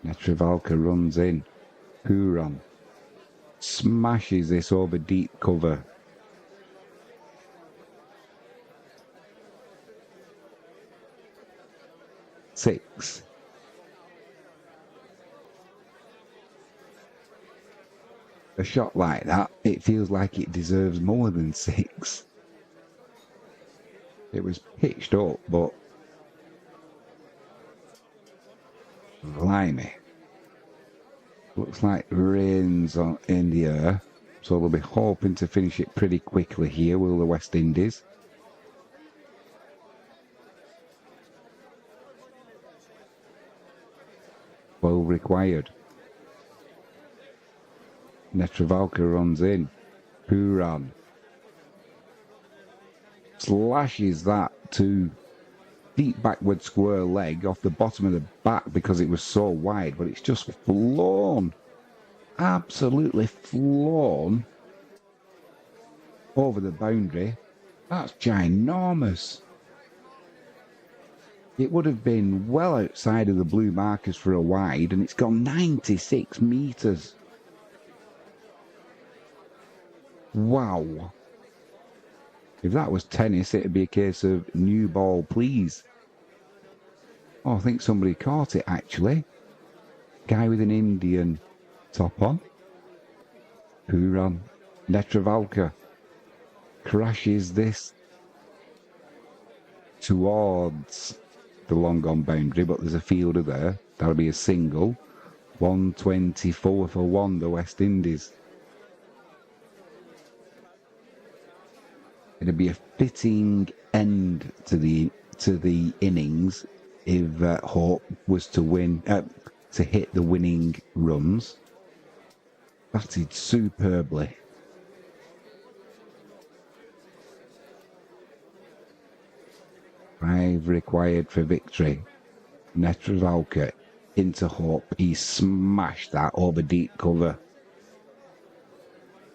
Netravalka runs in. Huron smashes this over deep cover. Six. A shot like that, it feels like it deserves more than 6. It was pitched up, but blimey. Looks like rain's in the air, so they'll be hoping to finish it pretty quickly here, will the West Indies? Well required. Netravalka runs in. Huron slashes that to deep backward square leg off the bottom of the bat because it was so wide, but it's just flown, absolutely flown over the boundary. That's ginormous. It would have been well outside of the blue markers for a wide, and it's gone 96 metres. Wow. If that was tennis, it'd be a case of new ball, please. Oh, I think somebody caught it, actually. Guy with an Indian top on. Huron. Netravalka crashes this towards the long on boundary, but there's a fielder there. That'll be a single. 124 for 1, the West Indies. It'd be a fitting end to the innings if Hope was to win, to hit the winning runs. Batted superbly. Five required for victory. Netravalka into Hope. He smashed that over deep cover.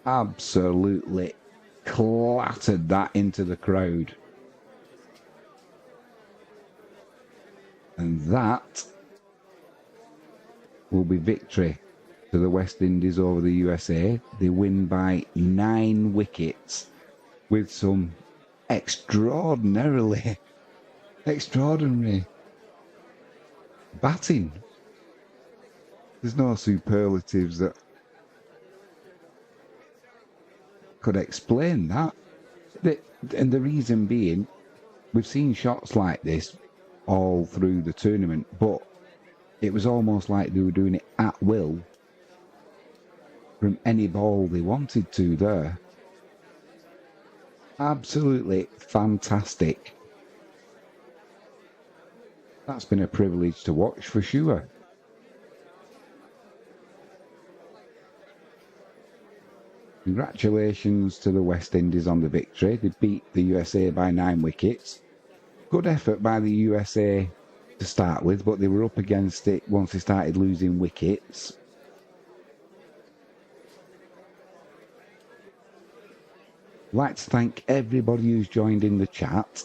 Absolutely clattered that into the crowd. And that will be victory to the West Indies over the USA. They win by 9 wickets with some extraordinary batting. There's no superlatives that could explain that. And the reason being, we've seen shots like this all through the tournament, but it was almost like they were doing it at will from any ball they wanted to there. Absolutely fantastic. That's been a privilege to watch for sure. Congratulations to the West Indies on the victory. They beat the USA by 9 wickets. Good effort by the USA to start with, but they were up against it once they started losing wickets. I'd like to thank everybody who's joined in the chat.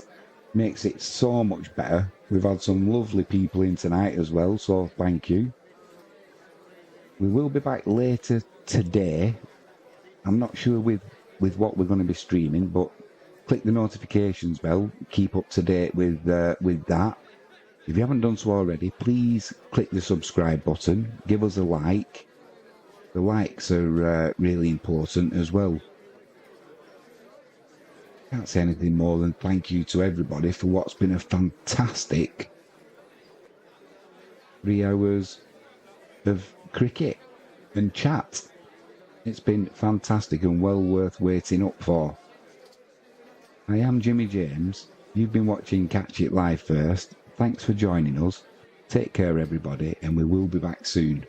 Makes it so much better. We've had some lovely people in tonight as well, so thank you. We will be back later today. I'm not sure with what we're going to be streaming, but click the notifications bell. Keep up to date with that. If you haven't done so already, please click the subscribe button. Give us a like. The likes are really important as well. Can't say anything more than thank you to everybody for what's been a fantastic 3 hours of cricket and chat. It's been fantastic and well worth waiting up for. I am Jimmy James. You've been watching Catch It Live First. Thanks for joining us. Take care, everybody, and we will be back soon.